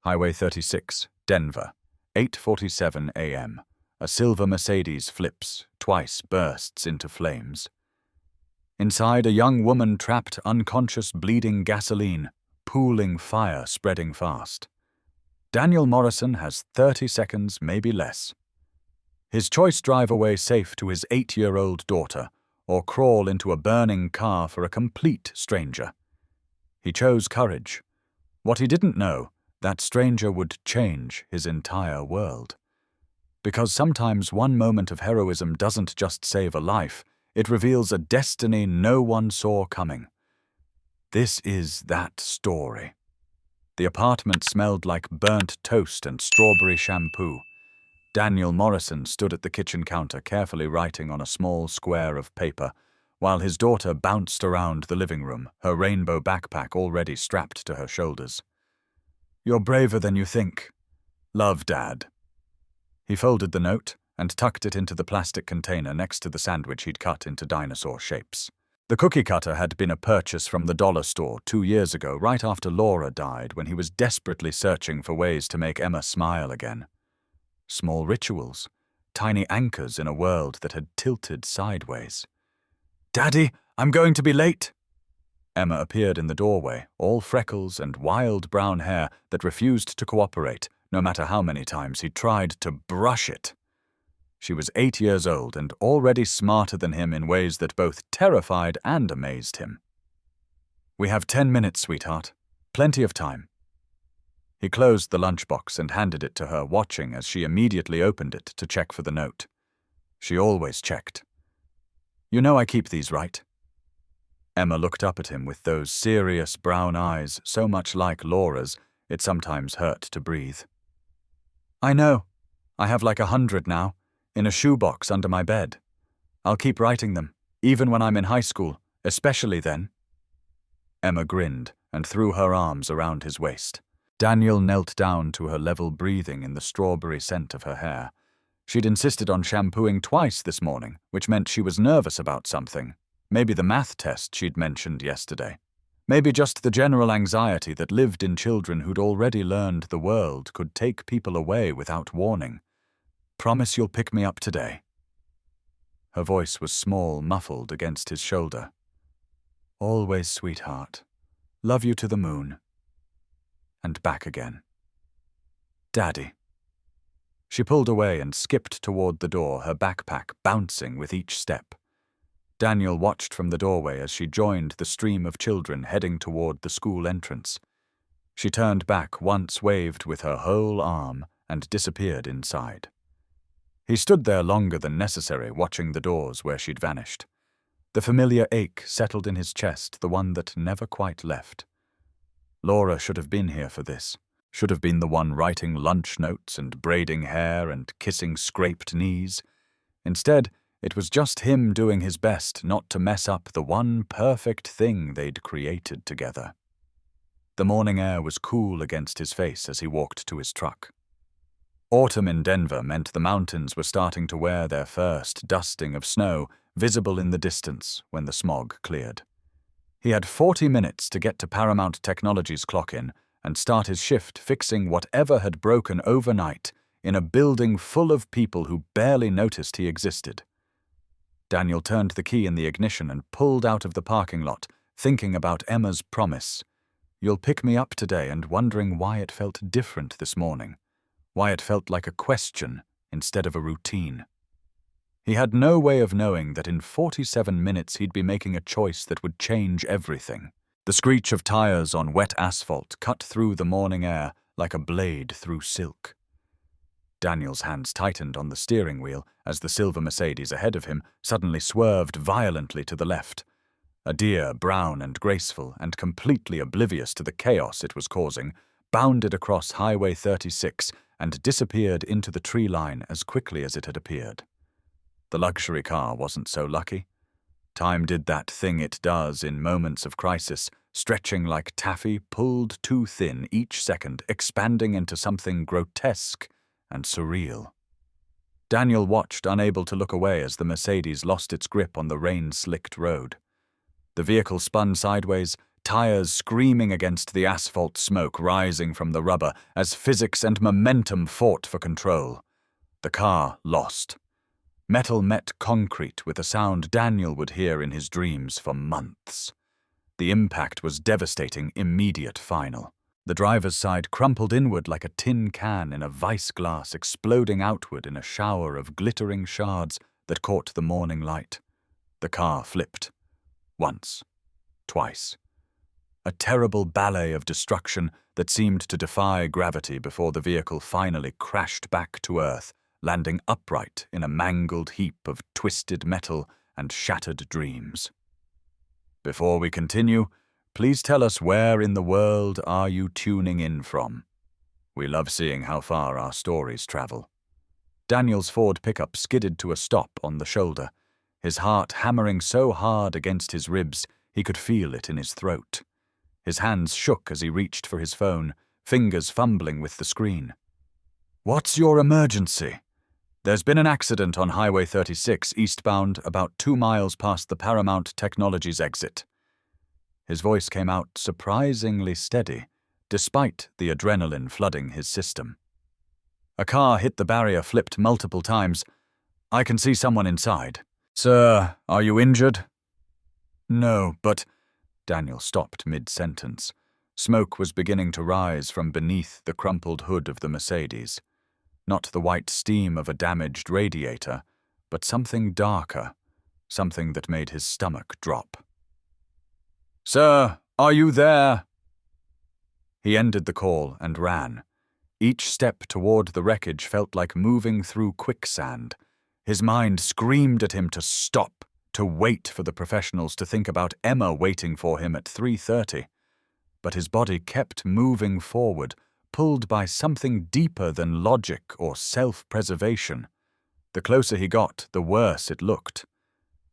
Highway 36, Denver, 8:47 a.m. A silver Mercedes flips, twice bursts into flames. Inside, a young woman trapped unconscious, bleeding gasoline, pooling fire spreading fast. Daniel Morrison has 30 seconds, maybe less. His choice: drive away safe to his 8-year-old daughter, or crawl into a burning car for a complete stranger. He chose courage. What he didn't know, that stranger would change his entire world. Because sometimes one moment of heroism doesn't just save a life, it reveals a destiny no one saw coming. This is that story. The apartment smelled like burnt toast and strawberry shampoo. Daniel Morrison stood at the kitchen counter, carefully writing on a small square of paper, while his daughter bounced around the living room, her rainbow backpack already strapped to her shoulders. "You're braver than you think. Love, Dad." He folded the note and tucked it into the plastic container next to the sandwich he'd cut into dinosaur shapes. The cookie cutter had been a purchase from the dollar store 2 years ago, right after Laura died, when he was desperately searching for ways to make Emma smile again. Small rituals, tiny anchors in a world that had tilted sideways. "Daddy, I'm going to be late." Emma appeared in the doorway, all freckles and wild brown hair that refused to cooperate, no matter how many times he tried to brush it. She was 8 years old and already smarter than him in ways that both terrified and amazed him. "We have 10 minutes, sweetheart. Plenty of time." He closed the lunchbox and handed it to her, watching as she immediately opened it to check for the note. She always checked. "You know I keep these, right?" Emma looked up at him with those serious brown eyes, so much like Laura's, it sometimes hurt to breathe. "I know. I have like 100 now, in a shoebox under my bed. I'll keep writing them, even when I'm in high school, especially then." Emma grinned and threw her arms around his waist. Daniel knelt down to her level, breathing in the strawberry scent of her hair. She'd insisted on shampooing twice this morning, which meant she was nervous about something. Maybe the math test she'd mentioned yesterday. Maybe just the general anxiety that lived in children who'd already learned the world could take people away without warning. "Promise you'll pick me up today." Her voice was small, muffled against his shoulder. "Always, sweetheart. Love you to the moon." And back again. "Daddy." She pulled away and skipped toward the door, her backpack bouncing with each step. Daniel watched from the doorway as she joined the stream of children heading toward the school entrance. She turned back once, waved with her whole arm, and disappeared inside. He stood there longer than necessary, watching the doors where she'd vanished. The familiar ache settled in his chest, the one that never quite left. Laura should have been here for this. Should have been the one writing lunch notes and braiding hair and kissing scraped knees. Instead, it was just him doing his best not to mess up the one perfect thing they'd created together. The morning air was cool against his face as he walked to his truck. Autumn in Denver meant the mountains were starting to wear their first dusting of snow, visible in the distance when the smog cleared. He had 40 minutes to get to Paramount Technologies' clock-in and start his shift fixing whatever had broken overnight in a building full of people who barely noticed he existed. Daniel turned the key in the ignition and pulled out of the parking lot, thinking about Emma's promise. "You'll pick me up today," and wondering why it felt different this morning, why it felt like a question instead of a routine. He had no way of knowing that in 47 minutes he'd be making a choice that would change everything. The screech of tires on wet asphalt cut through the morning air like a blade through silk. Daniel's hands tightened on the steering wheel as the silver Mercedes ahead of him suddenly swerved violently to the left. A deer, brown and graceful and completely oblivious to the chaos it was causing, bounded across Highway 36 and disappeared into the tree line as quickly as it had appeared. The luxury car wasn't so lucky. Time did that thing it does in moments of crisis, stretching like taffy pulled too thin each second, expanding into something grotesque and surreal. Daniel watched, unable to look away as the Mercedes lost its grip on the rain-slicked road. The vehicle spun sideways, tires screaming against the asphalt smoke rising from the rubber as physics and momentum fought for control. The car lost. Metal met concrete with a sound Daniel would hear in his dreams for months. The impact was devastating, immediate, final. The driver's side crumpled inward like a tin can in a vice glass, exploding outward in a shower of glittering shards that caught the morning light. The car flipped. Once. Twice. A terrible ballet of destruction that seemed to defy gravity before the vehicle finally crashed back to earth, landing upright in a mangled heap of twisted metal and shattered dreams. Before we continue, please tell us where in the world are you tuning in from? We love seeing how far our stories travel. Daniel's Ford pickup skidded to a stop on the shoulder, his heart hammering so hard against his ribs he could feel it in his throat. His hands shook as he reached for his phone, fingers fumbling with the screen. "What's your emergency?" "There's been an accident on Highway 36 eastbound about 2 miles past the Paramount Technologies exit." His voice came out surprisingly steady, despite the adrenaline flooding his system. "A car hit the barrier, flipped multiple times. I can see someone inside." "Sir, are you injured?" "No, but—" Daniel stopped mid-sentence. Smoke was beginning to rise from beneath the crumpled hood of the Mercedes. Not the white steam of a damaged radiator, but something darker, something that made his stomach drop. "Sir, are you there?" He ended the call and ran. Each step toward the wreckage felt like moving through quicksand. His mind screamed at him to stop, to wait for the professionals to think about Emma waiting for him at 3:30. But his body kept moving forward, pulled by something deeper than logic or self-preservation. The closer he got, the worse it looked.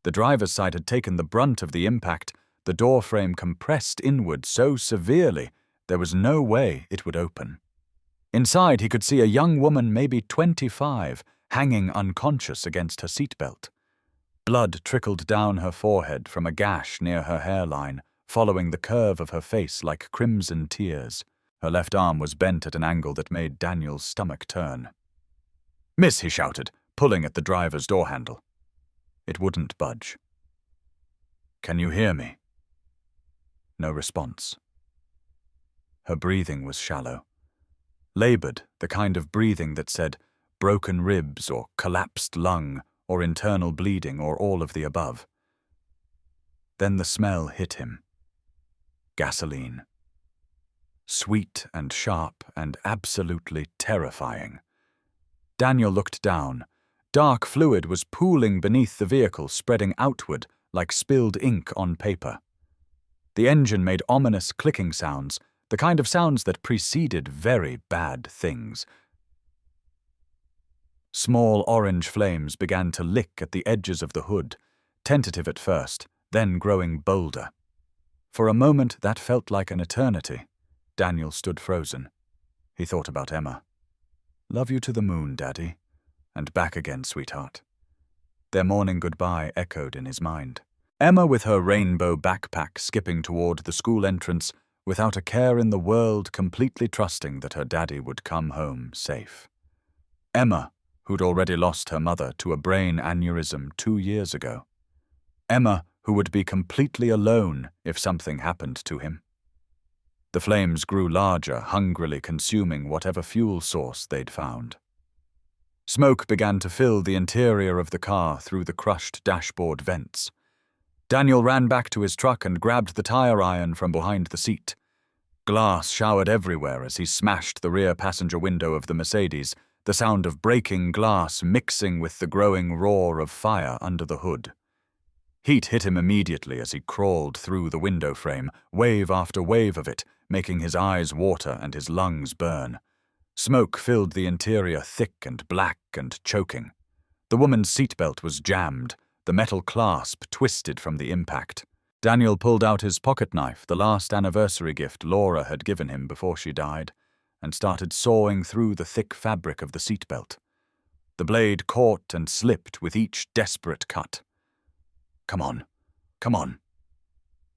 The driver's side had taken the brunt of the impact, the door frame compressed inward so severely there was no way it would open. Inside he could see a young woman, maybe 25, hanging unconscious against her seatbelt. Blood trickled down her forehead from a gash near her hairline, following the curve of her face like crimson tears. Her left arm was bent at an angle that made Daniel's stomach turn. "Miss," he shouted, pulling at the driver's door handle. It wouldn't budge. "Can you hear me?" No response. Her breathing was shallow. Labored, the kind of breathing that said broken ribs or collapsed lung or internal bleeding or all of the above. Then the smell hit him. Gasoline. Sweet and sharp and absolutely terrifying. Daniel looked down. Dark fluid was pooling beneath the vehicle, spreading outward like spilled ink on paper. The engine made ominous clicking sounds, the kind of sounds that preceded very bad things. Small orange flames began to lick at the edges of the hood, tentative at first, then growing bolder. For a moment that felt like an eternity. Daniel stood frozen. He thought about Emma. "Love you to the moon, Daddy. And back again, sweetheart." Their morning goodbye echoed in his mind. Emma with her rainbow backpack skipping toward the school entrance, without a care in the world, completely trusting that her daddy would come home safe. Emma, who'd already lost her mother to a brain aneurysm 2 years ago. Emma, who would be completely alone if something happened to him. The flames grew larger, hungrily consuming whatever fuel source they'd found. Smoke began to fill the interior of the car through the crushed dashboard vents. Daniel ran back to his truck and grabbed the tire iron from behind the seat. Glass showered everywhere as he smashed the rear passenger window of the Mercedes, the sound of breaking glass mixing with the growing roar of fire under the hood. Heat hit him immediately as he crawled through the window frame, wave after wave of it, making his eyes water and his lungs burn. Smoke filled the interior thick and black and choking. The woman's seatbelt was jammed, the metal clasp twisted from the impact. Daniel pulled out his pocket knife, the last anniversary gift Laura had given him before she died, and started sawing through the thick fabric of the seatbelt. The blade caught and slipped with each desperate cut. Come on, come on.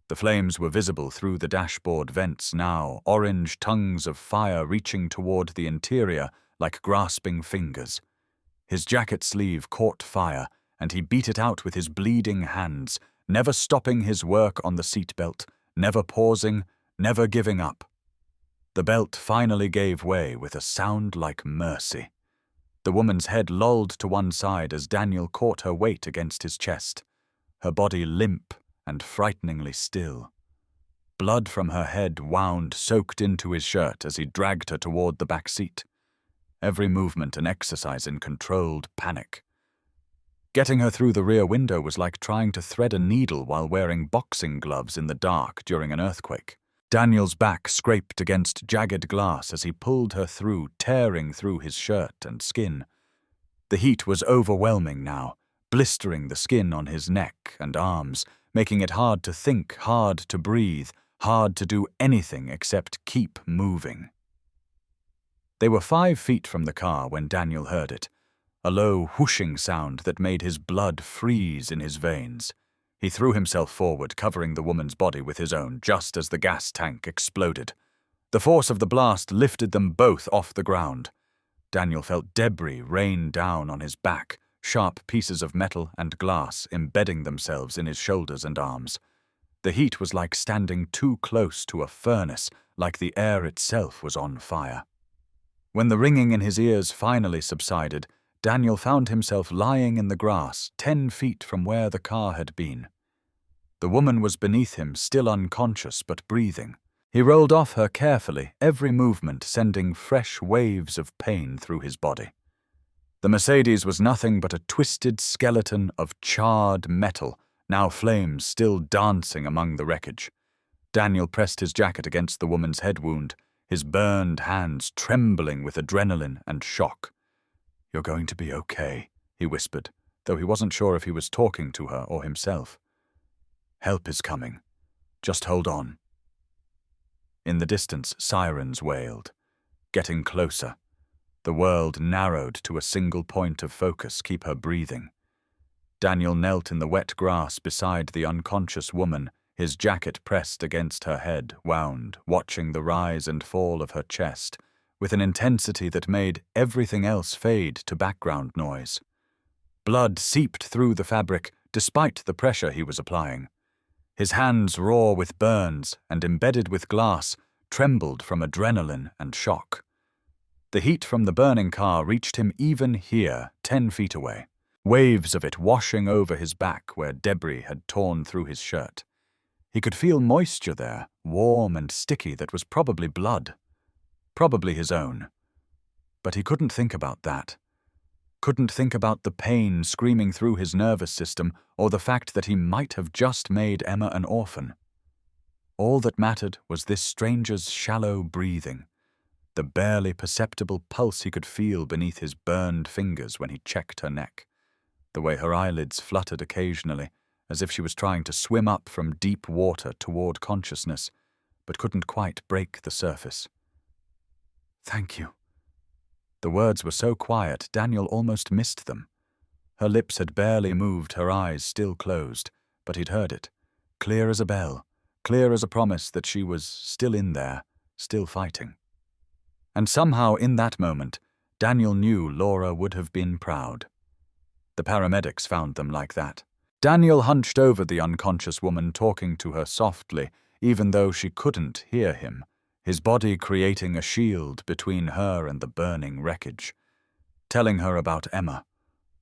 The flames were visible through the dashboard vents now, orange tongues of fire reaching toward the interior like grasping fingers. His jacket sleeve caught fire, and he beat it out with his bleeding hands, never stopping his work on the seatbelt, never pausing, never giving up. The belt finally gave way with a sound like mercy. The woman's head lolled to one side as Daniel caught her weight against his chest, her body limp and frighteningly still. Blood from her head wound soaked into his shirt as he dragged her toward the back seat. Every movement an exercise in controlled panic. Getting her through the rear window was like trying to thread a needle while wearing boxing gloves in the dark during an earthquake. Daniel's back scraped against jagged glass as he pulled her through, tearing through his shirt and skin. The heat was overwhelming now, blistering the skin on his neck and arms, making it hard to think, hard to breathe, hard to do anything except keep moving. They were 5 feet from the car when Daniel heard it, a low whooshing sound that made his blood freeze in his veins. He threw himself forward, covering the woman's body with his own, just as the gas tank exploded. The force of the blast lifted them both off the ground. Daniel felt debris rain down on his back, sharp pieces of metal and glass embedding themselves in his shoulders and arms. The heat was like standing too close to a furnace, like the air itself was on fire. When the ringing in his ears finally subsided, Daniel found himself lying in the grass 10 feet from where the car had been. The woman was beneath him, still unconscious but breathing. He rolled off her carefully, every movement sending fresh waves of pain through his body. The Mercedes was nothing but a twisted skeleton of charred metal, now flames still dancing among the wreckage. Daniel pressed his jacket against the woman's head wound, his burned hands trembling with adrenaline and shock. "You're going to be okay," he whispered, though he wasn't sure if he was talking to her or himself. "Help is coming. Just hold on." In the distance, sirens wailed, getting closer. The world narrowed to a single point of focus, keep her breathing. Daniel knelt in the wet grass beside the unconscious woman, his jacket pressed against her head, wound, watching the rise and fall of her chest, with an intensity that made everything else fade to background noise. Blood seeped through the fabric despite the pressure he was applying. His hands, raw with burns and embedded with glass, trembled from adrenaline and shock. The heat from the burning car reached him even here, 10 feet away, waves of it washing over his back where debris had torn through his shirt. He could feel moisture there, warm and sticky, that was probably blood. Probably his own. But he couldn't think about that. Couldn't think about the pain screaming through his nervous system or the fact that he might have just made Emma an orphan. All that mattered was this stranger's shallow breathing, the barely perceptible pulse he could feel beneath his burned fingers when he checked her neck, the way her eyelids fluttered occasionally, as if she was trying to swim up from deep water toward consciousness, but couldn't quite break the surface. "Thank you." The words were so quiet, Daniel almost missed them. Her lips had barely moved, her eyes still closed, but he'd heard it, clear as a bell, clear as a promise that she was still in there, still fighting. And somehow in that moment, Daniel knew Laura would have been proud. The paramedics found them like that. Daniel hunched over the unconscious woman, talking to her softly, even though she couldn't hear him, his body creating a shield between her and the burning wreckage, telling her about Emma,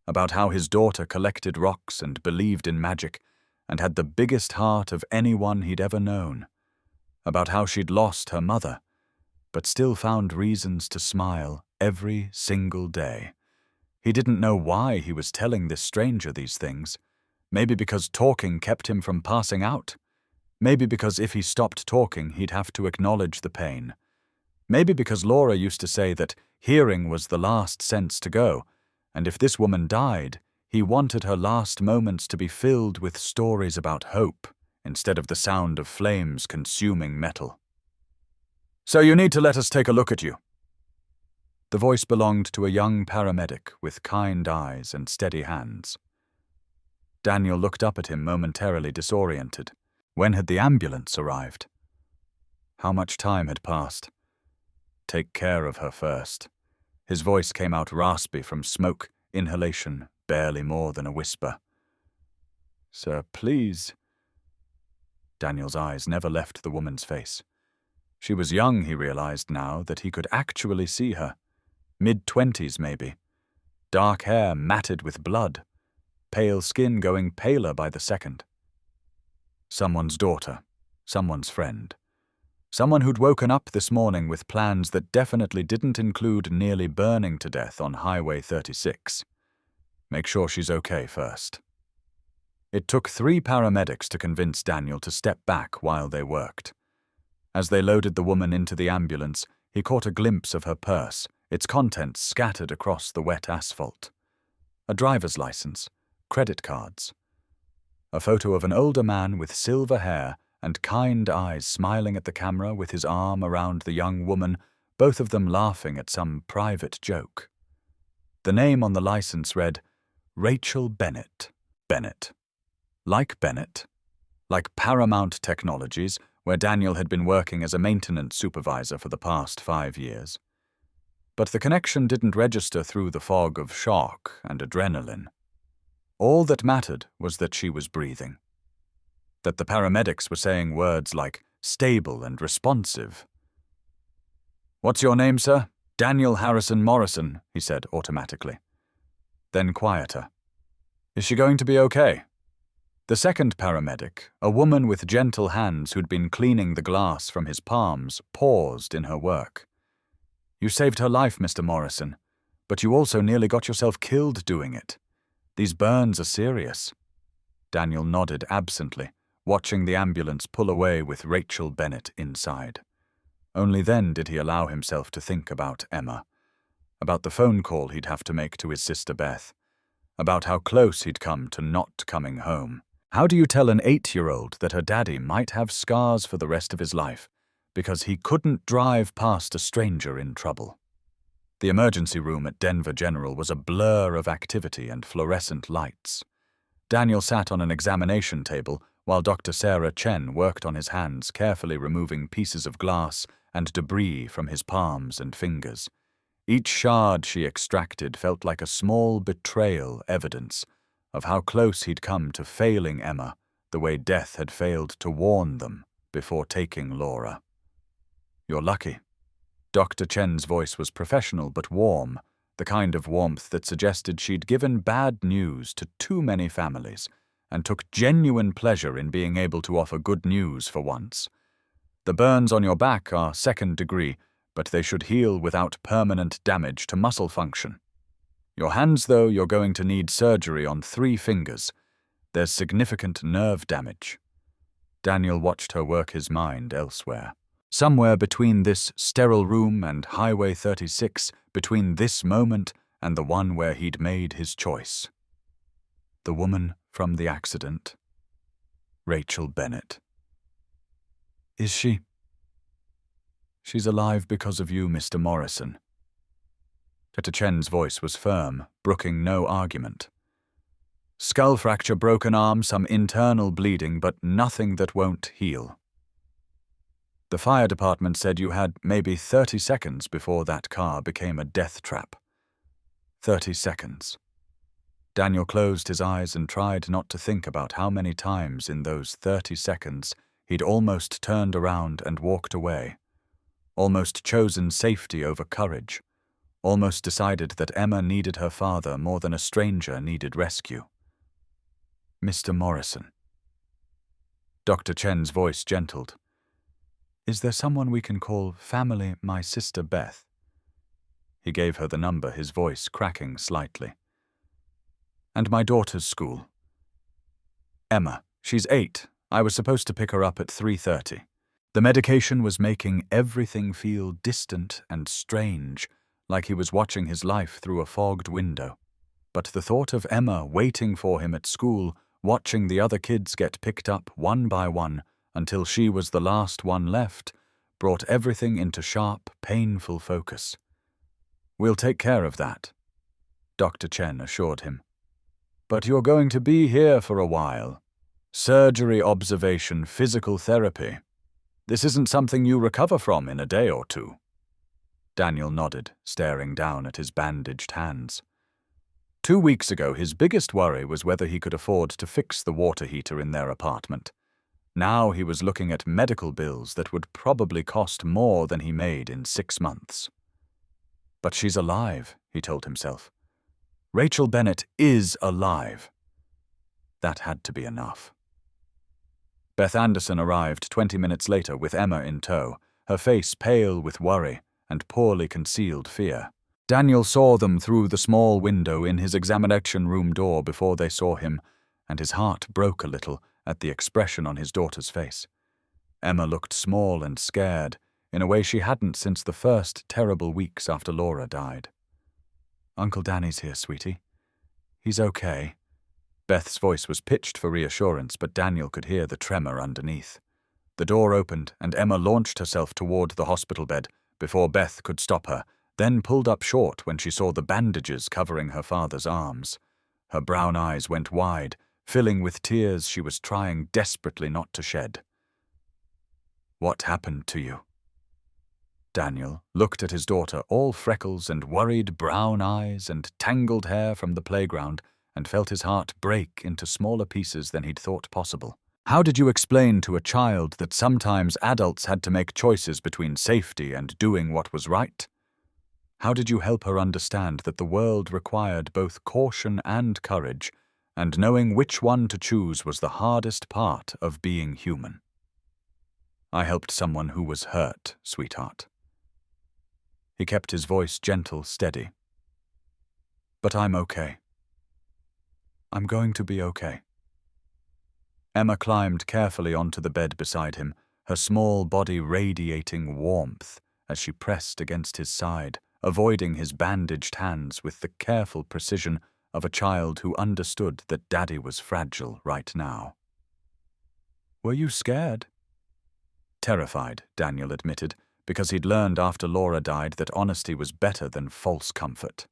about how his daughter collected rocks and believed in magic and had the biggest heart of anyone he'd ever known, about how she'd lost her mother, but still found reasons to smile every single day. He didn't know why he was telling this stranger these things. Maybe because talking kept him from passing out. Maybe because if he stopped talking, he'd have to acknowledge the pain. Maybe because Laura used to say that hearing was the last sense to go, and if this woman died, he wanted her last moments to be filled with stories about hope, instead of the sound of flames consuming metal. "So you need to let us take a look at you." The voice belonged to a young paramedic with kind eyes and steady hands. Daniel looked up at him, momentarily disoriented. When had the ambulance arrived? How much time had passed? Take care of her first. His voice came out raspy from smoke, inhalation, barely more than a whisper. Sir, please. Daniel's eyes never left the woman's face. She was young, he realized now, that he could actually see her. Mid-20s, maybe. Dark hair matted with blood. Pale skin going paler by the second. Someone's daughter. Someone's friend. Someone who'd woken up this morning with plans that definitely didn't include nearly burning to death on Highway 36. Make sure she's okay first. It took 3 paramedics to convince Daniel to step back while they worked. As they loaded the woman into the ambulance, he caught a glimpse of her purse, its contents scattered across the wet asphalt. A driver's license, credit cards. A photo of an older man with silver hair and kind eyes smiling at the camera with his arm around the young woman, both of them laughing at some private joke. The name on the license read, Rachel Bennett. Bennett. Like Bennett. Like Paramount Technologies, where Daniel had been working as a maintenance supervisor for the past 5 years. But the connection didn't register through the fog of shock and adrenaline. All that mattered was that she was breathing. That the paramedics were saying words like stable and responsive. What's your name, sir? Daniel Harrison Morrison, he said automatically. Then quieter. Is she going to be okay? The second paramedic, a woman with gentle hands who'd been cleaning the glass from his palms, paused in her work. You saved her life, Mr. Morrison, but you also nearly got yourself killed doing it. These burns are serious. Daniel nodded absently, watching the ambulance pull away with Rachel Bennett inside. Only then did he allow himself to think about Emma, about the phone call he'd have to make to his sister Beth, about how close he'd come to not coming home. How do you tell an 8-year-old that her daddy might have scars for the rest of his life because he couldn't drive past a stranger in trouble? The emergency room at Denver General was a blur of activity and fluorescent lights. Daniel sat on an examination table while Dr. Sarah Chen worked on his hands, carefully removing pieces of glass and debris from his palms and fingers. Each shard she extracted felt like a small betrayal evidence of how close he'd come to failing Emma the way death had failed to warn them before taking Laura. You're lucky. Dr. Chen's voice was professional but warm, the kind of warmth that suggested she'd given bad news to too many families and took genuine pleasure in being able to offer good news for once. The burns on your back are 2nd degree, but they should heal without permanent damage to muscle function. Your hands, though, you're going to need surgery on 3 fingers. There's significant nerve damage. Daniel watched her work his mind elsewhere. Somewhere between this sterile room and Highway 36, between this moment and the one where he'd made his choice. The woman from the accident. Rachel Bennett. Is she? She's alive because of you, Mr. Morrison. Dr. Chen's voice was firm, brooking no argument. Skull fracture, broken arm, some internal bleeding, but nothing that won't heal. The fire department said you had maybe 30 seconds before that car became a death trap. 30 seconds. Daniel closed his eyes and tried not to think about how many times in those 30 seconds he'd almost turned around and walked away, almost chosen safety over courage, almost decided that Emma needed her father more than a stranger needed rescue. Mr. Morrison. Dr. Chen's voice gentled. Is there someone we can call family my sister Beth? He gave her the number, his voice cracking slightly. And my daughter's school. Emma, she's 8. I was supposed to pick her up at 3:30. The medication was making everything feel distant and strange, like he was watching his life through a fogged window. But the thought of Emma waiting for him at school, watching the other kids get picked up one by one until she was the last one left, brought everything into sharp, painful focus. We'll take care of that, Dr. Chen assured him. But you're going to be here for a while. Surgery, observation, physical therapy. This isn't something you recover from in a day or two. Daniel nodded, staring down at his bandaged hands. 2 weeks ago, his biggest worry was whether he could afford to fix the water heater in their apartment. Now he was looking at medical bills that would probably cost more than he made in 6 months. But she's alive, he told himself. Rachel Bennett is alive. That had to be enough. Beth Anderson arrived 20 minutes later with Emma in tow, her face pale with worry and poorly concealed fear. Daniel saw them through the small window in his examination room door before they saw him, and his heart broke a little at the expression on his daughter's face. Emma looked small and scared, in a way she hadn't since the first terrible weeks after Laura died. "Uncle Danny's here, sweetie. He's okay." Beth's voice was pitched for reassurance, but Daniel could hear the tremor underneath. The door opened, and Emma launched herself toward the hospital bed before Beth could stop her, then pulled up short when she saw the bandages covering her father's arms. Her brown eyes went wide, filling with tears she was trying desperately not to shed. "What happened to you?" Daniel looked at his daughter, all freckles and worried brown eyes and tangled hair from the playground, and felt his heart break into smaller pieces than he'd thought possible. How did you explain to a child that sometimes adults had to make choices between safety and doing what was right? How did you help her understand that the world required both caution and courage, and knowing which one to choose was the hardest part of being human? "I helped someone who was hurt, sweetheart." He kept his voice gentle, steady. "But I'm okay. I'm going to be okay." Emma climbed carefully onto the bed beside him, her small body radiating warmth as she pressed against his side, avoiding his bandaged hands with the careful precision of a child who understood that Daddy was fragile right now. "Were you scared?" "Terrified," Daniel admitted, because he'd learned after Laura died that honesty was better than false comfort.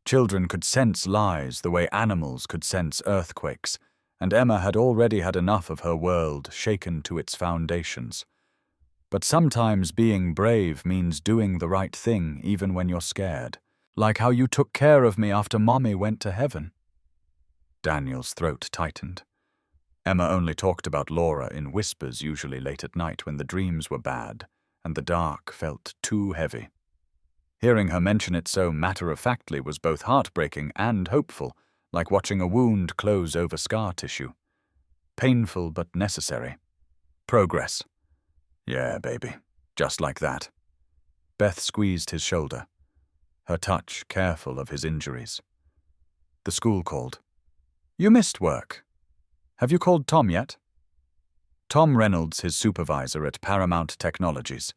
Children could sense lies the way animals could sense earthquakes, and Emma had already had enough of her world shaken to its foundations. But sometimes being brave means doing the right thing even when you're scared, like how you took care of me after Mommy went to heaven. Daniel's throat tightened. Emma only talked about Laura in whispers, usually late at night when the dreams were bad and the dark felt too heavy. Hearing her mention it so matter-of-factly was both heartbreaking and hopeful, like watching a wound close over scar tissue. Painful but necessary. Progress. "Yeah, baby, just like that." Beth squeezed his shoulder, her touch careful of his injuries. The school called. "You missed work. Have you called Tom yet?" Tom Reynolds, his supervisor at Paramount Technologies.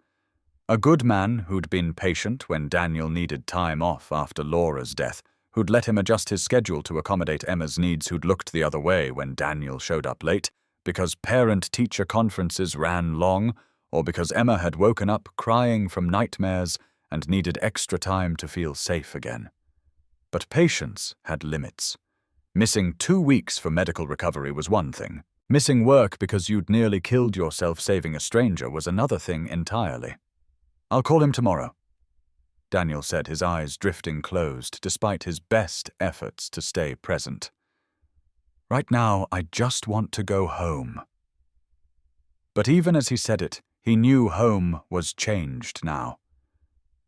A good man who'd been patient when Daniel needed time off after Laura's death, who'd let him adjust his schedule to accommodate Emma's needs, who'd looked the other way when Daniel showed up late, because parent-teacher conferences ran long, or because Emma had woken up crying from nightmares and needed extra time to feel safe again. But patience had limits. Missing 2 weeks for medical recovery was one thing. Missing work because you'd nearly killed yourself saving a stranger was another thing entirely. "I'll call him tomorrow," Daniel said, his eyes drifting closed despite his best efforts to stay present. "Right now, I just want to go home." But even as he said it, he knew home was changed now.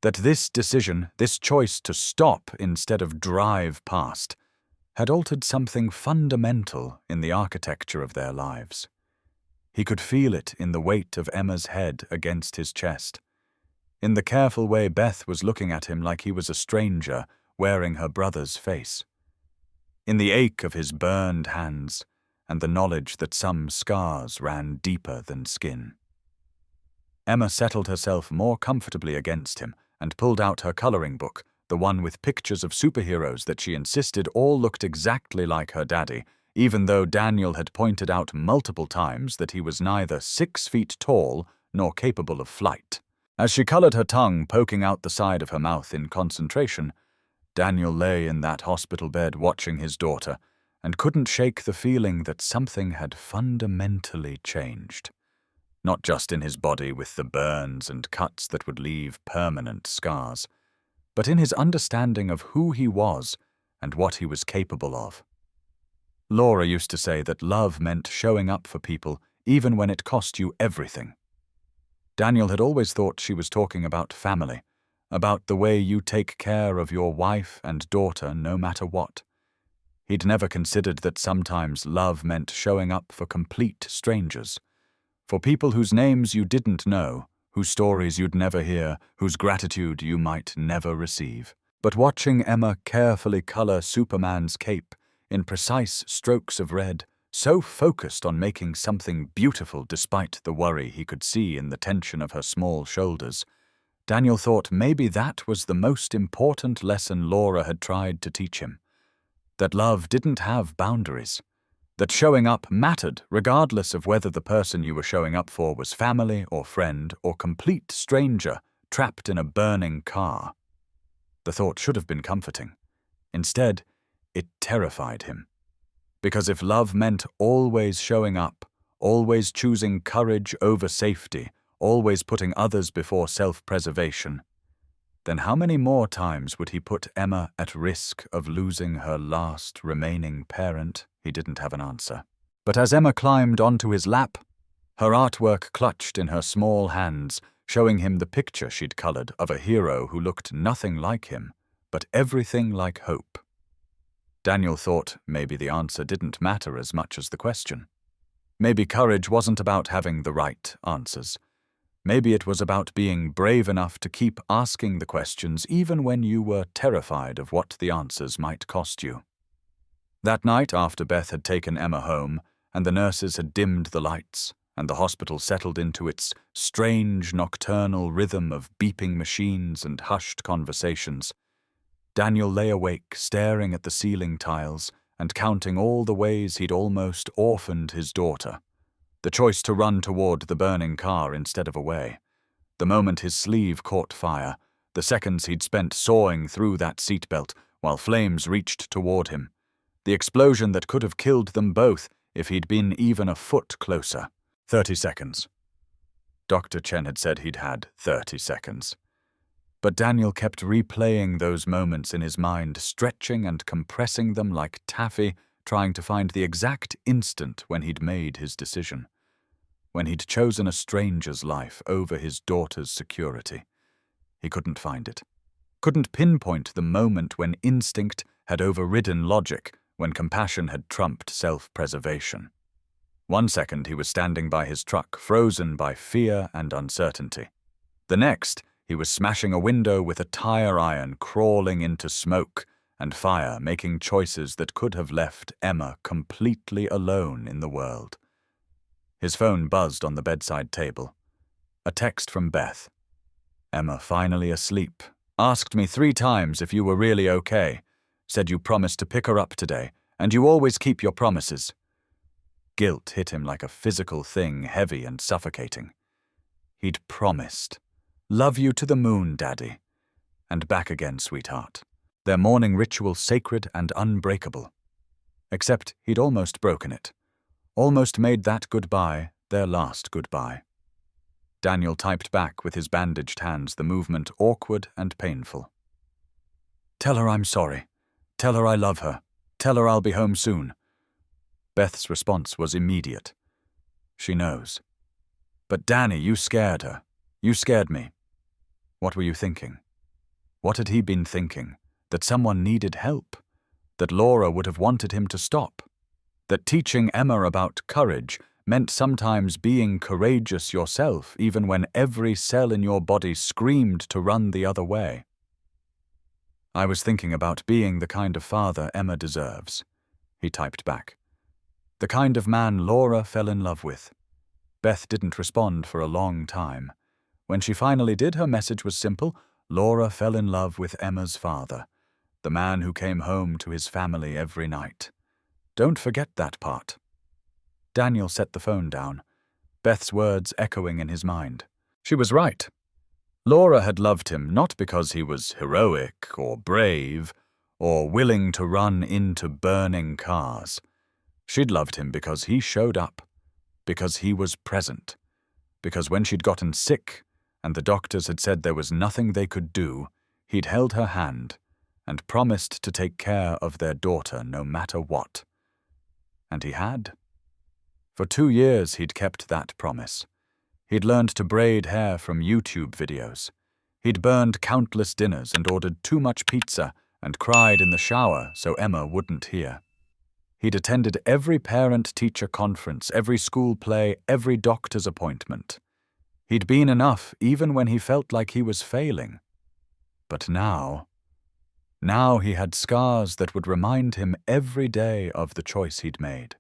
That this decision, this choice to stop instead of drive past, had altered something fundamental in the architecture of their lives. He could feel it in the weight of Emma's head against his chest, in the careful way Beth was looking at him like he was a stranger wearing her brother's face, in the ache of his burned hands and the knowledge that some scars ran deeper than skin. Emma settled herself more comfortably against him and pulled out her coloring book, the one with pictures of superheroes that she insisted all looked exactly like her daddy, even though Daniel had pointed out multiple times that he was neither 6 feet tall nor capable of flight. As she colored, her tongue poking out the side of her mouth in concentration, Daniel lay in that hospital bed watching his daughter and couldn't shake the feeling that something had fundamentally changed. Not just in his body with the burns and cuts that would leave permanent scars, but in his understanding of who he was and what he was capable of. Laura used to say that love meant showing up for people even when it cost you everything. Daniel had always thought she was talking about family, about the way you take care of your wife and daughter no matter what. He'd never considered that sometimes love meant showing up for complete strangers, for people whose names you didn't know, whose stories you'd never hear, whose gratitude you might never receive. But watching Emma carefully color Superman's cape in precise strokes of red, so focused on making something beautiful despite the worry he could see in the tension of her small shoulders, Daniel thought maybe that was the most important lesson Laura had tried to teach him. That love didn't have boundaries. That showing up mattered regardless of whether the person you were showing up for was family or friend or complete stranger trapped in a burning car. The thought should have been comforting. Instead, it terrified him. Because if love meant always showing up, always choosing courage over safety, always putting others before self-preservation, then how many more times would he put Emma at risk of losing her last remaining parent? He didn't have an answer. But as Emma climbed onto his lap, her artwork clutched in her small hands, showing him the picture she'd colored of a hero who looked nothing like him, but everything like hope. Daniel thought maybe the answer didn't matter as much as the question. Maybe courage wasn't about having the right answers. Maybe it was about being brave enough to keep asking the questions even when you were terrified of what the answers might cost you. That night, after Beth had taken Emma home and the nurses had dimmed the lights and the hospital settled into its strange nocturnal rhythm of beeping machines and hushed conversations, Daniel lay awake staring at the ceiling tiles and counting all the ways he'd almost orphaned his daughter. The choice to run toward the burning car instead of away. The moment his sleeve caught fire, the seconds he'd spent sawing through that seatbelt while flames reached toward him. The explosion that could have killed them both if he'd been even a foot closer. 30 seconds. Dr. Chen had said he'd had 30 seconds. But Daniel kept replaying those moments in his mind, stretching and compressing them like taffy, trying to find the exact instant when he'd made his decision. When he'd chosen a stranger's life over his daughter's security. He couldn't find it. Couldn't pinpoint the moment when instinct had overridden logic, when compassion had trumped self-preservation. 1 second he was standing by his truck, frozen by fear and uncertainty. The next, he was smashing a window with a tire iron, crawling into smoke and fire, making choices that could have left Emma completely alone in the world. His phone buzzed on the bedside table. A text from Beth. Emma, finally asleep. Asked me 3 times if you were really okay. Said you promised to pick her up today, and you always keep your promises. Guilt hit him like a physical thing, heavy and suffocating. He'd promised. Love you to the moon, Daddy. And back again, sweetheart. Their morning ritual sacred and unbreakable. Except he'd almost broken it. Almost made that goodbye their last goodbye. Daniel typed back with his bandaged hands, the movement awkward and painful. Tell her I'm sorry. Tell her I love her. Tell her I'll be home soon. Beth's response was immediate. She knows. But Danny, you scared her. You scared me. What were you thinking? What had he been thinking? That someone needed help? That Laura would have wanted him to stop? That teaching Emma about courage meant sometimes being courageous yourself, even when every cell in your body screamed to run the other way? I was thinking about being the kind of father Emma deserves, he typed back. The kind of man Laura fell in love with. Beth didn't respond for a long time. When she finally did, her message was simple. Laura fell in love with Emma's father, the man who came home to his family every night. Don't forget that part. Daniel set the phone down, Beth's words echoing in his mind. She was right. Laura had loved him not because he was heroic or brave or willing to run into burning cars. She'd loved him because he showed up, because he was present, because when she'd gotten sick and the doctors had said there was nothing they could do, he'd held her hand and promised to take care of their daughter no matter what. And he had. For 2 years he'd kept that promise. He'd learned to braid hair from YouTube videos. He'd burned countless dinners and ordered too much pizza and cried in the shower so Emma wouldn't hear. He'd attended every parent-teacher conference, every school play, every doctor's appointment. He'd been enough even when he felt like he was failing. But now he had scars that would remind him every day of the choice he'd made.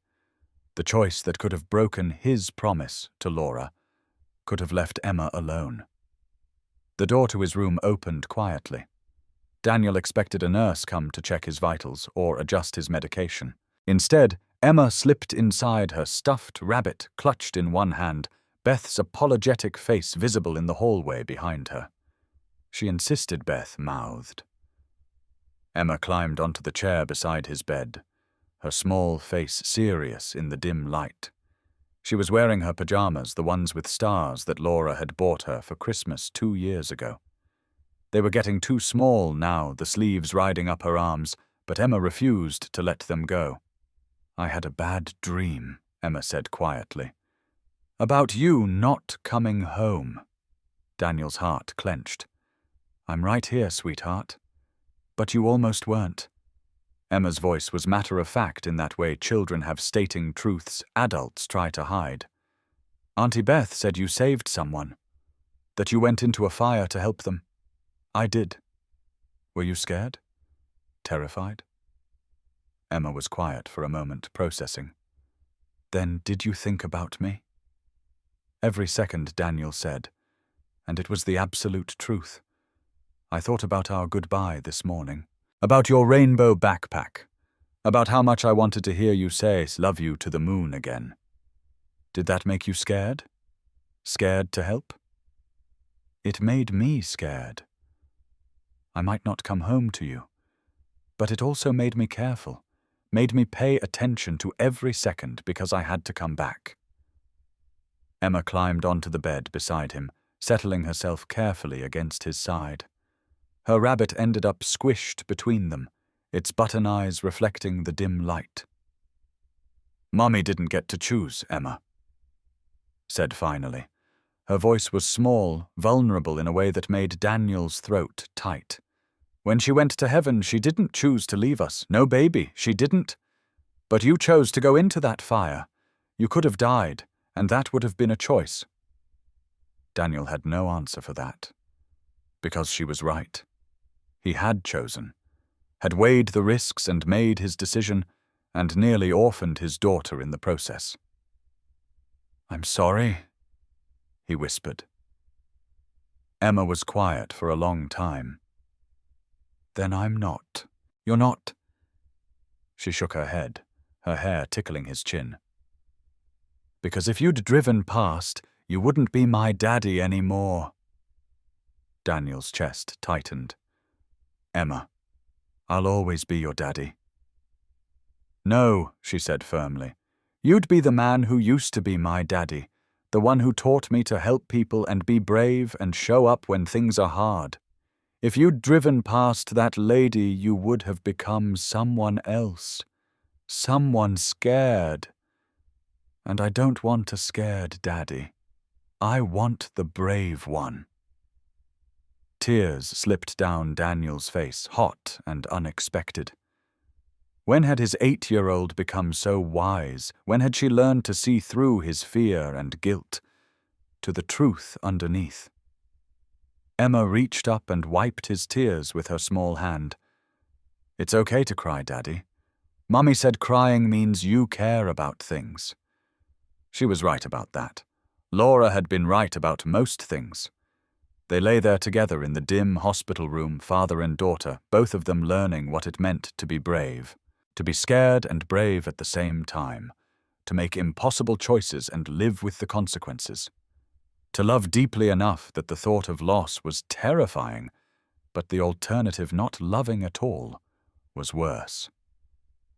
The choice that could have broken his promise to Laura, could have left Emma alone. The door to his room opened quietly. Daniel expected a nurse come to check his vitals or adjust his medication. Instead, Emma slipped inside, her stuffed rabbit clutched in one hand, Beth's apologetic face visible in the hallway behind her. She insisted, Beth mouthed. Emma climbed onto the chair beside his bed, her small face serious in the dim light. She was wearing her pajamas, the ones with stars that Laura had bought her for Christmas 2 years ago. They were getting too small now, the sleeves riding up her arms, but Emma refused to let them go. I had a bad dream, Emma said quietly. About you not coming home. Daniel's heart clenched. I'm right here, sweetheart. But you almost weren't. Emma's voice was matter-of-fact in that way children have stating truths adults try to hide. Auntie Beth said you saved someone, that you went into a fire to help them. I did. Were you scared? Terrified? Emma was quiet for a moment, processing. Then did you think about me? Every second, Daniel said, and it was the absolute truth. I thought about our goodbye this morning. About your rainbow backpack. About how much I wanted to hear you say love you to the moon again. Did that make you scared? Scared to help? It made me scared. I might not come home to you, but it also made me careful, made me pay attention to every second because I had to come back. Emma climbed onto the bed beside him, settling herself carefully against his side. Her rabbit ended up squished between them, its button eyes reflecting the dim light. Mommy didn't get to choose, Emma said finally. Her voice was small, vulnerable in a way that made Daniel's throat tight. When she went to heaven, she didn't choose to leave us. No, baby, she didn't. But you chose to go into that fire. You could have died, and that would have been a choice. Daniel had no answer for that. Because she was right. He had chosen, had weighed the risks and made his decision, and nearly orphaned his daughter in the process. I'm sorry, he whispered. Emma was quiet for a long time. Then I'm not. You're not. She shook her head, her hair tickling his chin. Because if you'd driven past, you wouldn't be my daddy anymore. Daniel's chest tightened. Emma, I'll always be your daddy. No, she said firmly. You'd be the man who used to be my daddy, the one who taught me to help people and be brave and show up when things are hard. If you'd driven past that lady, you would have become someone else. Someone scared. And I don't want a scared daddy. I want the brave one. Tears slipped down Daniel's face, hot and unexpected. When had his 8-year-old become so wise? When had she learned to see through his fear and guilt, to the truth underneath? Emma reached up and wiped his tears with her small hand. It's okay to cry, Daddy. Mommy said crying means you care about things. She was right about that. Laura had been right about most things. They lay there together in the dim hospital room, father and daughter, both of them learning what it meant to be brave, to be scared and brave at the same time, to make impossible choices and live with the consequences, to love deeply enough that the thought of loss was terrifying, but the alternative not loving at all was worse.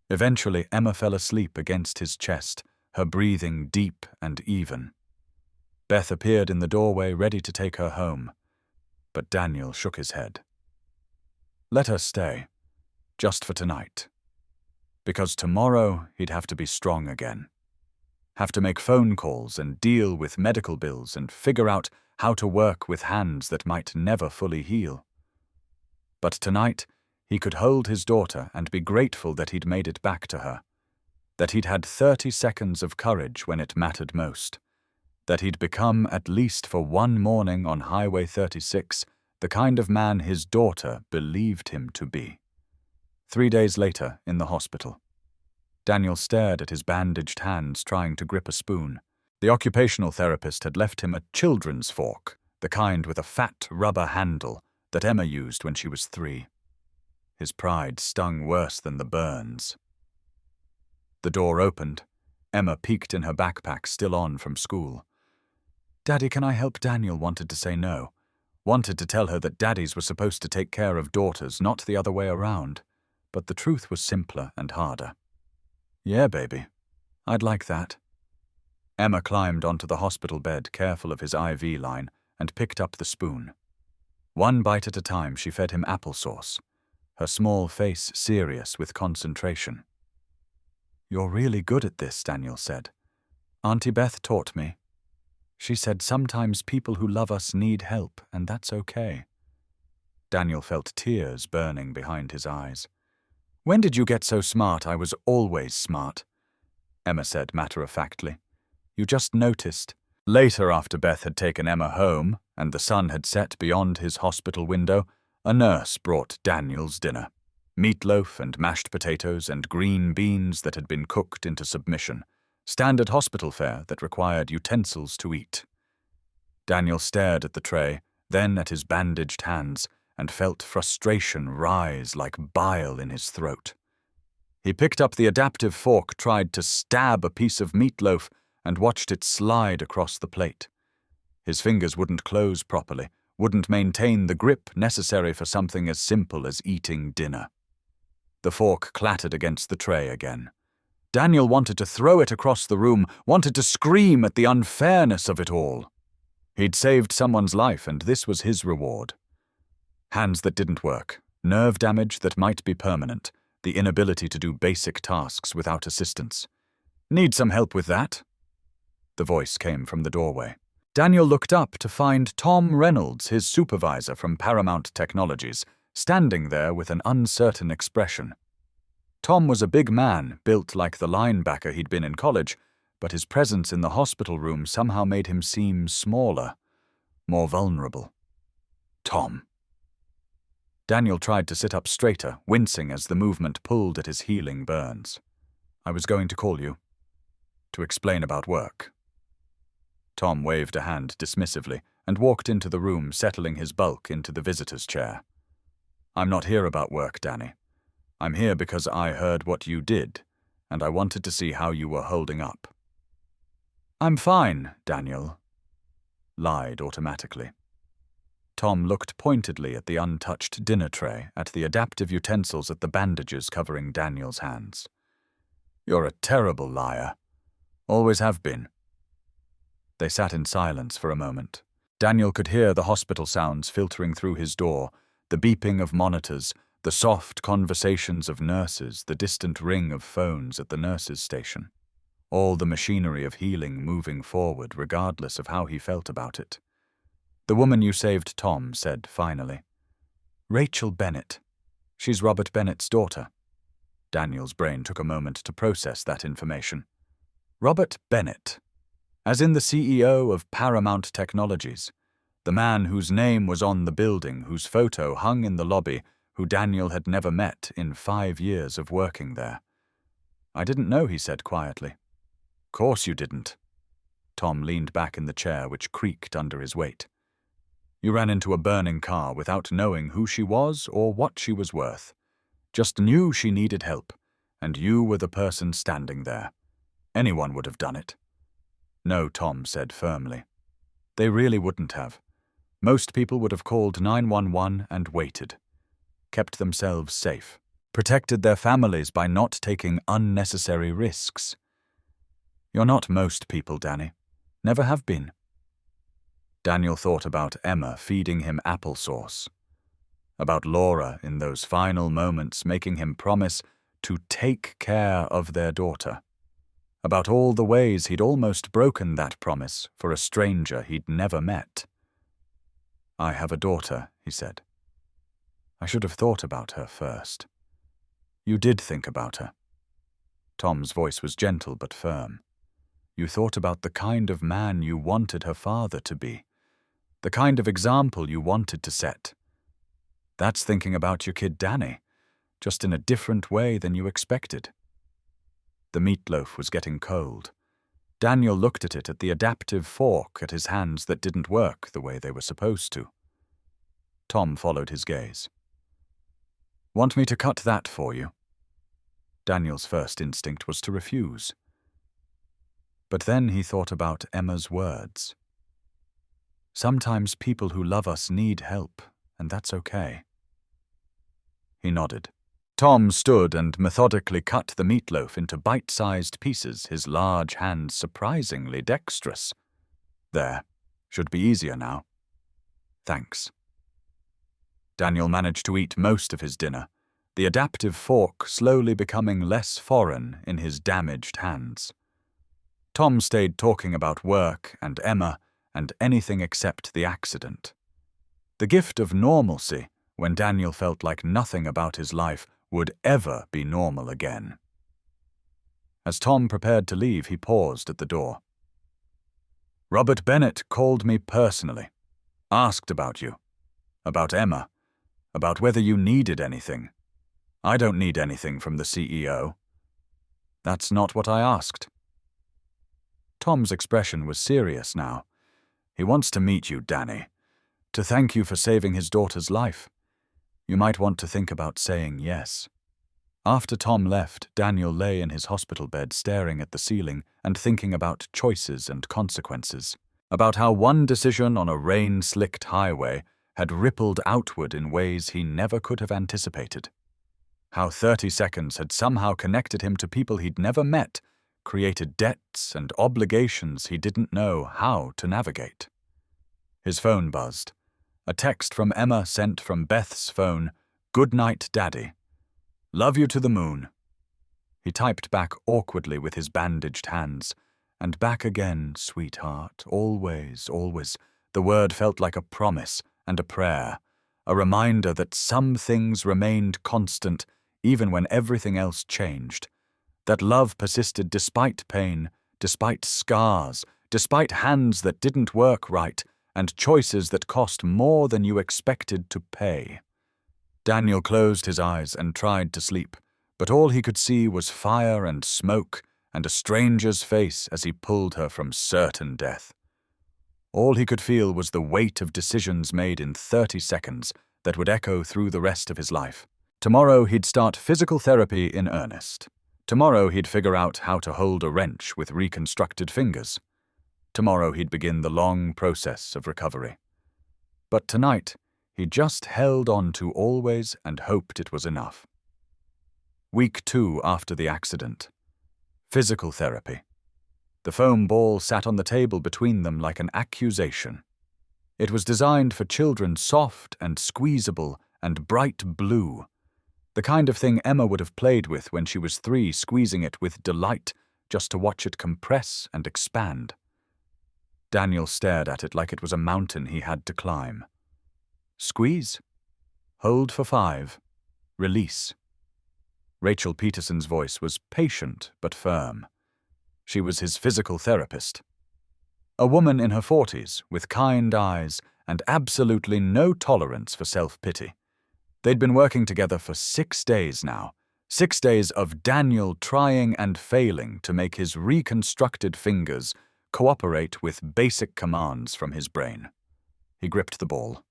Eventually, Emma fell asleep against his chest, her breathing deep and even. Beth appeared in the doorway, ready to take her home, but Daniel shook his head. Let her stay, just for tonight. Because tomorrow he'd have to be strong again. Have to make phone calls and deal with medical bills and figure out how to work with hands that might never fully heal. But tonight, he could hold his daughter and be grateful that he'd made it back to her, that he'd had 30 seconds of courage when it mattered most, that he'd become, at least for one morning on Highway 36, the kind of man his daughter believed him to be. 3 days later, in the hospital. Daniel stared at his bandaged hands, trying to grip a spoon. The occupational therapist had left him a children's fork, the kind with a fat rubber handle that Emma used when she was 3. His pride stung worse than the burns. The door opened. Emma peeked in her backpack, still on from school. "Daddy, can I help?" Daniel wanted to say no. Wanted to tell her that daddies were supposed to take care of daughters, not the other way around. But the truth was simpler and harder. "Yeah, baby. I'd like that." Emma climbed onto the hospital bed, careful of his IV line, and picked up the spoon. One bite at a time, she fed him applesauce, her small face serious with concentration. "You're really good at this," Daniel said. "Auntie Beth taught me. She said sometimes people who love us need help, and that's okay." Daniel felt tears burning behind his eyes. "When did you get so smart?" "I was always smart," Emma said matter-of-factly. "You just noticed." Later, after Beth had taken Emma home and the sun had set beyond his hospital window, a nurse brought Daniel's dinner. Meatloaf and mashed potatoes and green beans that had been cooked into submission. Standard hospital fare that required utensils to eat. Daniel stared at the tray, then at his bandaged hands, and felt frustration rise like bile in his throat. He picked up the adaptive fork, tried to stab a piece of meatloaf, and watched it slide across the plate. His fingers wouldn't close properly, wouldn't maintain the grip necessary for something as simple as eating dinner. The fork clattered against the tray again. Daniel wanted to throw it across the room, wanted to scream at the unfairness of it all. He'd saved someone's life, and this was his reward. Hands that didn't work, nerve damage that might be permanent, the inability to do basic tasks without assistance. "Need some help with that?" The voice came from the doorway. Daniel looked up to find Tom Reynolds, his supervisor from Paramount Technologies, standing there with an uncertain expression. Tom was a big man, built like the linebacker he'd been in college, but his presence in the hospital room somehow made him seem smaller, more vulnerable. Tom. Daniel tried to sit up straighter, wincing as the movement pulled at his healing burns. "I was going to call you. To explain about work." Tom waved a hand dismissively and walked into the room, settling his bulk into the visitor's chair. "I'm not here about work, Danny. I'm here because I heard what you did, and I wanted to see how you were holding up." "I'm fine," Daniel lied automatically. Tom looked pointedly at the untouched dinner tray, at the adaptive utensils, at the bandages covering Daniel's hands. "You're a terrible liar. Always have been." They sat in silence for a moment. Daniel could hear the hospital sounds filtering through his door, the beeping of monitors, the soft conversations of nurses, the distant ring of phones at the nurses' station. All the machinery of healing moving forward, regardless of how he felt about it. "The woman you saved," Tom said finally. "Rachel Bennett. She's Robert Bennett's daughter." Daniel's brain took a moment to process that information. Robert Bennett, as in the CEO of Paramount Technologies, the man whose name was on the building, whose photo hung in the lobby, who Daniel had never met in 5 years of working there. "I didn't know," he said quietly. "Course you didn't." Tom leaned back in the chair, which creaked under his weight. "You ran into a burning car without knowing who she was or what she was worth. Just knew she needed help, and you were the person standing there. Anyone would have done it." "No," Tom said firmly. "They really wouldn't have. Most people would have called 911 and waited. Kept themselves safe. protected their families by not taking unnecessary risks. You're not most people, Danny. Never have been. Daniel thought about Emma feeding him applesauce, about Laura in those final moments making him promise to take care of their daughter, about all the ways he'd almost broken that promise for a stranger he'd never met. I have a daughter, he said. I should have thought about her first. You did think about her. Tom's voice was gentle but firm. You thought about the kind of man you wanted her father to be, the kind of example you wanted to set. That's thinking about your kid Danny, just in a different way than you expected. The meatloaf was getting cold. Daniel looked at it, at the adaptive fork at his hands that didn't work the way they were supposed to. Tom followed his gaze. Want me to cut that for you? Daniel's first instinct was to refuse. But then he thought about Emma's words. Sometimes people who love us need help, and that's okay. He nodded. Tom stood and methodically cut the meatloaf into bite-sized pieces, his large hands surprisingly dexterous. There, should be easier now. Thanks. Daniel managed to eat most of his dinner, the adaptive fork slowly becoming less foreign in his damaged hands. Tom stayed talking about work and Emma and anything except the accident. The gift of normalcy, when Daniel felt like nothing about his life would ever be normal again. As Tom prepared to leave, he paused at the door. Robert Bennett called me personally, asked about you, about Emma, about whether you needed anything. I don't need anything from the CEO. That's not what I asked. Tom's expression was serious now. He wants to meet you, Danny, to thank you for saving his daughter's life. You might want to think about saying yes. After Tom left, Daniel lay in his hospital bed staring at the ceiling and thinking about choices and consequences, about how one decision on a rain-slicked highway had rippled outward in ways he never could have anticipated, how 30 seconds had somehow connected him to people he'd never met, created debts and obligations he didn't know how to navigate. His phone buzzed. A text from Emma sent from Beth's phone, "Good night, Daddy. Love you to the moon." He typed back awkwardly with his bandaged hands, and back again, sweetheart, always, always. The word felt like a promise and a prayer, a reminder that some things remained constant even when everything else changed, that love persisted despite pain, despite scars, despite hands that didn't work right, and choices that cost more than you expected to pay. Daniel closed his eyes and tried to sleep, but all he could see was fire and smoke and a stranger's face as he pulled her from certain death. All he could feel was the weight of decisions made in 30 seconds that would echo through the rest of his life. Tomorrow he'd start physical therapy in earnest. Tomorrow he'd figure out how to hold a wrench with reconstructed fingers. Tomorrow he'd begin the long process of recovery. But tonight, he just held on to always and hoped it was enough. Week 2 after the accident. Physical therapy. The foam ball sat on the table between them like an accusation. It was designed for children, soft and squeezable and bright blue. The kind of thing Emma would have played with when she was 3, squeezing it with delight just to watch it compress and expand. Daniel stared at it like it was a mountain he had to climb. Squeeze. Hold for 5. Release. Rachel Peterson's voice was patient but firm. She was his physical therapist. A woman in her 40s, with kind eyes and absolutely no tolerance for self-pity. They'd been working together for 6 days now. 6 days of Daniel trying and failing to make his reconstructed fingers cooperate with basic commands from his brain. He gripped the ball.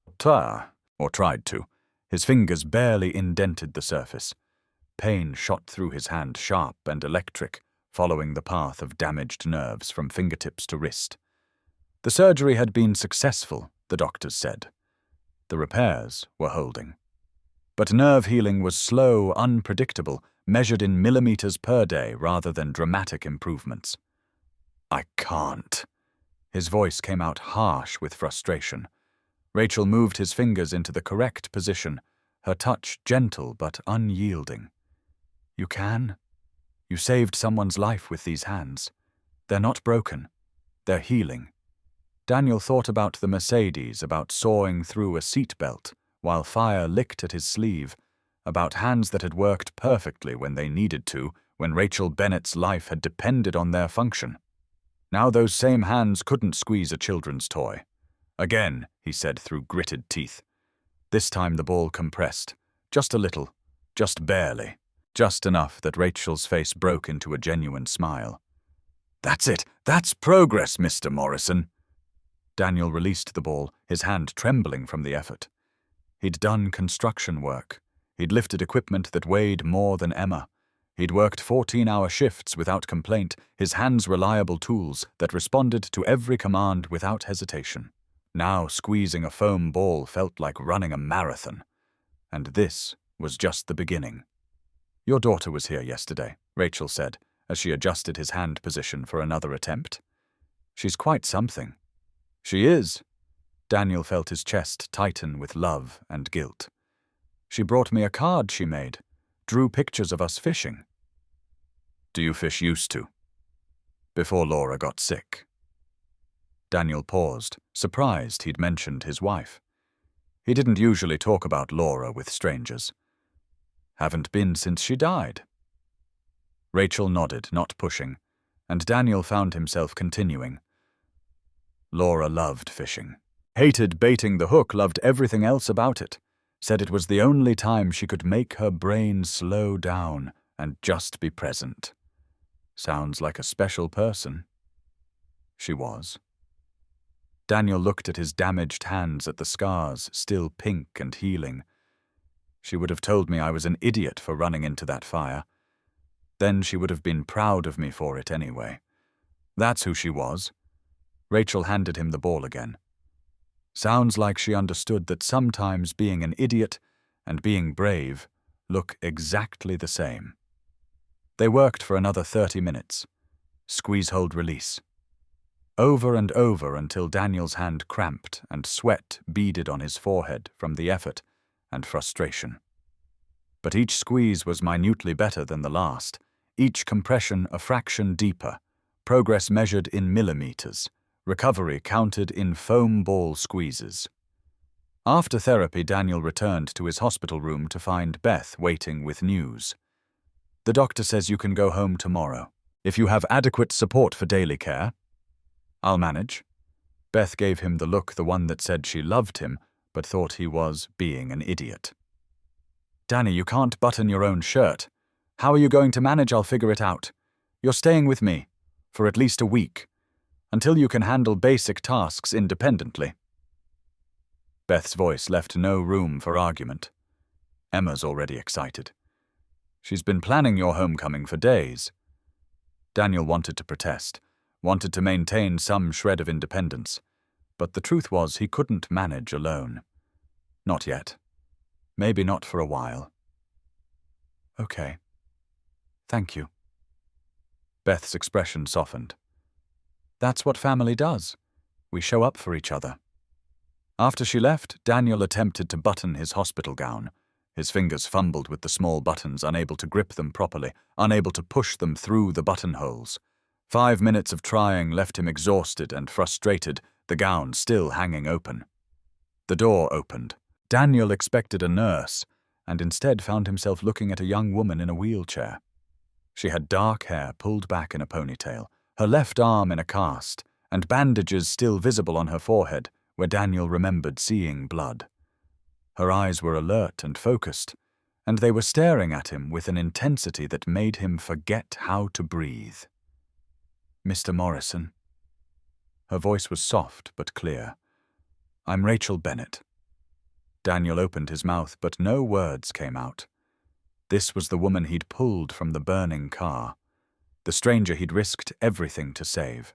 Or tried to. His fingers barely indented the surface. Pain shot through his hand, sharp and electric, following the path of damaged nerves from fingertips to wrist. The surgery had been successful, the doctors said. The repairs were holding. But nerve healing was slow, unpredictable, measured in millimeters per day rather than dramatic improvements. "I can't." His voice came out harsh with frustration. Rachel moved his fingers into the correct position, her touch gentle but unyielding. "You can. You saved someone's life with these hands. They're not broken. They're healing." Daniel thought about the Mercedes, about sawing through a seatbelt while fire licked at his sleeve, about hands that had worked perfectly when they needed to, when Rachel Bennett's life had depended on their function. Now those same hands couldn't squeeze a children's toy. "Again," he said through gritted teeth. This time the ball compressed, just a little, just barely, just enough that Rachel's face broke into a genuine smile. "That's it. That's progress, Mr. Morrison." Daniel released the ball, his hand trembling from the effort. He'd done construction work. He'd lifted equipment that weighed more than Emma. He'd worked 14-hour shifts without complaint, his hands reliable tools that responded to every command without hesitation. Now squeezing a foam ball felt like running a marathon. And this was just the beginning. "Your daughter was here yesterday," Rachel said, as she adjusted his hand position for another attempt. "She's quite something." "She is." Daniel felt his chest tighten with love and guilt. "She brought me a card she made, drew pictures of us fishing." "Do you fish used to?" "Before Laura got sick." Daniel paused, surprised he'd mentioned his wife. He didn't usually talk about Laura with strangers. "Haven't been since she died." Rachel nodded, not pushing, and Daniel found himself continuing. "Laura loved fishing. Hated baiting the hook, loved everything else about it. Said it was the only time she could make her brain slow down and just be present. Sounds like a special person." She was. Daniel looked at his damaged hands, at the scars, still pink and healing. She would have told me I was an idiot for running into that fire. Then she would have been proud of me for it anyway. That's who she was. Rachel handed him the ball again. Sounds like she understood that sometimes being an idiot and being brave look exactly the same. They worked for another 30 minutes. Squeeze, hold, release. Over and over until Daniel's hand cramped and sweat beaded on his forehead from the effort and frustration. But each squeeze was minutely better than the last, each compression a fraction deeper, progress measured in millimeters, recovery counted in foam ball squeezes. After therapy, Daniel returned to his hospital room to find Beth waiting with news. "The doctor says you can go home tomorrow. If you have adequate support for daily care." "I'll manage." Beth gave him the look, the one that said she loved him, but thought he was being an idiot. "Danny, you can't button your own shirt. How are you going to manage? I'll figure it out. You're staying with me for at least a week, until you can handle basic tasks independently." Beth's voice left no room for argument. "Emma's already excited. She's been planning your homecoming for days." Daniel wanted to protest, wanted to maintain some shred of independence, but the truth was he couldn't manage alone. Not yet. Maybe not for a while. "Okay. Thank you." Beth's expression softened. "That's what family does. We show up for each other." After she left, Daniel attempted to button his hospital gown. His fingers fumbled with the small buttons, unable to grip them properly, unable to push them through the buttonholes. 5 minutes of trying left him exhausted and frustrated, the gown still hanging open. The door opened. Daniel expected a nurse, and instead found himself looking at a young woman in a wheelchair. She had dark hair pulled back in a ponytail, her left arm in a cast, and bandages still visible on her forehead, where Daniel remembered seeing blood. Her eyes were alert and focused, and they were staring at him with an intensity that made him forget how to breathe. "Mr. Morrison." Her voice was soft but clear. "I'm Rachel Bennett." Daniel opened his mouth, but no words came out. This was the woman he'd pulled from the burning car, the stranger he'd risked everything to save.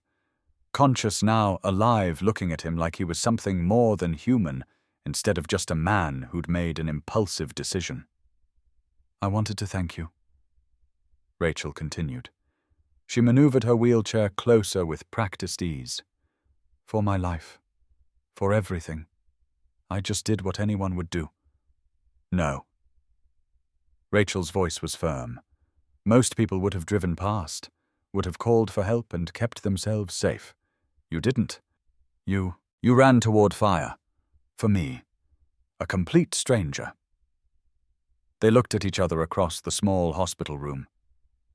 Conscious now, alive, looking at him like he was something more than human, instead of just a man who'd made an impulsive decision. "I wanted to thank you," Rachel continued. She maneuvered her wheelchair closer with practiced ease. "For my life. For everything. I just did what anyone would do." "No." Rachel's voice was firm. Most people would have driven past, would have called for help and kept themselves safe. You didn't. You ran toward fire. For me. A complete stranger. They looked at each other across the small hospital room.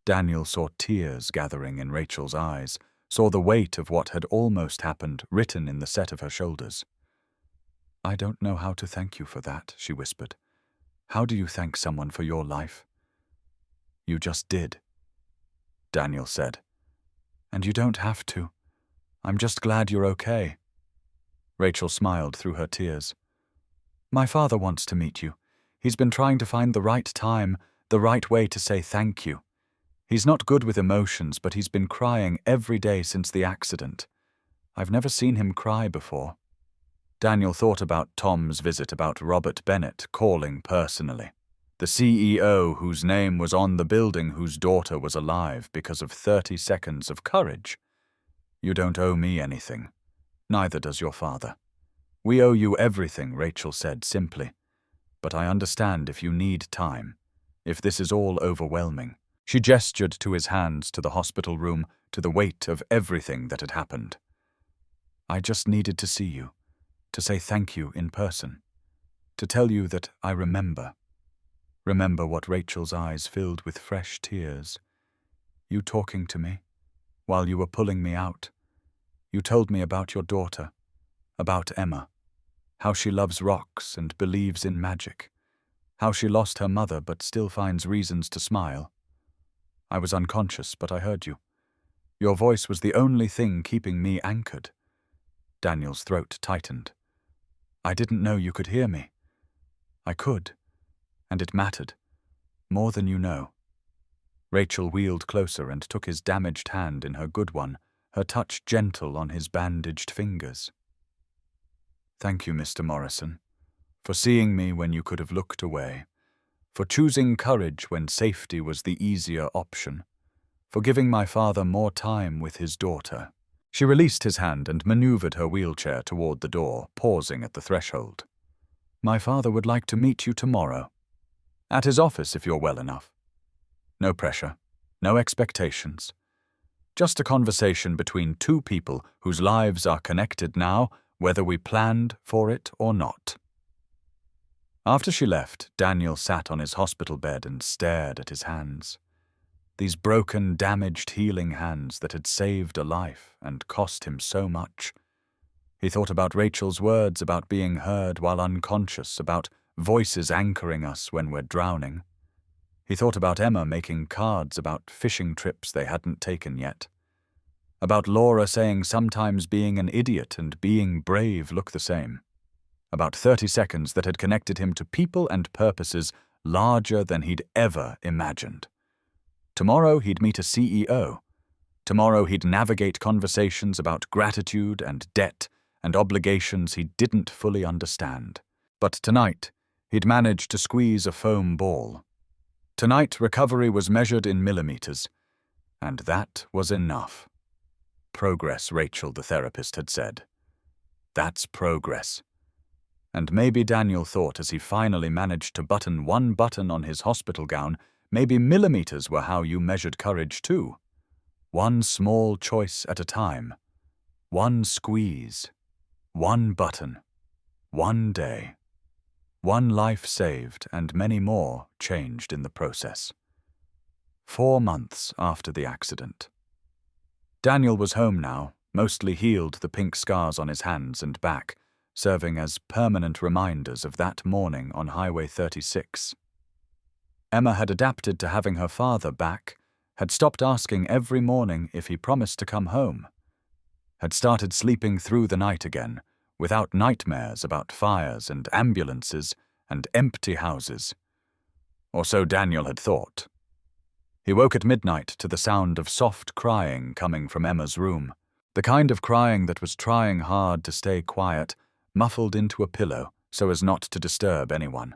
Daniel saw tears gathering in Rachel's eyes, saw the weight of what had almost happened written in the set of her shoulders. "I don't know how to thank you for that," she whispered. "How do you thank someone for your life?" "You just did," Daniel said. "And you don't have to. I'm just glad you're okay." Rachel smiled through her tears. "My father wants to meet you. He's been trying to find the right time, the right way to say thank you. He's not good with emotions, but he's been crying every day since the accident. I've never seen him cry before." Daniel thought about Tom's visit, about Robert Bennett calling personally. The CEO whose name was on the building, whose daughter was alive because of 30 seconds of courage. "You don't owe me anything. Neither does your father. We owe you everything," Rachel said simply. "But I understand if you need time, if this is all overwhelming." She gestured to his hands, to the hospital room, to the weight of everything that had happened. "I just needed to see you, to say thank you in person, to tell you that I remember." Remember what Rachel's eyes filled with fresh tears. "You talking to me, while you were pulling me out. You told me about your daughter, about Emma, how she loves rocks and believes in magic, how she lost her mother but still finds reasons to smile. I was unconscious, but I heard you. Your voice was the only thing keeping me anchored." Daniel's throat tightened. "I didn't know you could hear me. I could, and it mattered, more than you know." Rachel wheeled closer and took his damaged hand in her good one, her touch gentle on his bandaged fingers. "Thank you, Mr. Morrison, for seeing me when you could have looked away, for choosing courage when safety was the easier option, for giving my father more time with his daughter." She released his hand and maneuvered her wheelchair toward the door, pausing at the threshold. "My father would like to meet you tomorrow. At his office, if you're well enough. No pressure, no expectations. Just a conversation between two people whose lives are connected now, whether we planned for it or not." After she left, Daniel sat on his hospital bed and stared at his hands. These broken, damaged, healing hands that had saved a life and cost him so much. He thought about Rachel's words about being heard while unconscious, about voices anchoring us when we're drowning. He thought about Emma making cards about fishing trips they hadn't taken yet. About Laura saying sometimes being an idiot and being brave look the same. About 30 seconds that had connected him to people and purposes larger than he'd ever imagined. Tomorrow he'd meet a CEO. Tomorrow he'd navigate conversations about gratitude and debt and obligations he didn't fully understand. But tonight, he'd managed to squeeze a foam ball. Tonight, recovery was measured in millimeters, and that was enough. Progress, Rachel, the therapist, had said. That's progress. And maybe Daniel thought, as he finally managed to button one button on his hospital gown, maybe millimeters were how you measured courage too. One small choice at a time. One squeeze. One button. One day. One life saved and many more changed in the process. 4 months after the accident. Daniel was home now, mostly healed, the pink scars on his hands and back, serving as permanent reminders of that morning on Highway 36. Emma had adapted to having her father back, had stopped asking every morning if he promised to come home, had started sleeping through the night again, without nightmares about fires and ambulances and empty houses. Or so Daniel had thought. He woke at midnight to the sound of soft crying coming from Emma's room, the kind of crying that was trying hard to stay quiet, muffled into a pillow, so as not to disturb anyone.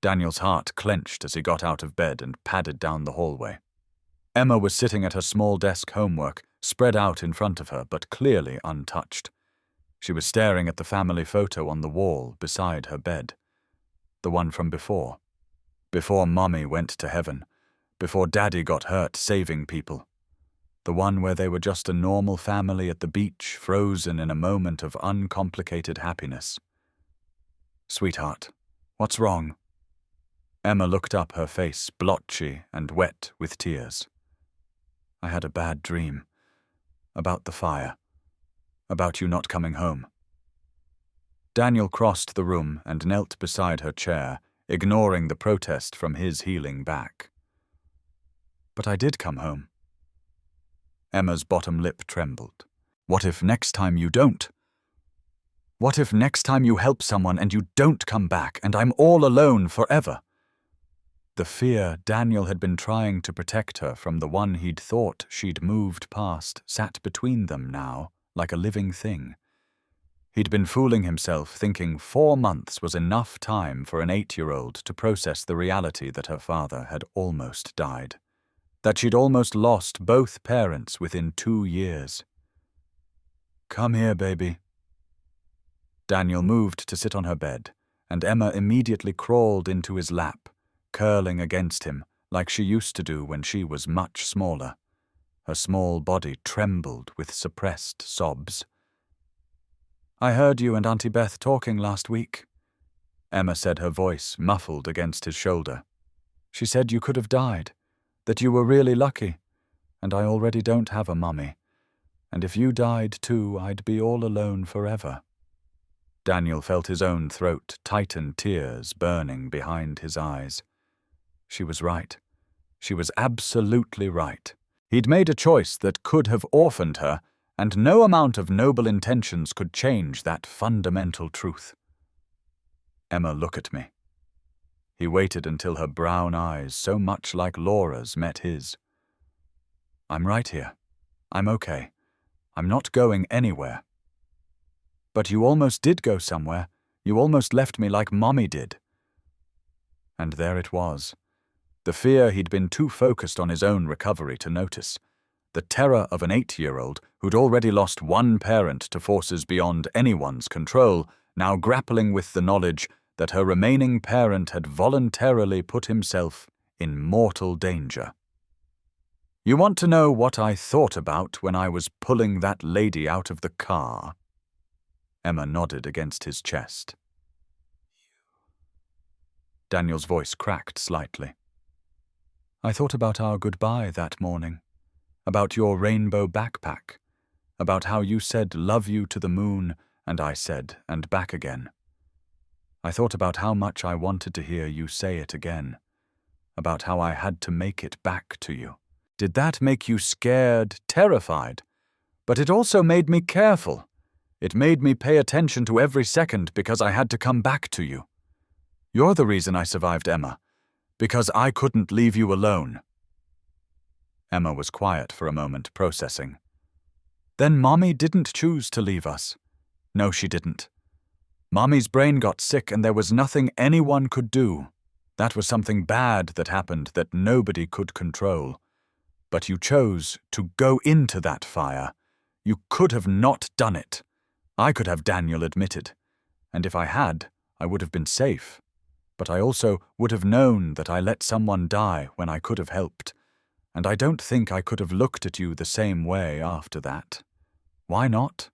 Daniel's heart clenched as he got out of bed and padded down the hallway. Emma was sitting at her small desk homework, spread out in front of her, but clearly untouched. She was staring at the family photo on the wall beside her bed. The one from before. Before Mommy went to heaven. Before Daddy got hurt saving people. The one where they were just a normal family at the beach, frozen in a moment of uncomplicated happiness. "Sweetheart, what's wrong?" Emma looked up, her face blotchy and wet with tears. "I had a bad dream. About the fire. About you not coming home." Daniel crossed the room and knelt beside her chair, ignoring the protest from his healing back. "But I did come home." Emma's bottom lip trembled. "What if next time you don't? What if next time you help someone and you don't come back and I'm all alone forever?" The fear Daniel had been trying to protect her from the one he'd thought she'd moved past sat between them now, like a living thing. He'd been fooling himself, thinking 4 months was enough time for an 8-year-old to process the reality that her father had almost died. That she'd almost lost both parents within 2 years. "Come here, baby." Daniel moved to sit on her bed, and Emma immediately crawled into his lap, curling against him like she used to do when she was much smaller. Her small body trembled with suppressed sobs. "I heard you and Auntie Beth talking last week," Emma said, her voice muffled against his shoulder. "She said you could have died, that you were really lucky, and I already don't have a mummy, and if you died too, I'd be all alone forever." Daniel felt his own throat tighten, tears burning behind his eyes. She was right. She was absolutely right. He'd made a choice that could have orphaned her, and no amount of noble intentions could change that fundamental truth. "Emma, look at me." He waited until her brown eyes, so much like Laura's, met his. "I'm right here. I'm okay. I'm not going anywhere." "But you almost did go somewhere. You almost left me like Mommy did." And there it was. The fear he'd been too focused on his own recovery to notice. The terror of an 8-year-old who'd already lost one parent to forces beyond anyone's control, now grappling with the knowledge that her remaining parent had voluntarily put himself in mortal danger. "You want to know what I thought about when I was pulling that lady out of the car?" Emma nodded against his chest. Daniel's voice cracked slightly. "I thought about our goodbye that morning, about your rainbow backpack, about how you said 'love you' to the moon, and I said, and back again. I thought about how much I wanted to hear you say it again, about how I had to make it back to you. Did that make you scared, terrified? But it also made me careful. It made me pay attention to every second because I had to come back to you. You're the reason I survived, Emma. Because I couldn't leave you alone." Emma was quiet for a moment, processing. "Then Mommy didn't choose to leave us." "No, she didn't. Mommy's brain got sick and there was nothing anyone could do. That was something bad that happened that nobody could control. But you chose to go into that fire. You could have not done it. I could have, Daniel admitted. And if I had, I would have been safe. But I also would have known that I let someone die when I could have helped. And I don't think I could have looked at you the same way after that. Why not?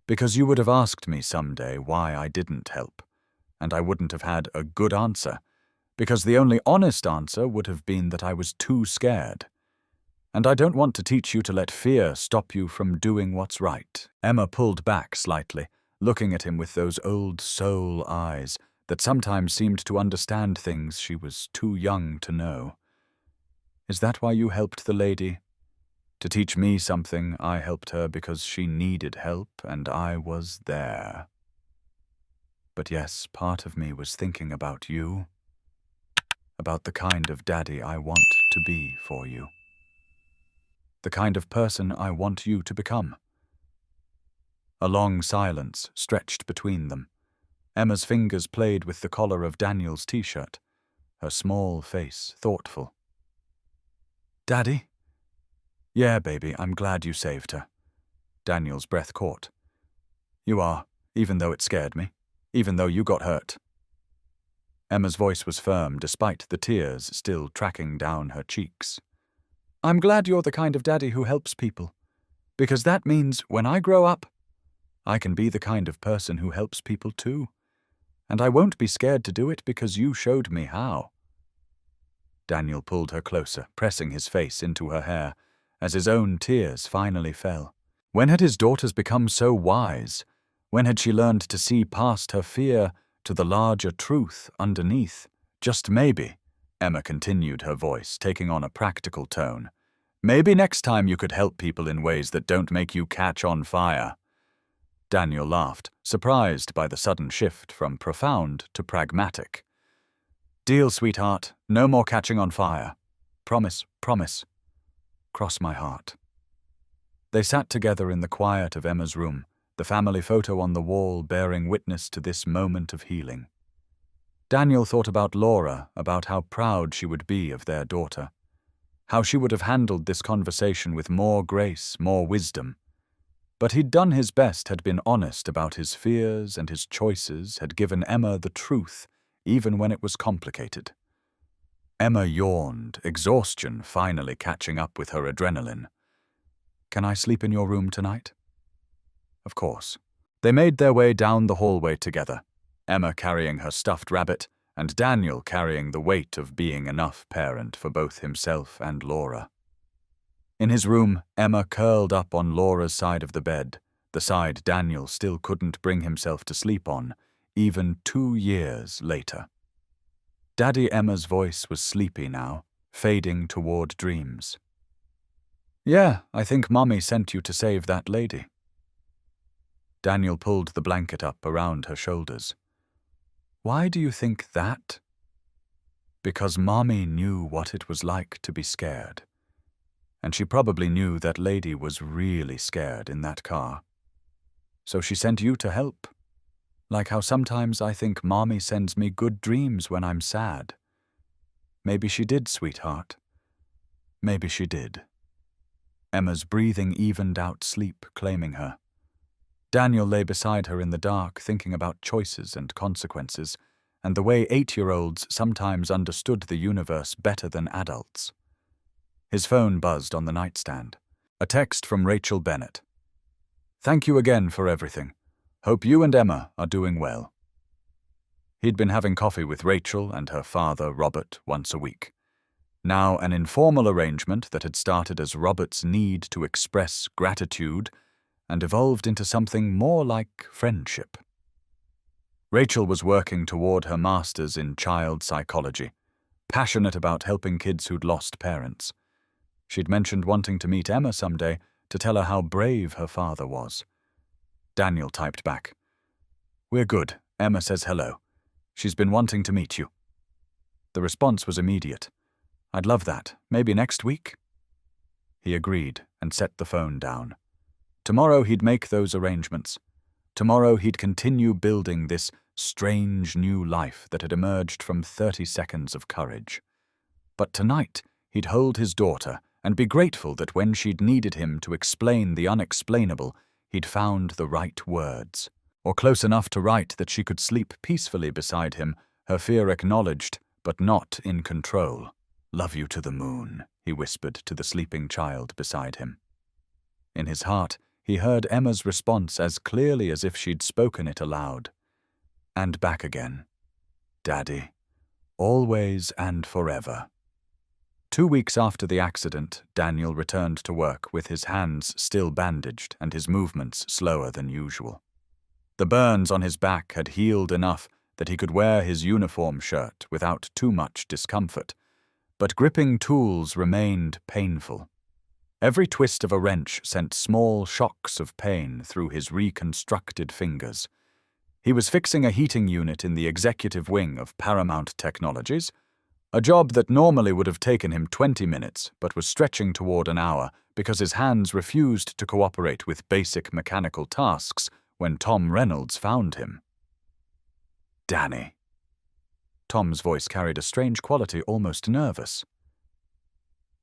Because you would have asked me someday why I didn't help, and I wouldn't have had a good answer, because the only honest answer would have been that I was too scared. And I don't want to teach you to let fear stop you from doing what's right." Emma pulled back slightly, looking at him with those old soul eyes that sometimes seemed to understand things she was too young to know. "Is that why you helped the lady? To teach me something, I helped her because she needed help, and I was there. But yes, part of me was thinking about you, about the kind of daddy I want to be for you, the kind of person I want you to become." A long silence stretched between them. Emma's fingers played with the collar of Daniel's t-shirt, her small face thoughtful. "Daddy?" "Yeah, baby, I'm glad you saved her." Daniel's breath caught. "You are, even though it scared me, even though you got hurt." Emma's voice was firm despite the tears still tracking down her cheeks. "I'm glad you're the kind of daddy who helps people, because that means when I grow up, I can be the kind of person who helps people too, and I won't be scared to do it because you showed me how." Daniel pulled her closer, pressing his face into her hair, as his own tears finally fell. When had his daughters become so wise? When had she learned to see past her fear to the larger truth underneath? "Just maybe," Emma continued, her voice taking on a practical tone. "Maybe next time you could help people in ways that don't make you catch on fire." Daniel laughed, surprised by the sudden shift from profound to pragmatic. "Deal, sweetheart. No more catching on fire. Promise, promise. Cross my heart." They sat together in the quiet of Emma's room, the family photo on the wall bearing witness to this moment of healing. Daniel thought about Laura, about how proud she would be of their daughter, how she would have handled this conversation with more grace, more wisdom. But he'd done his best, had been honest about his fears and his choices, had given Emma the truth, even when it was complicated. Emma yawned, exhaustion finally catching up with her adrenaline. "Can I sleep in your room tonight?" Of course. They made their way down the hallway together, Emma carrying her stuffed rabbit and Daniel carrying the weight of being enough parent for both himself and Laura. In his room, Emma curled up on Laura's side of the bed, the side Daniel still couldn't bring himself to sleep on, even 2 years later. Daddy Emma's voice was sleepy now, fading toward dreams. "Yeah, I think Mommy sent you to save that lady." Daniel pulled the blanket up around her shoulders. "Why do you think that?" "Because Mommy knew what it was like to be scared. And she probably knew that lady was really scared in that car. So she sent you to help. Like how sometimes I think Mommy sends me good dreams when I'm sad. Maybe she did, sweetheart. Maybe she did." Emma's breathing evened out sleep, claiming her. Daniel lay beside her in the dark, thinking about choices and consequences, and the way 8-year-olds sometimes understood the universe better than adults. His phone buzzed on the nightstand. A text from Rachel Bennett. "Thank you again for everything. Hope you and Emma are doing well." He'd been having coffee with Rachel and her father, Robert, once a week. Now an informal arrangement that had started as Robert's need to express gratitude and evolved into something more like friendship. Rachel was working toward her master's in child psychology, passionate about helping kids who'd lost parents. She'd mentioned wanting to meet Emma someday to tell her how brave her father was. Daniel typed back, "We're good. Emma says hello. She's been wanting to meet you." The response was immediate. "I'd love that. Maybe next week?" He agreed and set the phone down. Tomorrow he'd make those arrangements. Tomorrow he'd continue building this strange new life that had emerged from 30 seconds of courage. But tonight he'd hold his daughter and be grateful that when she'd needed him to explain the unexplainable, he'd found the right words, or close enough to write that she could sleep peacefully beside him, her fear acknowledged, but not in control. "Love you to the moon," he whispered to the sleeping child beside him. In his heart, he heard Emma's response as clearly as if she'd spoken it aloud. And back again. "Daddy. Always and forever." 2 weeks after the accident, Daniel returned to work with his hands still bandaged and his movements slower than usual. The burns on his back had healed enough that he could wear his uniform shirt without too much discomfort, but gripping tools remained painful. Every twist of a wrench sent small shocks of pain through his reconstructed fingers. He was fixing a heating unit in the executive wing of Paramount Technologies, a job that normally would have taken him 20 minutes but was stretching toward an hour because his hands refused to cooperate with basic mechanical tasks when Tom Reynolds found him. Danny. Tom's voice carried a strange quality, almost nervous.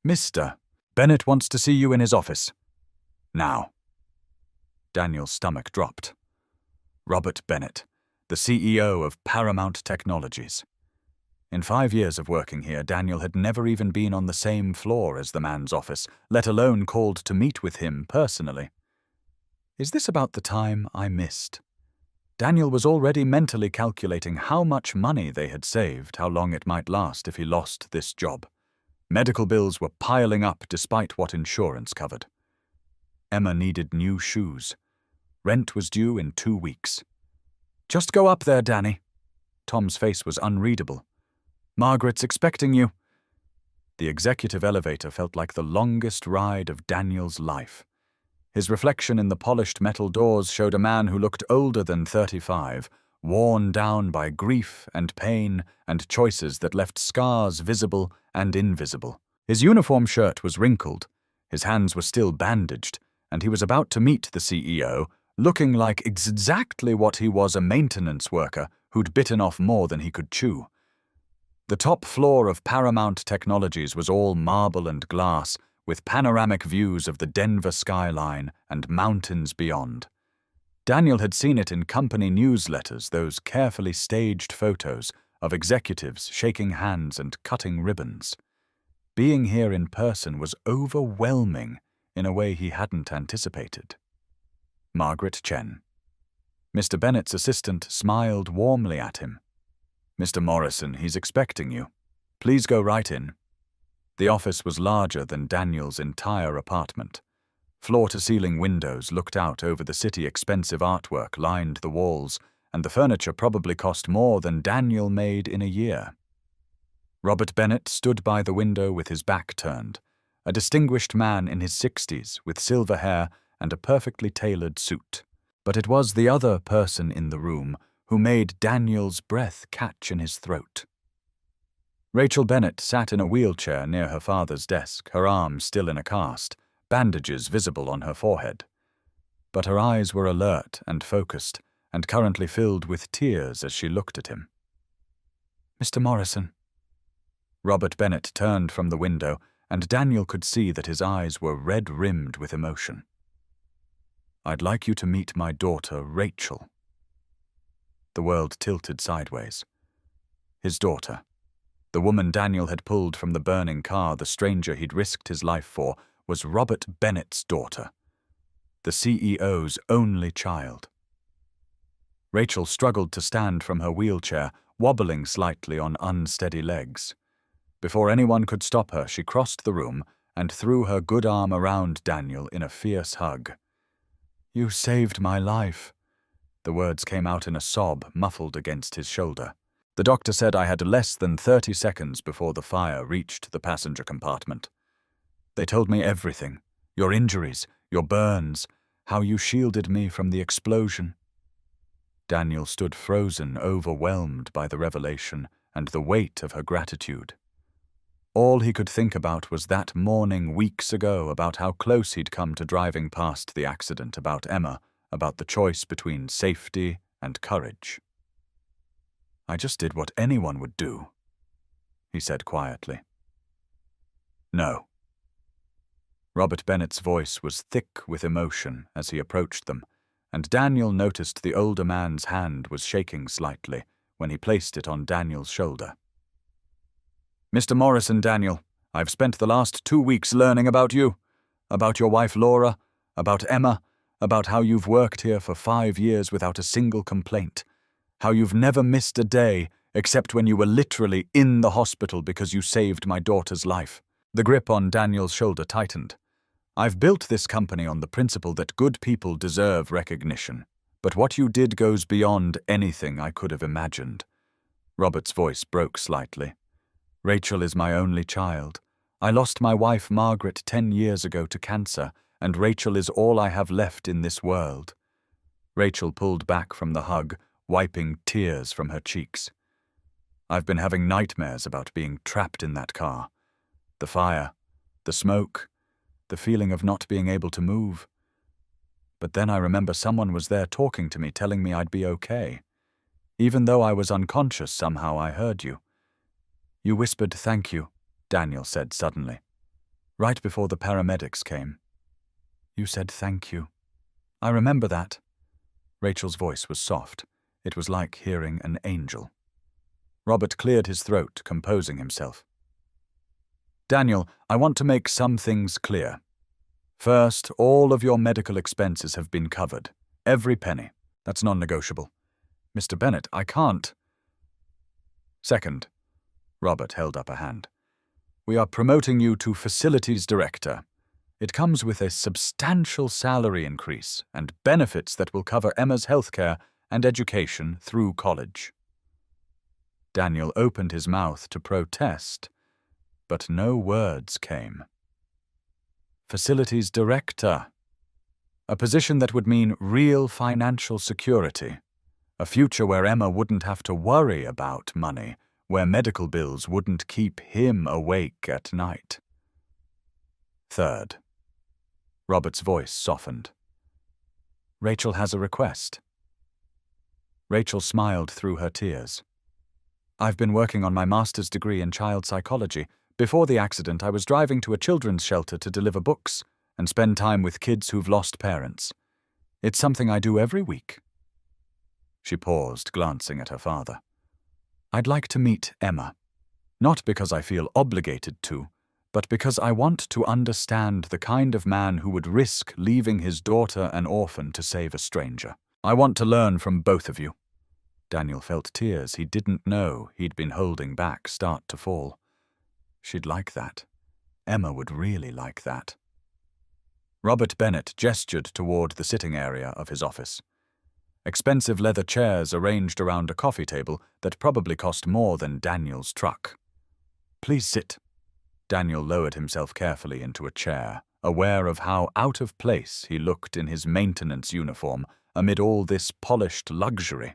Mr. Bennett wants to see you in his office. Now. Daniel's stomach dropped. Robert Bennett, the CEO of Paramount Technologies. In 5 years of working here, Daniel had never even been on the same floor as the man's office, let alone called to meet with him personally. Is this about the time I missed? Daniel was already mentally calculating how much money they had saved, how long it might last if he lost this job. Medical bills were piling up despite what insurance covered. Emma needed new shoes. Rent was due in 2 weeks. Just go up there, Danny. Tom's face was unreadable. Margaret's expecting you. The executive elevator felt like the longest ride of Daniel's life. His reflection in the polished metal doors showed a man who looked older than 35, worn down by grief and pain and choices that left scars visible and invisible. His uniform shirt was wrinkled, his hands were still bandaged, and he was about to meet the CEO, looking like exactly what he was, a maintenance worker who'd bitten off more than he could chew. The top floor of Paramount Technologies was all marble and glass, with panoramic views of the Denver skyline and mountains beyond. Daniel had seen it in company newsletters, those carefully staged photos of executives shaking hands and cutting ribbons. Being here in person was overwhelming in a way he hadn't anticipated. Margaret Chen. Mr. Bennett's assistant smiled warmly at him. Mr. Morrison, he's expecting you. Please go right in. The office was larger than Daniel's entire apartment. Floor-to-ceiling windows looked out over the city. Expensive artwork lined the walls, and the furniture probably cost more than Daniel made in a year. Robert Bennett stood by the window with his back turned, a distinguished man in his 60s with silver hair and a perfectly tailored suit. But it was the other person in the room who made Daniel's breath catch in his throat. Rachel Bennett sat in a wheelchair near her father's desk, her arm still in a cast, bandages visible on her forehead. But her eyes were alert and focused, and currently filled with tears as she looked at him. Mr. Morrison. Robert Bennett turned from the window, and Daniel could see that his eyes were red-rimmed with emotion. I'd like you to meet my daughter, Rachel. The world tilted sideways. His daughter. The woman Daniel had pulled from the burning car, the stranger he'd risked his life for, was Robert Bennett's daughter, the CEO's only child. Rachel struggled to stand from her wheelchair, wobbling slightly on unsteady legs. Before anyone could stop her, she crossed the room and threw her good arm around Daniel in a fierce hug. You saved my life. The words came out in a sob muffled against his shoulder. The doctor said I had less than 30 seconds before the fire reached the passenger compartment. They told me everything, your injuries, your burns, how you shielded me from the explosion. Daniel stood frozen, overwhelmed by the revelation and the weight of her gratitude. All he could think about was that morning weeks ago, about how close he'd come to driving past the accident, about Emma, about the choice between safety and courage. I just did what anyone would do, he said quietly. No. Robert Bennett's voice was thick with emotion as he approached them, and Daniel noticed the older man's hand was shaking slightly when he placed it on Daniel's shoulder. Mr. Morrison, Daniel, I've spent the last 2 weeks learning about you, about your wife Laura, about Emma, about how you've worked here for 5 years without a single complaint, how you've never missed a day except when you were literally in the hospital because you saved my daughter's life. The grip on Daniel's shoulder tightened. I've built this company on the principle that good people deserve recognition, but what you did goes beyond anything I could have imagined. Robert's voice broke slightly. Rachel is my only child. I lost my wife Margaret 10 years ago to cancer, and Rachel is all I have left in this world. Rachel pulled back from the hug, wiping tears from her cheeks. I've been having nightmares about being trapped in that car. The fire, the smoke, the feeling of not being able to move. But then I remember someone was there talking to me, telling me I'd be okay. Even though I was unconscious, somehow I heard you. You whispered thank you, Daniel said suddenly, right before the paramedics came. You said thank you. I remember that. Rachel's voice was soft. It was like hearing an angel. Robert cleared his throat, composing himself. Daniel, I want to make some things clear. First, all of your medical expenses have been covered. Every penny. That's non-negotiable. Mr. Bennett, I can't. Second, Robert held up a hand. We are promoting you to Facilities Director. It comes with a substantial salary increase and benefits that will cover Emma's healthcare and education through college. Daniel opened his mouth to protest, but no words came. Facilities Director. A position that would mean real financial security. A future where Emma wouldn't have to worry about money, where medical bills wouldn't keep him awake at night. Third. Robert's voice softened. Rachel has a request. Rachel smiled through her tears. I've been working on my master's degree in child psychology. Before the accident, I was driving to a children's shelter to deliver books and spend time with kids who've lost parents. It's something I do every week. She paused, glancing at her father. I'd like to meet Emma, not because I feel obligated to, but because I want to understand the kind of man who would risk leaving his daughter an orphan to save a stranger. I want to learn from both of you. Daniel felt tears he didn't know he'd been holding back start to fall. She'd like that. Emma would really like that. Robert Bennett gestured toward the sitting area of his office. Expensive leather chairs arranged around a coffee table that probably cost more than Daniel's truck. Please sit. Daniel lowered himself carefully into a chair, aware of how out of place he looked in his maintenance uniform amid all this polished luxury.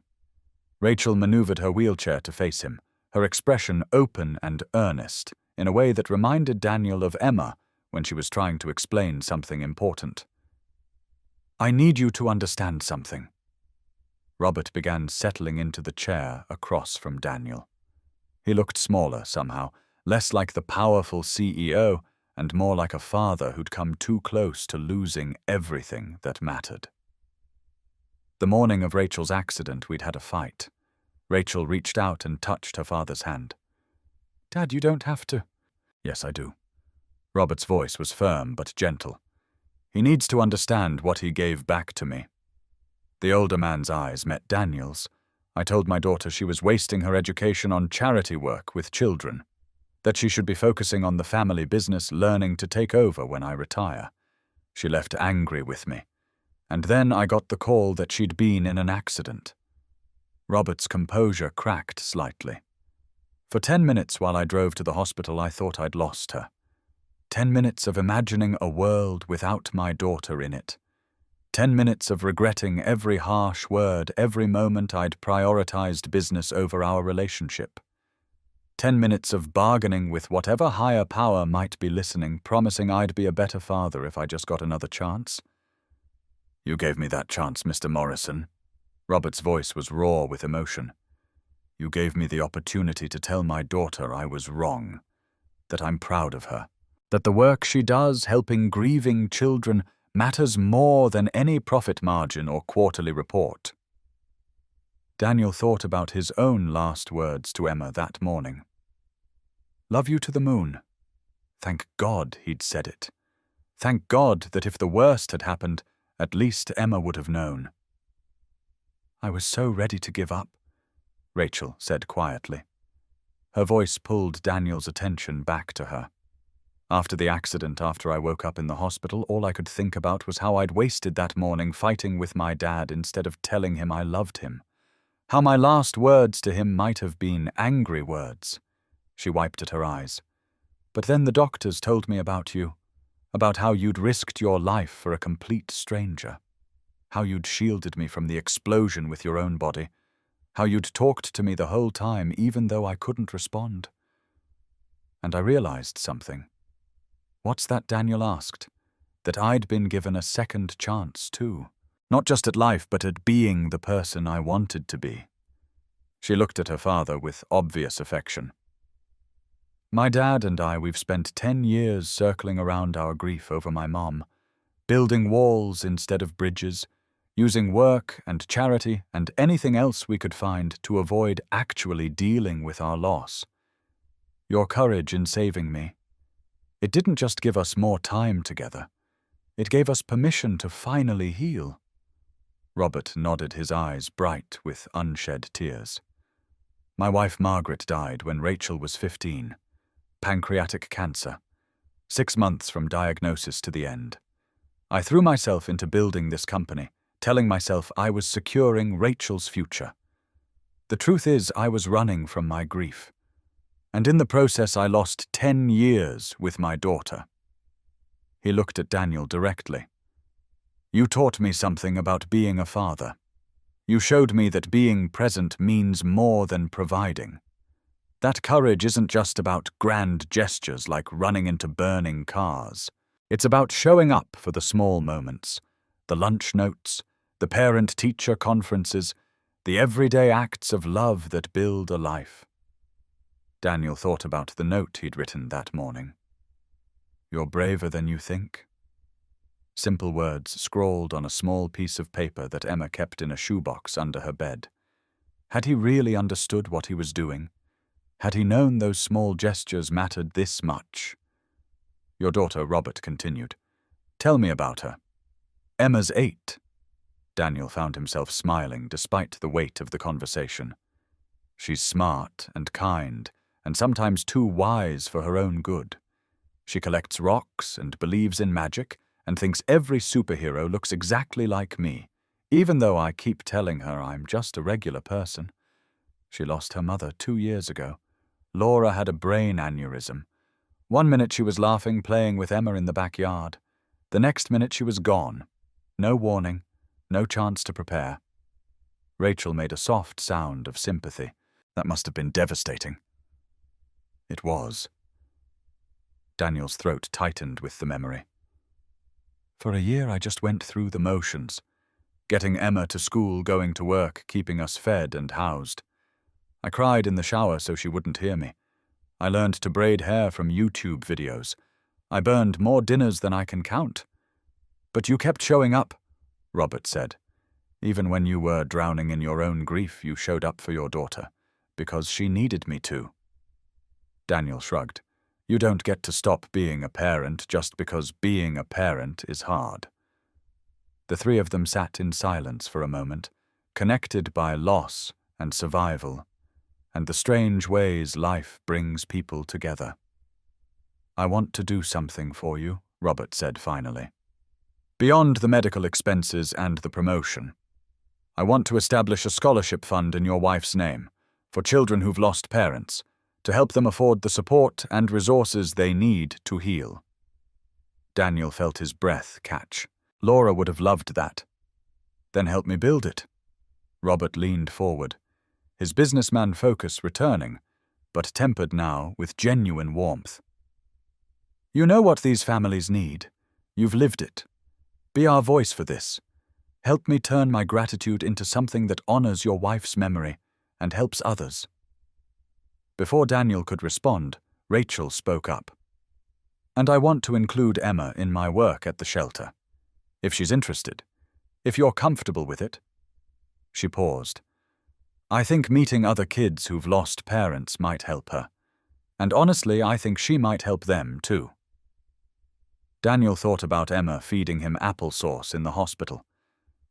Rachel maneuvered her wheelchair to face him, her expression open and earnest, in a way that reminded Daniel of Emma when she was trying to explain something important. I need you to understand something. Robert began settling into the chair across from Daniel. He looked smaller somehow, less like the powerful CEO and more like a father who'd come too close to losing everything that mattered. The morning of Rachel's accident, we'd had a fight. Rachel reached out and touched her father's hand. Dad, you don't have to. Yes, I do. Robert's voice was firm but gentle. He needs to understand what he gave back to me. The older man's eyes met Daniel's. I told my daughter she was wasting her education on charity work with children, that she should be focusing on the family business, learning to take over when I retire. She left angry with me. And then I got the call that she'd been in an accident. Robert's composure cracked slightly. For 10 minutes while I drove to the hospital, I thought I'd lost her. 10 minutes of imagining a world without my daughter in it. 10 minutes of regretting every harsh word, every moment I'd prioritized business over our relationship. 10 minutes of bargaining with whatever higher power might be listening, promising I'd be a better father if I just got another chance. You gave me that chance, Mr. Morrison. Robert's voice was raw with emotion. You gave me the opportunity to tell my daughter I was wrong, that I'm proud of her, that the work she does helping grieving children matters more than any profit margin or quarterly report. Daniel thought about his own last words to Emma that morning. Love you to the moon. Thank God he'd said it. Thank God that if the worst had happened, at least Emma would have known. I was so ready to give up, Rachel said quietly. Her voice pulled Daniel's attention back to her. After the accident, after I woke up in the hospital, all I could think about was how I'd wasted that morning fighting with my dad instead of telling him I loved him. How my last words to him might have been angry words. She wiped at her eyes. But then the doctors told me about you, about how you'd risked your life for a complete stranger, how you'd shielded me from the explosion with your own body, how you'd talked to me the whole time even though I couldn't respond. And I realized something. What's that Daniel asked? That I'd been given a second chance too. Not just at life, but at being the person I wanted to be. She looked at her father with obvious affection. My dad and we've spent 10 years circling around our grief over my mom, building walls instead of bridges, using work and charity and anything else we could find to avoid actually dealing with our loss. Your courage in saving me, it didn't just give us more time together, it gave us permission to finally heal. Robert nodded, his eyes bright with unshed tears. My wife Margaret died when Rachel was 15. Pancreatic cancer. 6 months from diagnosis to the end. I threw myself into building this company, telling myself I was securing Rachel's future. The truth is, I was running from my grief. And in the process, I lost 10 years with my daughter. He looked at Daniel directly. You taught me something about being a father. You showed me that being present means more than providing. That courage isn't just about grand gestures like running into burning cars. It's about showing up for the small moments, the lunch notes, the parent-teacher conferences, the everyday acts of love that build a life. Daniel thought about the note he'd written that morning. You're braver than you think. Simple words scrawled on a small piece of paper that Emma kept in a shoebox under her bed. Had he really understood what he was doing? Had he known those small gestures mattered this much? Your daughter, Robert continued. Tell me about her. Emma's 8. Daniel found himself smiling despite the weight of the conversation. She's smart and kind, and sometimes too wise for her own good. She collects rocks and believes in magic, and thinks every superhero looks exactly like me, even though I keep telling her I'm just a regular person. She lost her mother 2 years ago. Laura had a brain aneurysm. 1 minute she was laughing, playing with Emma in the backyard. The next minute she was gone. No warning, no chance to prepare. Rachel made a soft sound of sympathy. That must have been devastating. It was. Daniel's throat tightened with the memory. For a year I just went through the motions. Getting Emma to school, going to work, keeping us fed and housed. I cried in the shower so she wouldn't hear me. I learned to braid hair from YouTube videos. I burned more dinners than I can count. But you kept showing up, Robert said. Even when you were drowning in your own grief, you showed up for your daughter, because she needed me to. Daniel shrugged. You don't get to stop being a parent just because being a parent is hard. The three of them sat in silence for a moment, connected by loss and survival, and the strange ways life brings people together. I want to do something for you, Robert said finally. Beyond the medical expenses and the promotion. I want to establish a scholarship fund in your wife's name, for children who've lost parents, to help them afford the support and resources they need to heal. Daniel felt his breath catch. Laura would have loved that. Then help me build it. Robert leaned forward, his businessman focus returning, but tempered now with genuine warmth. You know what these families need. You've lived it. Be our voice for this. Help me turn my gratitude into something that honors your wife's memory and helps others. Before Daniel could respond, Rachel spoke up. And I want to include Emma in my work at the shelter. If she's interested. If you're comfortable with it. She paused. I think meeting other kids who've lost parents might help her. And honestly, I think she might help them too. Daniel thought about Emma feeding him applesauce in the hospital.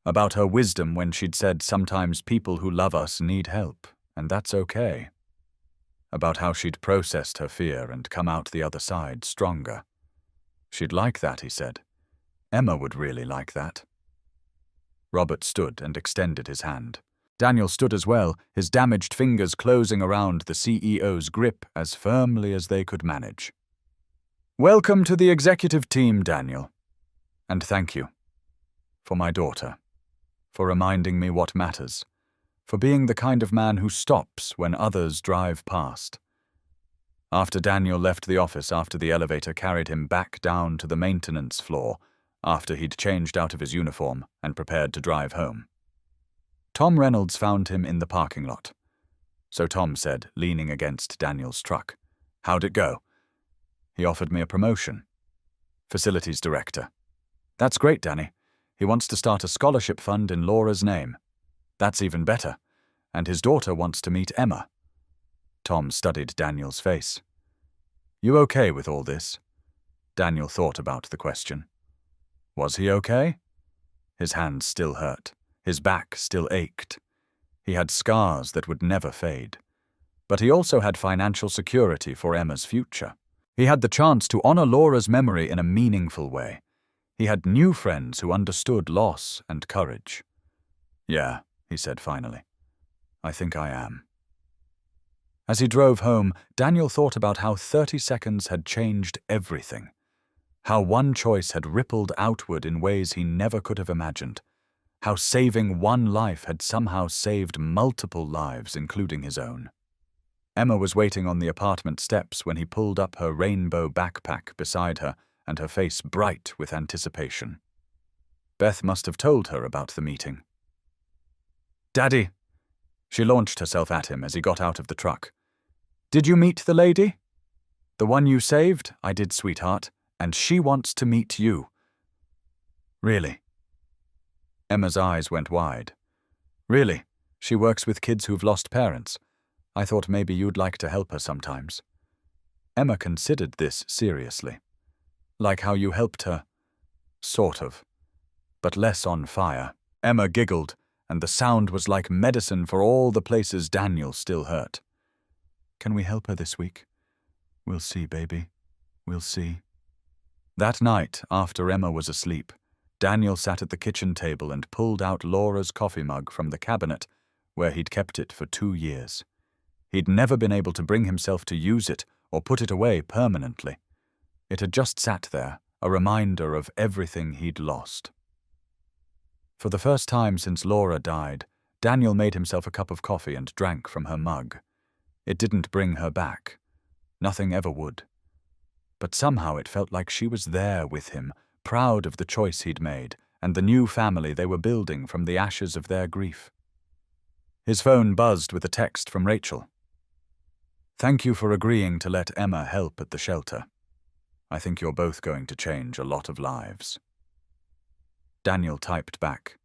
About her wisdom when she'd said sometimes people who love us need help, and that's okay. About how she'd processed her fear and come out the other side stronger. She'd like that, he said. Emma would really like that. Robert stood and extended his hand. Daniel stood as well, his damaged fingers closing around the CEO's grip as firmly as they could manage. Welcome to the executive team, Daniel. And thank you. For my daughter. For reminding me what matters. For being the kind of man who stops when others drive past. After Daniel left the office after the elevator carried him back down to the maintenance floor, after he'd changed out of his uniform and prepared to drive home. Tom Reynolds found him in the parking lot. So Tom said, leaning against Daniel's truck. How'd it go? He offered me a promotion. Facilities director. That's great, Danny. He wants to start a scholarship fund in Laura's name. That's even better. And his daughter wants to meet Emma. Tom studied Daniel's face. You okay with all this? Daniel thought about the question. Was he okay? His hands still hurt. His back still ached. He had scars that would never fade. But he also had financial security for Emma's future. He had the chance to honor Laura's memory in a meaningful way. He had new friends who understood loss and courage. Yeah, he said finally. I think I am. As he drove home, Daniel thought about how 30 seconds had changed everything. How one choice had rippled outward in ways he never could have imagined. How saving one life had somehow saved multiple lives, including his own. Emma was waiting on the apartment steps when he pulled up her rainbow backpack beside her and her face bright with anticipation. Beth must have told her about the meeting. Daddy! She launched herself at him as he got out of the truck. Did you meet the lady? The one you saved? I did, sweetheart, and she wants to meet you. Really? Emma's eyes went wide. Really? She works with kids who've lost parents. I thought maybe you'd like to help her sometimes. Emma considered this seriously. Like how you helped her. Sort of. But less on fire. Emma giggled, and the sound was like medicine for all the places Daniel still hurt. Can we help her this week? We'll see, baby. We'll see. That night, after Emma was asleep, Daniel sat at the kitchen table and pulled out Laura's coffee mug from the cabinet where he'd kept it for 2 years. He'd never been able to bring himself to use it or put it away permanently. It had just sat there, a reminder of everything he'd lost. For the first time since Laura died, Daniel made himself a cup of coffee and drank from her mug. It didn't bring her back. Nothing ever would. But somehow it felt like she was there with him, proud of the choice he'd made and the new family they were building from the ashes of their grief. His phone buzzed with a text from Rachel. Thank you for agreeing to let Emma help at the shelter. I think you're both going to change a lot of lives. Daniel typed back.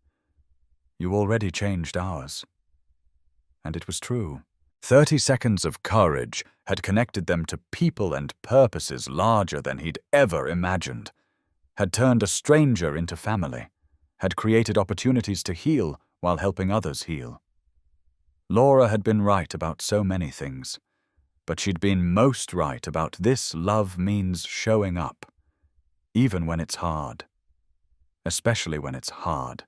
You already changed ours. And it was true. 30 seconds of courage had connected them to people and purposes larger than he'd ever imagined, had turned a stranger into family, had created opportunities to heal while helping others heal. Laura had been right about so many things, but she'd been most right about this love means showing up, even when it's hard. Especially when it's hard.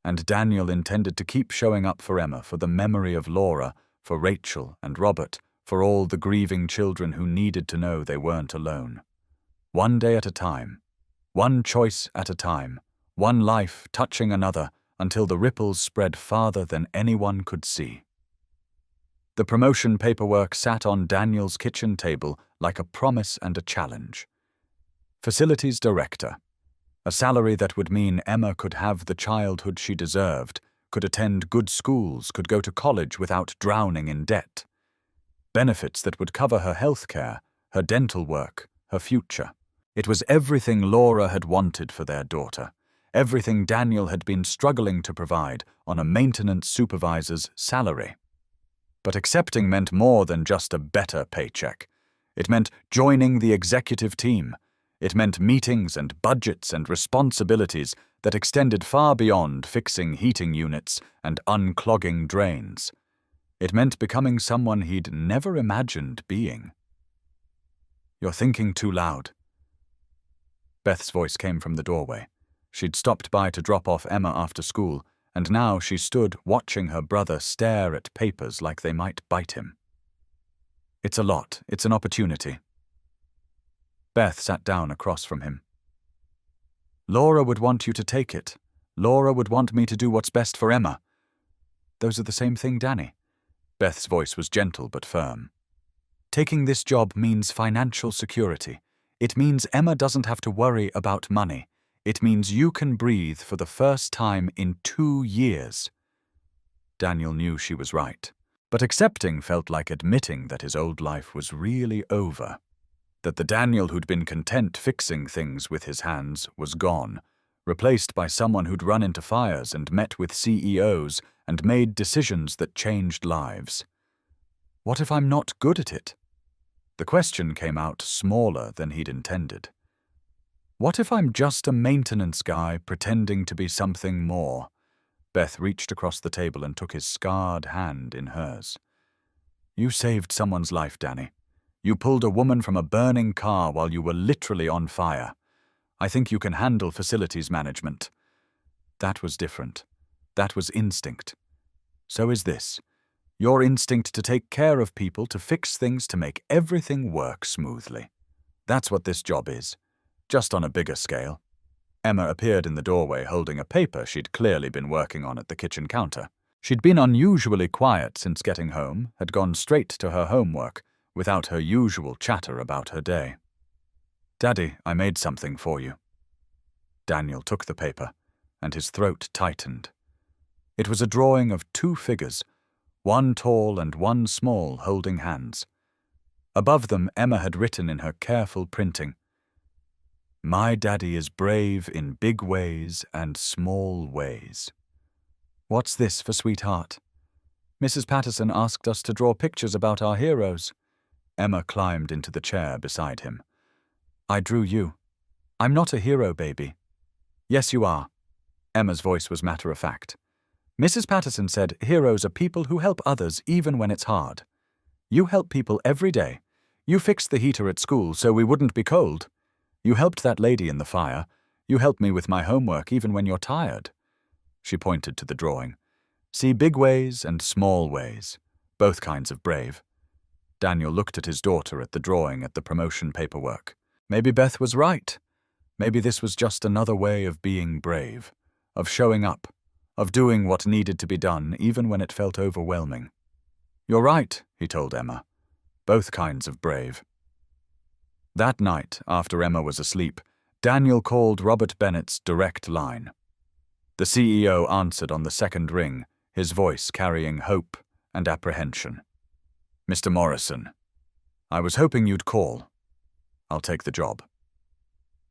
And Daniel intended to keep showing up for Emma, for the memory of Laura, for Rachel and Robert, for all the grieving children who needed to know they weren't alone. One day at a time, one choice at a time, one life touching another until the ripples spread farther than anyone could see. The promotion paperwork sat on Daniel's kitchen table like a promise and a challenge. Facilities director. A salary that would mean Emma could have the childhood she deserved, could attend good schools, could go to college without drowning in debt. Benefits that would cover her health care, her dental work, her future. It was everything Laura had wanted for their daughter, everything Daniel had been struggling to provide on a maintenance supervisor's salary. But accepting meant more than just a better paycheck. It meant joining the executive team. It meant meetings and budgets and responsibilities that extended far beyond fixing heating units and unclogging drains. It meant becoming someone he'd never imagined being. You're thinking too loud. Beth's voice came from the doorway. She'd stopped by to drop off Emma after school, and now she stood watching her brother stare at papers like they might bite him. It's a lot. It's an opportunity. Beth sat down across from him. Laura would want you to take it. Laura would want me to do what's best for Emma. Those are the same thing, Danny. Beth's voice was gentle but firm. Taking this job means financial security. It means Emma doesn't have to worry about money. It means you can breathe for the first time in 2 years. Daniel knew she was right. But accepting felt like admitting that his old life was really over, that the Daniel who'd been content fixing things with his hands was gone, replaced by someone who'd run into fires and met with CEOs and made decisions that changed lives. What if I'm not good at it? The question came out smaller than he'd intended. What if I'm just a maintenance guy pretending to be something more? Beth reached across the table and took his scarred hand in hers. You saved someone's life, Danny. You pulled a woman from a burning car while you were literally on fire. I think you can handle facilities management. That was different. That was instinct. So is this. Your instinct to take care of people, to fix things, to make everything work smoothly. That's what this job is, just on a bigger scale. Emma appeared in the doorway holding a paper she'd clearly been working on at the kitchen counter. She'd been unusually quiet since getting home, had gone straight to her homework, without her usual chatter about her day. Daddy, I made something for you. Daniel took the paper, and his throat tightened. It was a drawing of two figures, one tall and one small, holding hands. Above them, Emma had written in her careful printing, My daddy is brave in big ways and small ways. What's this for sweetheart? Mrs. Patterson asked us to draw pictures about our heroes. Emma climbed into the chair beside him. I drew you. I'm not a hero, baby. Yes, you are. Emma's voice was matter-of-fact. Mrs. Patterson said heroes are people who help others even when it's hard. You help people every day. You fixed the heater at school so we wouldn't be cold. You helped that lady in the fire. You help me with my homework even when you're tired. She pointed to the drawing. See big ways and small ways. Both kinds of brave. Daniel looked at his daughter at the drawing at the promotion paperwork. Maybe Beth was right. Maybe this was just another way of being brave, of showing up, of doing what needed to be done even when it felt overwhelming. You're right, he told Emma. Both kinds of brave. That night, after Emma was asleep, Daniel called Robert Bennett's direct line. The CEO answered on the second ring, his voice carrying hope and apprehension. Mr. Morrison, I was hoping you'd call. I'll take the job.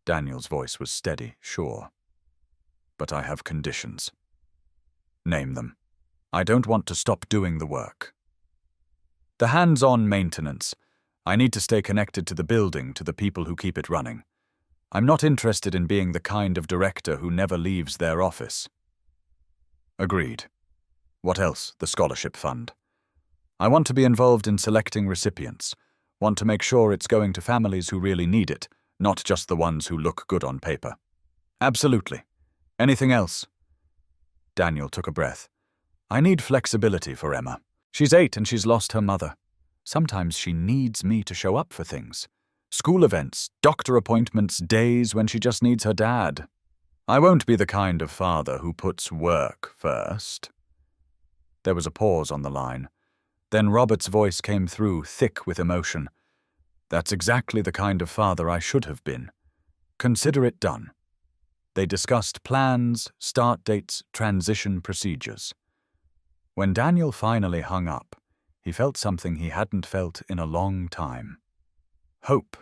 Daniel's voice was steady, sure. But I have conditions. Name them. I don't want to stop doing the work. The hands-on maintenance. I need to stay connected to the building, to the people who keep it running. I'm not interested in being the kind of director who never leaves their office. Agreed. What else? The scholarship fund. I want to be involved in selecting recipients. Want to make sure it's going to families who really need it, not just the ones who look good on paper. Absolutely. Anything else? Daniel took a breath. I need flexibility for Emma. She's 8 and she's lost her mother. Sometimes she needs me to show up for things. School events, doctor appointments, days when she just needs her dad. I won't be the kind of father who puts work first. There was a pause on the line. Then Robert's voice came through, thick with emotion. That's exactly the kind of father I should have been. Consider it done. They discussed plans, start dates, transition procedures. When Daniel finally hung up, he felt something he hadn't felt in a long time. Hope.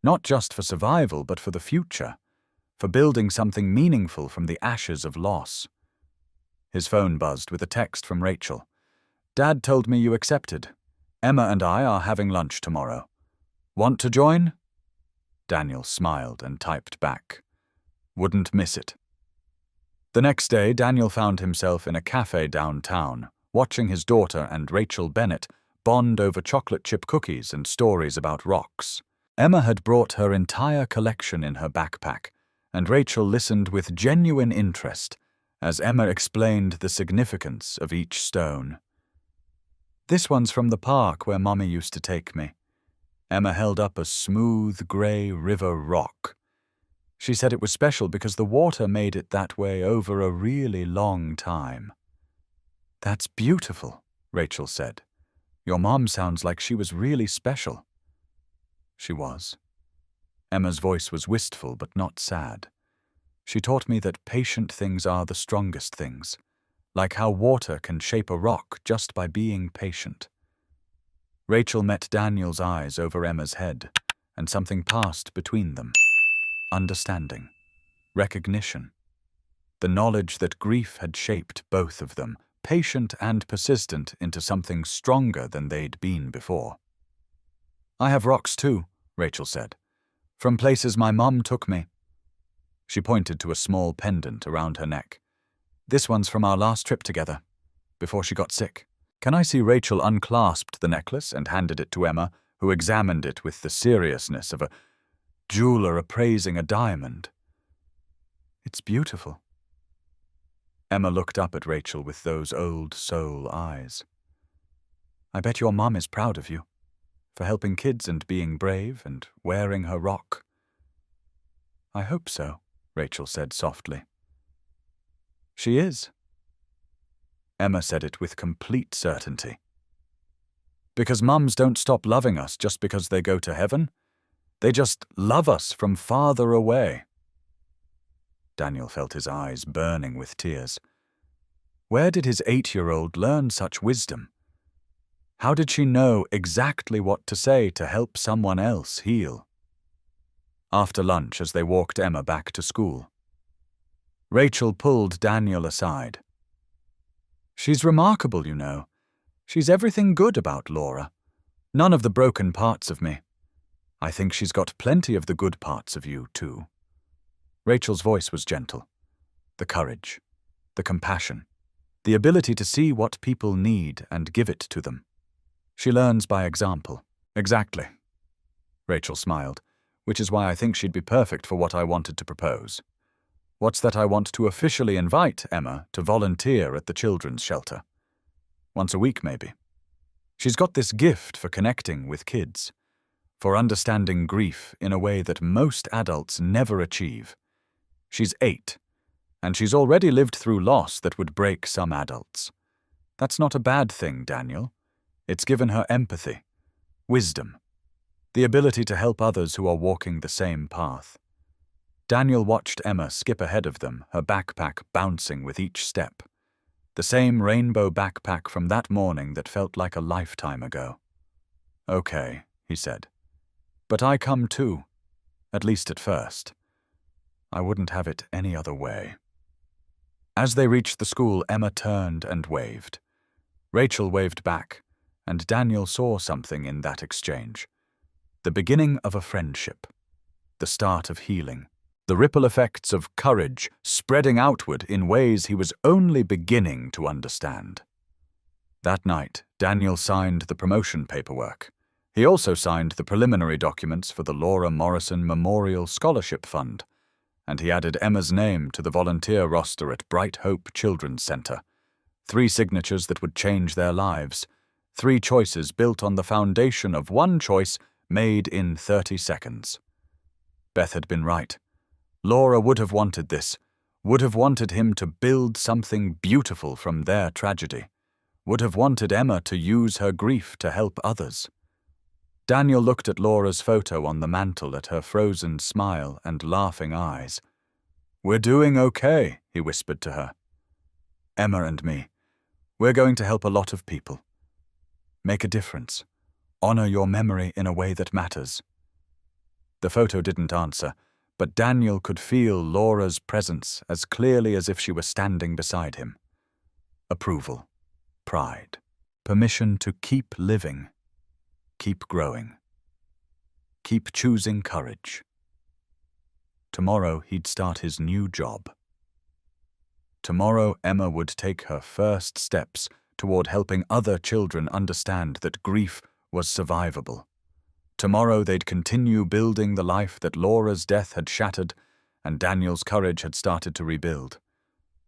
Not just for survival, but for the future. For building something meaningful from the ashes of loss. His phone buzzed with a text from Rachel. Dad told me you accepted. Emma and I are having lunch tomorrow. Want to join? Daniel smiled and typed back. Wouldn't miss it. The next day, Daniel found himself in a cafe downtown, watching his daughter and Rachel Bennett bond over chocolate chip cookies and stories about rocks. Emma had brought her entire collection in her backpack, and Rachel listened with genuine interest as Emma explained the significance of each stone. This one's from the park where Mommy used to take me. Emma held up a smooth, grey river rock. She said it was special because the water made it that way over a really long time. That's beautiful, Rachel said. Your mom sounds like she was really special. She was. Emma's voice was wistful but not sad. She taught me that patient things are the strongest things, like how water can shape a rock just by being patient. Rachel met Daniel's eyes over Emma's head, and something passed between them. Understanding. Recognition. The knowledge that grief had shaped both of them, patient and persistent, into something stronger than they'd been before. "I have rocks too," Rachel said, "from places my mum took me." She pointed to a small pendant around her neck. "This one's from our last trip together, before she got sick." Can I see Rachel unclasped the necklace and handed it to Emma, who examined it with the seriousness of a jeweler appraising a diamond. "It's beautiful." Emma looked up at Rachel with those old soul eyes. "I bet your mum is proud of you, for helping kids and being brave and wearing her rock." "I hope so," Rachel said softly. "She is." Emma said it with complete certainty. "Because mums don't stop loving us just because they go to heaven. They just love us from farther away." Daniel felt his eyes burning with tears. Where did his 8-year-old learn such wisdom? How did she know exactly what to say to help someone else heal? After lunch, as they walked Emma back to school, Rachel pulled Daniel aside. "She's remarkable, you know. She's everything good about Laura. None of the broken parts of me. I think she's got plenty of the good parts of you, too." Rachel's voice was gentle. The courage, the compassion, the ability to see what people need and give it to them. "She learns by example." "Exactly." Rachel smiled, "which is why I think she'd be perfect for what I wanted to propose. What's that? I want to officially invite Emma to volunteer at the children's shelter. Once a week, maybe. She's got this gift for connecting with kids, for understanding grief in a way that most adults never achieve. She's 8, and she's already lived through loss that would break some adults. That's not a bad thing, Daniel. It's given her empathy, wisdom, the ability to help others who are walking the same path." Daniel watched Emma skip ahead of them, her backpack bouncing with each step. The same rainbow backpack from that morning that felt like a lifetime ago. "Okay," he said. "But I come too, at least at first. I wouldn't have it any other way." As they reached the school, Emma turned and waved. Rachel waved back, and Daniel saw something in that exchange. The beginning of a friendship. The start of healing. The ripple effects of courage spreading outward in ways he was only beginning to understand. That night, Daniel signed the promotion paperwork. He also signed the preliminary documents for the Laura Morrison Memorial Scholarship Fund, and he added Emma's name to the volunteer roster at Bright Hope Children's Center. 3 signatures that would change their lives. 3 choices built on the foundation of one choice made in 30 seconds. Beth had been right. Laura would have wanted this, would have wanted him to build something beautiful from their tragedy, would have wanted Emma to use her grief to help others. Daniel looked at Laura's photo on the mantel, at her frozen smile and laughing eyes. "We're doing okay," he whispered to her. "Emma and me, we're going to help a lot of people. Make a difference. Honor your memory in a way that matters." The photo didn't answer, but Daniel could feel Laura's presence as clearly as if she were standing beside him. Approval, pride, permission to keep living, keep growing, keep choosing courage. Tomorrow he'd start his new job. Tomorrow Emma would take her first steps toward helping other children understand that grief was survivable. Tomorrow they'd continue building the life that Laura's death had shattered and Daniel's courage had started to rebuild.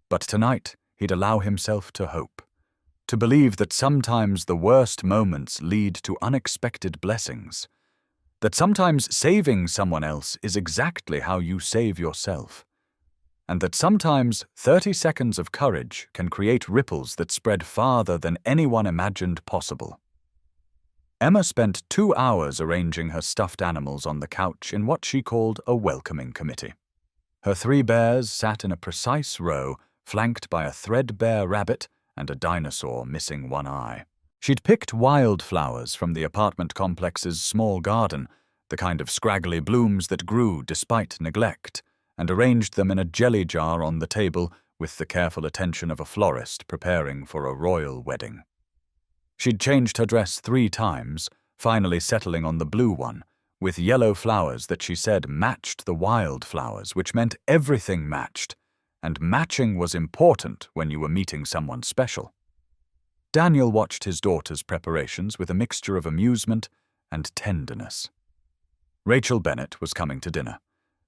But tonight he'd allow himself to hope, to believe that sometimes the worst moments lead to unexpected blessings, that sometimes saving someone else is exactly how you save yourself, and that sometimes 30 seconds of courage can create ripples that spread farther than anyone imagined possible. Emma spent 2 hours arranging her stuffed animals on the couch in what she called a welcoming committee. Her 3 bears sat in a precise row, flanked by a threadbare rabbit and a dinosaur missing one eye. She'd picked wildflowers from the apartment complex's small garden, the kind of scraggly blooms that grew despite neglect, and arranged them in a jelly jar on the table with the careful attention of a florist preparing for a royal wedding. She'd changed her dress 3 times, finally settling on the blue one, with yellow flowers that she said matched the wildflowers, which meant everything matched, and matching was important when you were meeting someone special. Daniel watched his daughter's preparations with a mixture of amusement and tenderness. Rachel Bennett was coming to dinner,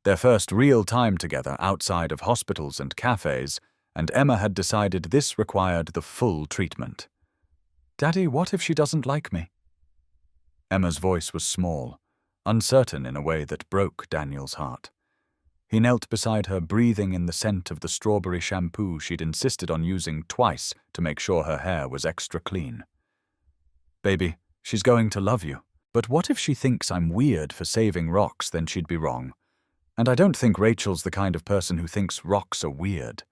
their first real time together outside of hospitals and cafes, and Emma had decided this required the full treatment. "Daddy, what if she doesn't like me?" Emma's voice was small, uncertain in a way that broke Daniel's heart. He knelt beside her, breathing in the scent of the strawberry shampoo she'd insisted on using twice to make sure her hair was extra clean. "Baby, she's going to love you. But what if she thinks I'm weird for saving rocks? Then she'd be wrong. And I don't think Rachel's the kind of person who thinks rocks are weird."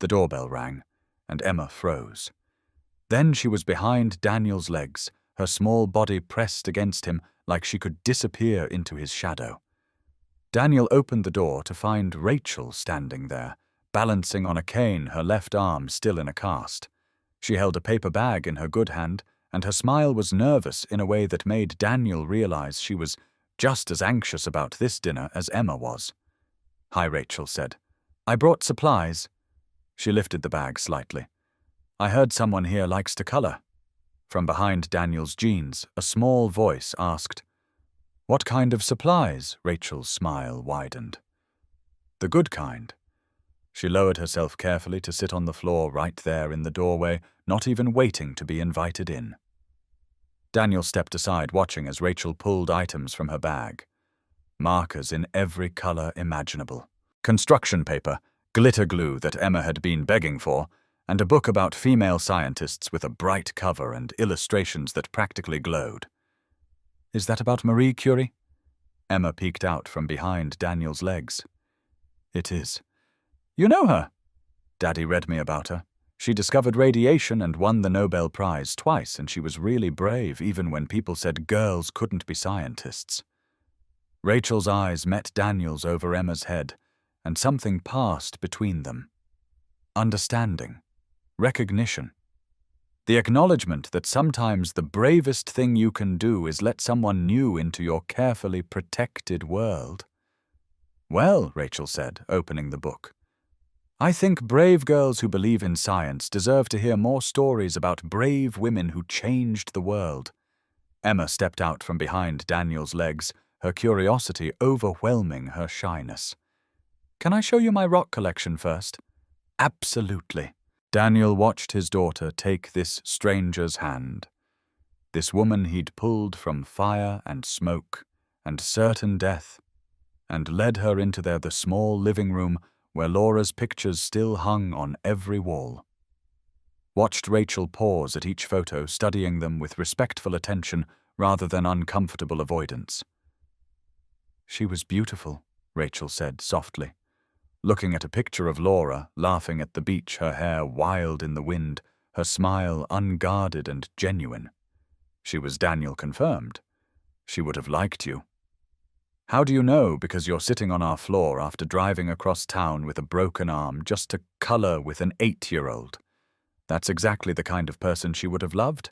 The doorbell rang, and Emma froze. Then she was behind Daniel's legs, her small body pressed against him like she could disappear into his shadow. Daniel opened the door to find Rachel standing there, balancing on a cane, her left arm still in a cast. She held a paper bag in her good hand, and her smile was nervous in a way that made Daniel realize she was just as anxious about this dinner as Emma was. "Hi," Rachel said. "I brought supplies." She lifted the bag slightly. "I heard someone here likes to color." From behind Daniel's jeans, a small voice asked, "What kind of supplies?" Rachel's smile widened. "The good kind." She lowered herself carefully to sit on the floor right there in the doorway, not even waiting to be invited in. Daniel stepped aside, watching as Rachel pulled items from her bag. Markers in every color imaginable. Construction paper, glitter glue that Emma had been begging for, and a book about female scientists with a bright cover and illustrations that practically glowed. "Is that about Marie Curie?" Emma peeked out from behind Daniel's legs. "It is." "You know her?" "Daddy read me about her. She discovered radiation and won the Nobel Prize twice, and she was really brave even when people said girls couldn't be scientists." Rachel's eyes met Daniel's over Emma's head, and something passed between them. Understanding. Recognition. The acknowledgement that sometimes the bravest thing you can do is let someone new into your carefully protected world. "Well," Rachel said, opening the book, "I think brave girls who believe in science deserve to hear more stories about brave women who changed the world." Emma stepped out from behind Daniel's legs, her curiosity overwhelming her shyness. "Can I show you my rock collection first?" "Absolutely." Daniel watched his daughter take this stranger's hand, this woman he'd pulled from fire and smoke and certain death, and led her into the small living room where Laura's pictures still hung on every wall. Watched Rachel pause at each photo, studying them with respectful attention rather than uncomfortable avoidance. "She was beautiful," Rachel said softly, looking at a picture of Laura, laughing at the beach, her hair wild in the wind, her smile unguarded and genuine. She was Daniel confirmed. She would have liked you. "How do you know? Because you're sitting on our floor after driving across town with a broken arm just to color with an 8-year-old. That's exactly the kind of person she would have loved.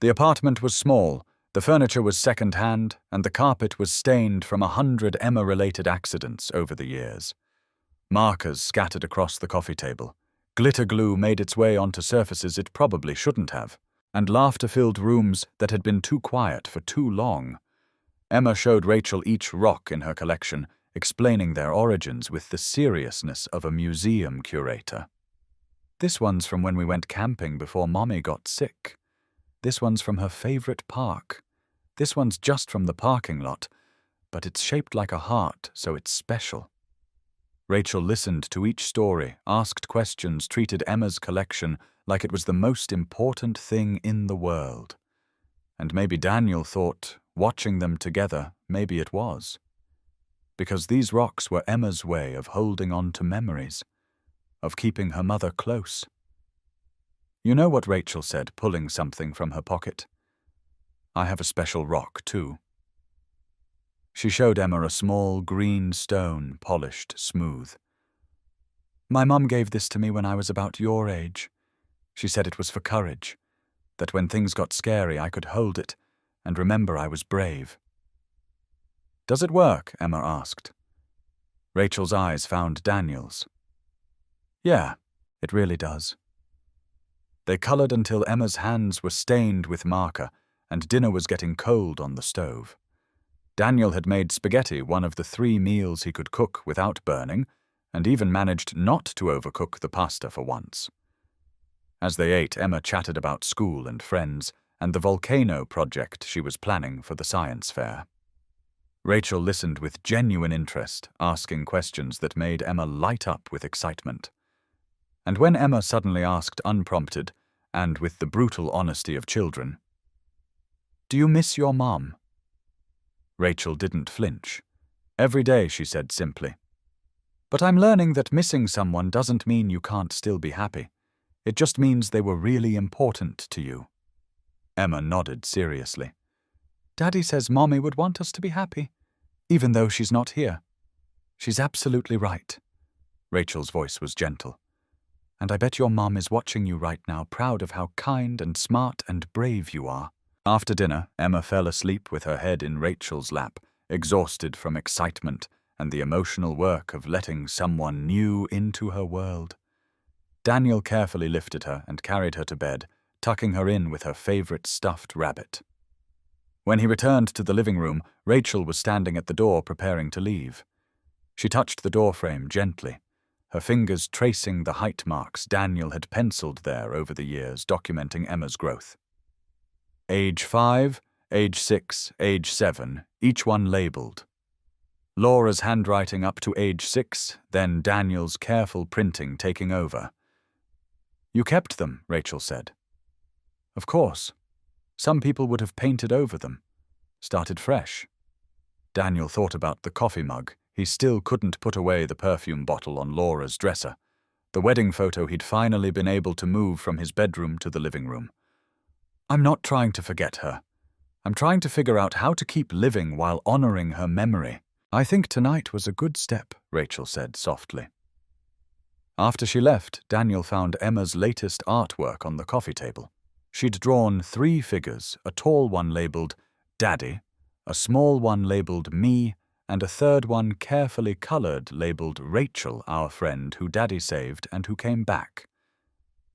The apartment was small, the furniture was second-hand, and the carpet was stained from 100 Emma-related accidents over the years. Markers scattered across the coffee table. Glitter glue made its way onto surfaces it probably shouldn't have, and laughter-filled rooms that had been too quiet for too long. Emma showed Rachel each rock in her collection, explaining their origins with the seriousness of a museum curator. "This one's from when we went camping before Mommy got sick. This one's from her favorite park. This one's just from the parking lot, but it's shaped like a heart, so it's special." Rachel listened to each story, asked questions, treated Emma's collection like it was the most important thing in the world. And maybe Daniel thought, watching them together, maybe it was. Because these rocks were Emma's way of holding on to memories. of keeping her mother close. You know what Rachel said, pulling something from her pocket? I have a special rock, too. She showed Emma a small green stone, polished smooth. My mum gave this to me when I was about your age. She said it was for courage, that when things got scary I could hold it and remember I was brave. Does it work? Emma asked. Rachel's eyes found Daniel's. Yeah, it really does. They colored until Emma's hands were stained with marker and dinner was getting cold on the stove. Daniel had made spaghetti one of the 3 meals he could cook without burning, and even managed not to overcook the pasta for once. As they ate, Emma chatted about school and friends and the volcano project she was planning for the science fair. Rachel listened with genuine interest, asking questions that made Emma light up with excitement. And when Emma suddenly asked unprompted, and with the brutal honesty of children, "Do you miss your mom?" Rachel didn't flinch. Every day, she said simply. But I'm learning that missing someone doesn't mean you can't still be happy. It just means they were really important to you. Emma nodded seriously. Daddy says Mommy would want us to be happy, even though she's not here. She's absolutely right. Rachel's voice was gentle. And I bet your mom is watching you right now, proud of how kind and smart and brave you are. After dinner, Emma fell asleep with her head in Rachel's lap, exhausted from excitement and the emotional work of letting someone new into her world. Daniel carefully lifted her and carried her to bed, tucking her in with her favorite stuffed rabbit. When he returned to the living room, Rachel was standing at the door preparing to leave. She touched the doorframe gently, her fingers tracing the height marks Daniel had penciled there over the years, documenting Emma's growth. Age 5, age 6, age 7, each one labeled. Laura's handwriting up to age 6, then Daniel's careful printing taking over. You kept them, Rachel said. Of course. Some people would have painted over them, started fresh. Daniel thought about the coffee mug. He still couldn't put away the perfume bottle on Laura's dresser, the wedding photo he'd finally been able to move from his bedroom to the living room. I'm not trying to forget her. I'm trying to figure out how to keep living while honoring her memory. I think tonight was a good step, Rachel said softly. After she left, Daniel found Emma's latest artwork on the coffee table. She'd drawn 3 figures, a tall one labeled Daddy, a small one labeled Me, and a third one carefully colored labeled Rachel, our friend who Daddy saved and who came back.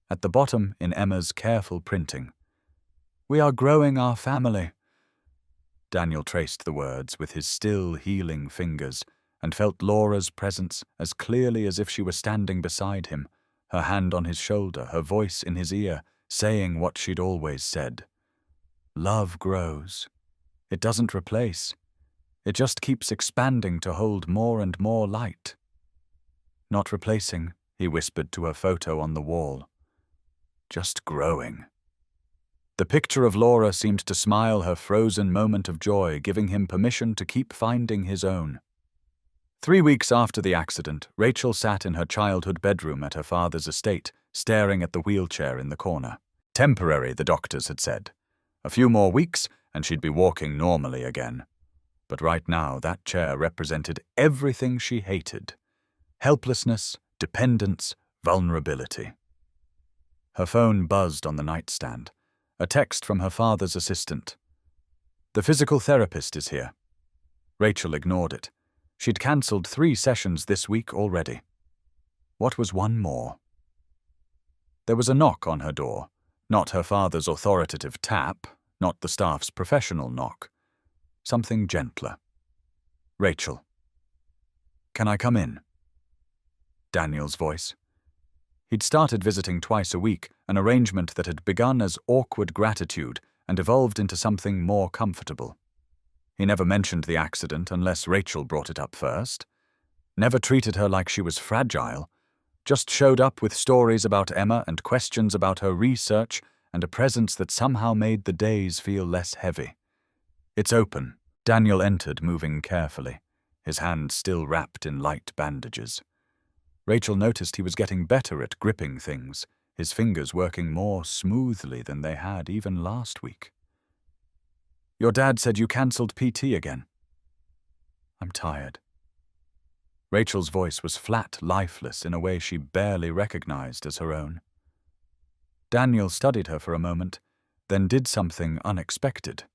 At the bottom, in Emma's careful printing, We are growing our family. Daniel traced the words with his still healing fingers and felt Laura's presence as clearly as if she were standing beside him, her hand on his shoulder, her voice in his ear, saying what she'd always said. Love grows. It doesn't replace. It just keeps expanding to hold more and more light. Not replacing, he whispered to her photo on the wall. Just growing. The picture of Laura seemed to smile her frozen moment of joy, giving him permission to keep finding his own. 3 weeks after the accident, Rachel sat in her childhood bedroom at her father's estate, staring at the wheelchair in the corner. Temporary, the doctors had said. A few more weeks, and she'd be walking normally again. But right now, that chair represented everything she hated. Helplessness, dependence, vulnerability. Her phone buzzed on the nightstand. A text from her father's assistant. The physical therapist is here. Rachel ignored it. She'd cancelled 3 sessions this week already. What was one more? There was a knock on her door. Not her father's authoritative tap, not the staff's professional knock. Something gentler. Rachel. Can I come in? Daniel's voice. He'd started visiting twice a week, an arrangement that had begun as awkward gratitude and evolved into something more comfortable. He never mentioned the accident unless Rachel brought it up first. Never treated her like she was fragile. Just showed up with stories about Emma and questions about her research and a presence that somehow made the days feel less heavy. It's open. Daniel entered, moving carefully, his hand still wrapped in light bandages. Rachel noticed he was getting better at gripping things, his fingers working more smoothly than they had even last week. "Your dad said you cancelled PT again." "I'm tired." Rachel's voice was flat, lifeless, in a way she barely recognized as her own. Daniel studied her for a moment, then did something unexpected.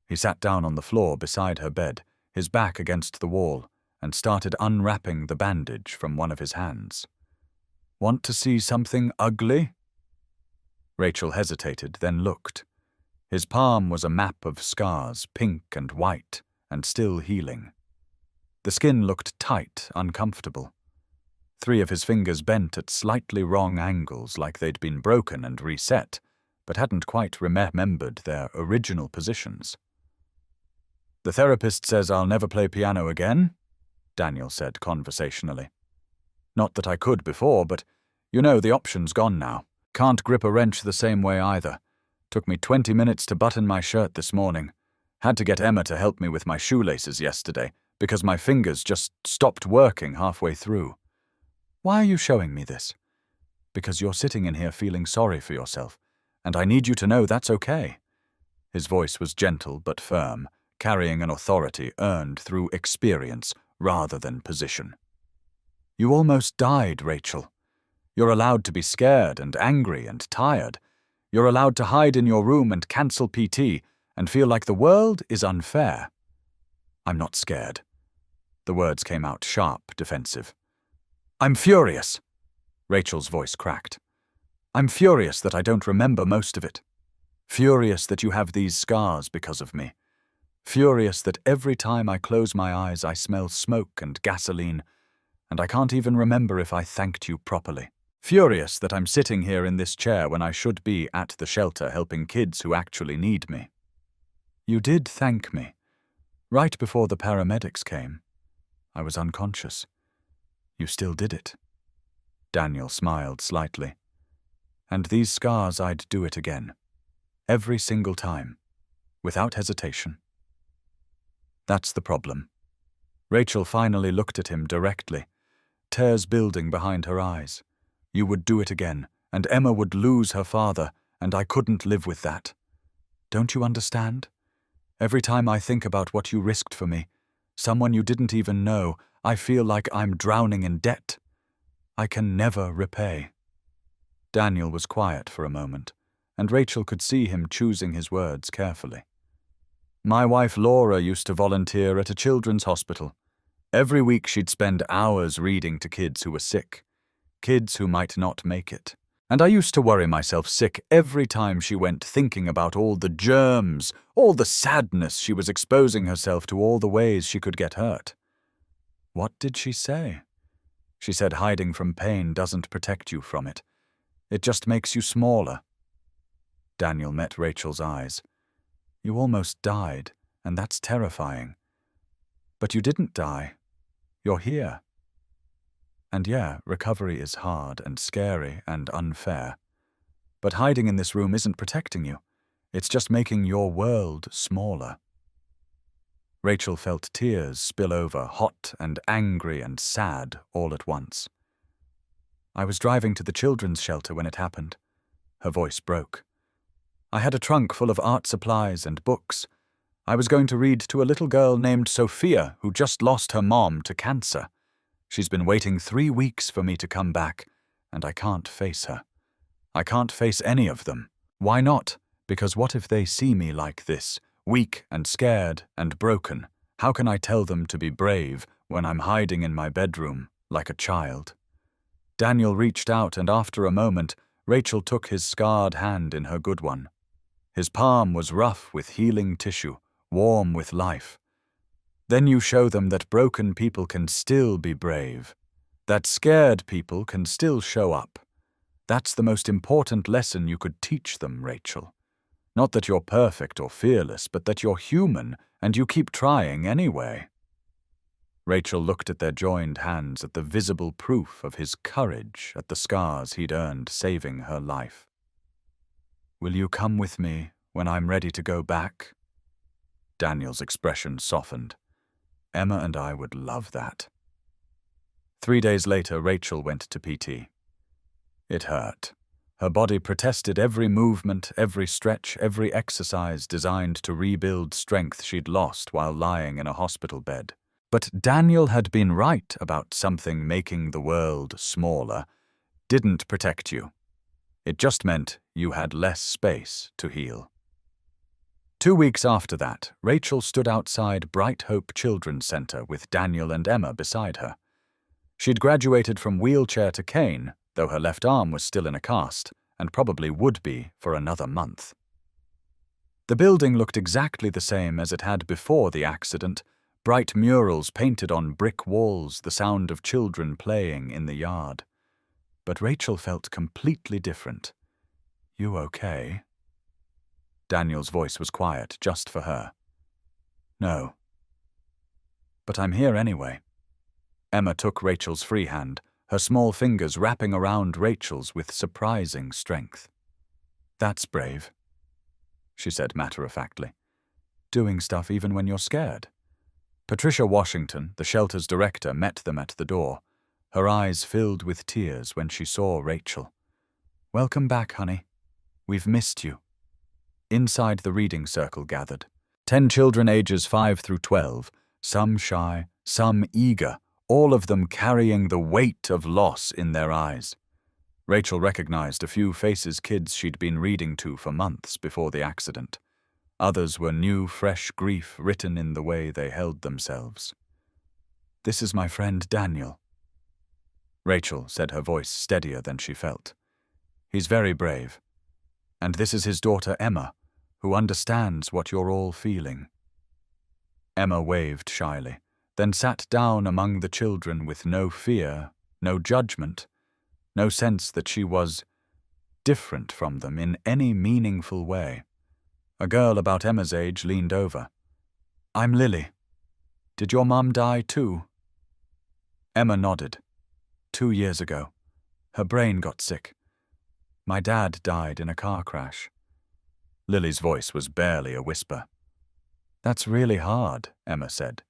He sat down on the floor beside her bed, his back against the wall, and started unwrapping the bandage from one of his hands. "Want to see something ugly?" Rachel hesitated, then looked. His palm was a map of scars, pink and white, and still healing. The skin looked tight, uncomfortable. 3 of his fingers bent at slightly wrong angles, like they'd been broken and reset, but hadn't quite remembered their original positions. "The therapist says I'll never play piano again," Daniel said conversationally. "Not that I could before, but you know, the option's gone now. Can't grip a wrench the same way either. Took me 20 minutes to button my shirt this morning. Had to get Emma to help me with my shoelaces yesterday, because my fingers just stopped working halfway through." "Why are you showing me this?" "Because you're sitting in here feeling sorry for yourself, and I need you to know that's okay." His voice was gentle but firm, carrying an authority earned through experience rather than position. "You almost died, Rachel. You're allowed to be scared and angry and tired. You're allowed to hide in your room and cancel PT and feel like the world is unfair." "I'm not scared." The words came out sharp, defensive. "I'm furious." Rachel's voice cracked. "I'm furious that I don't remember most of it. Furious that you have these scars because of me. Furious that every time I close my eyes I smell smoke and gasoline, and I can't even remember if I thanked you properly. Furious that I'm sitting here in this chair when I should be at the shelter helping kids who actually need me." "You did thank me. Right before the paramedics came. I was unconscious. You still did it." Daniel smiled slightly. "And these scars, I'd do it again. Every single time. Without hesitation." "That's the problem." Rachel finally looked at him directly, tears building behind her eyes. "You would do it again, and Emma would lose her father, and I couldn't live with that. Don't you understand? Every time I think about what you risked for me, someone you didn't even know, I feel like I'm drowning in debt. I can never repay." Daniel was quiet for a moment, and Rachel could see him choosing his words carefully. "My wife Laura used to volunteer at a children's hospital. Every week she'd spend hours reading to kids who were sick, kids who might not make it. And I used to worry myself sick every time she went, thinking about all the germs, all the sadness she was exposing herself to, all the ways she could get hurt." "What did she say?" "She said hiding from pain doesn't protect you from it. It just makes you smaller." Daniel met Rachel's eyes. "You almost died, and that's terrifying. But you didn't die. You're here. And yeah, recovery is hard and scary and unfair. But hiding in this room isn't protecting you. It's just making your world smaller." Rachel felt tears spill over, hot and angry and sad all at once. "I was driving to the children's shelter when it happened." Her voice broke. "I had a trunk full of art supplies and books. I was going to read to a little girl named Sophia who just lost her mom to cancer. She's been waiting 3 weeks for me to come back, and I can't face her. I can't face any of them. Why not? Because what if they see me like this, weak and scared and broken? How can I tell them to be brave when I'm hiding in my bedroom like a child?" Daniel reached out, and after a moment, Rachel took his scarred hand in her good one. His palm was rough with healing tissue, warm with life. "Then you show them that broken people can still be brave, that scared people can still show up. That's the most important lesson you could teach them, Rachel. Not that you're perfect or fearless, but that you're human and you keep trying anyway." Rachel looked at their joined hands, at the visible proof of his courage, at the scars he'd earned saving her life. "Will you come with me when I'm ready to go back?" Daniel's expression softened. "Emma and I would love that." 3 days later, Rachel went to PT. It hurt. Her body protested every movement, every stretch, every exercise designed to rebuild strength she'd lost while lying in a hospital bed. But Daniel had been right about something making the world smaller didn't protect you. It just meant you had less space to heal. 2 weeks after that, Rachel stood outside Bright Hope Children's Center with Daniel and Emma beside her. She'd graduated from wheelchair to cane, though her left arm was still in a cast, and probably would be for another month. The building looked exactly the same as it had before the accident, bright murals painted on brick walls, the sound of children playing in the yard. But Rachel felt completely different. "You okay?" Daniel's voice was quiet, just for her. "No. But I'm here anyway." Emma took Rachel's free hand, her small fingers wrapping around Rachel's with surprising strength. "That's brave," she said matter-of-factly. "Doing stuff even when you're scared." Patricia Washington, the shelter's director, met them at the door. Her eyes filled with tears when she saw Rachel. "Welcome back, honey. We've missed you." Inside the reading circle gathered 10 children ages 5 through 12, some shy, some eager, all of them carrying the weight of loss in their eyes. Rachel recognized a few faces kids she'd been reading to for months before the accident. Others were new, fresh grief written in the way they held themselves. "This is my friend Daniel." Rachel said, her voice steadier than she felt. "He's very brave. And this is his daughter Emma, who understands what you're all feeling." Emma waved shyly, then sat down among the children with no fear, no judgment, no sense that she was different from them in any meaningful way. A girl about Emma's age leaned over. "I'm Lily. Did your mum die too?" Emma nodded. 2 years ago. Her brain got sick. My dad died in a car crash." Lily's voice was barely a whisper. "That's really hard," Emma said,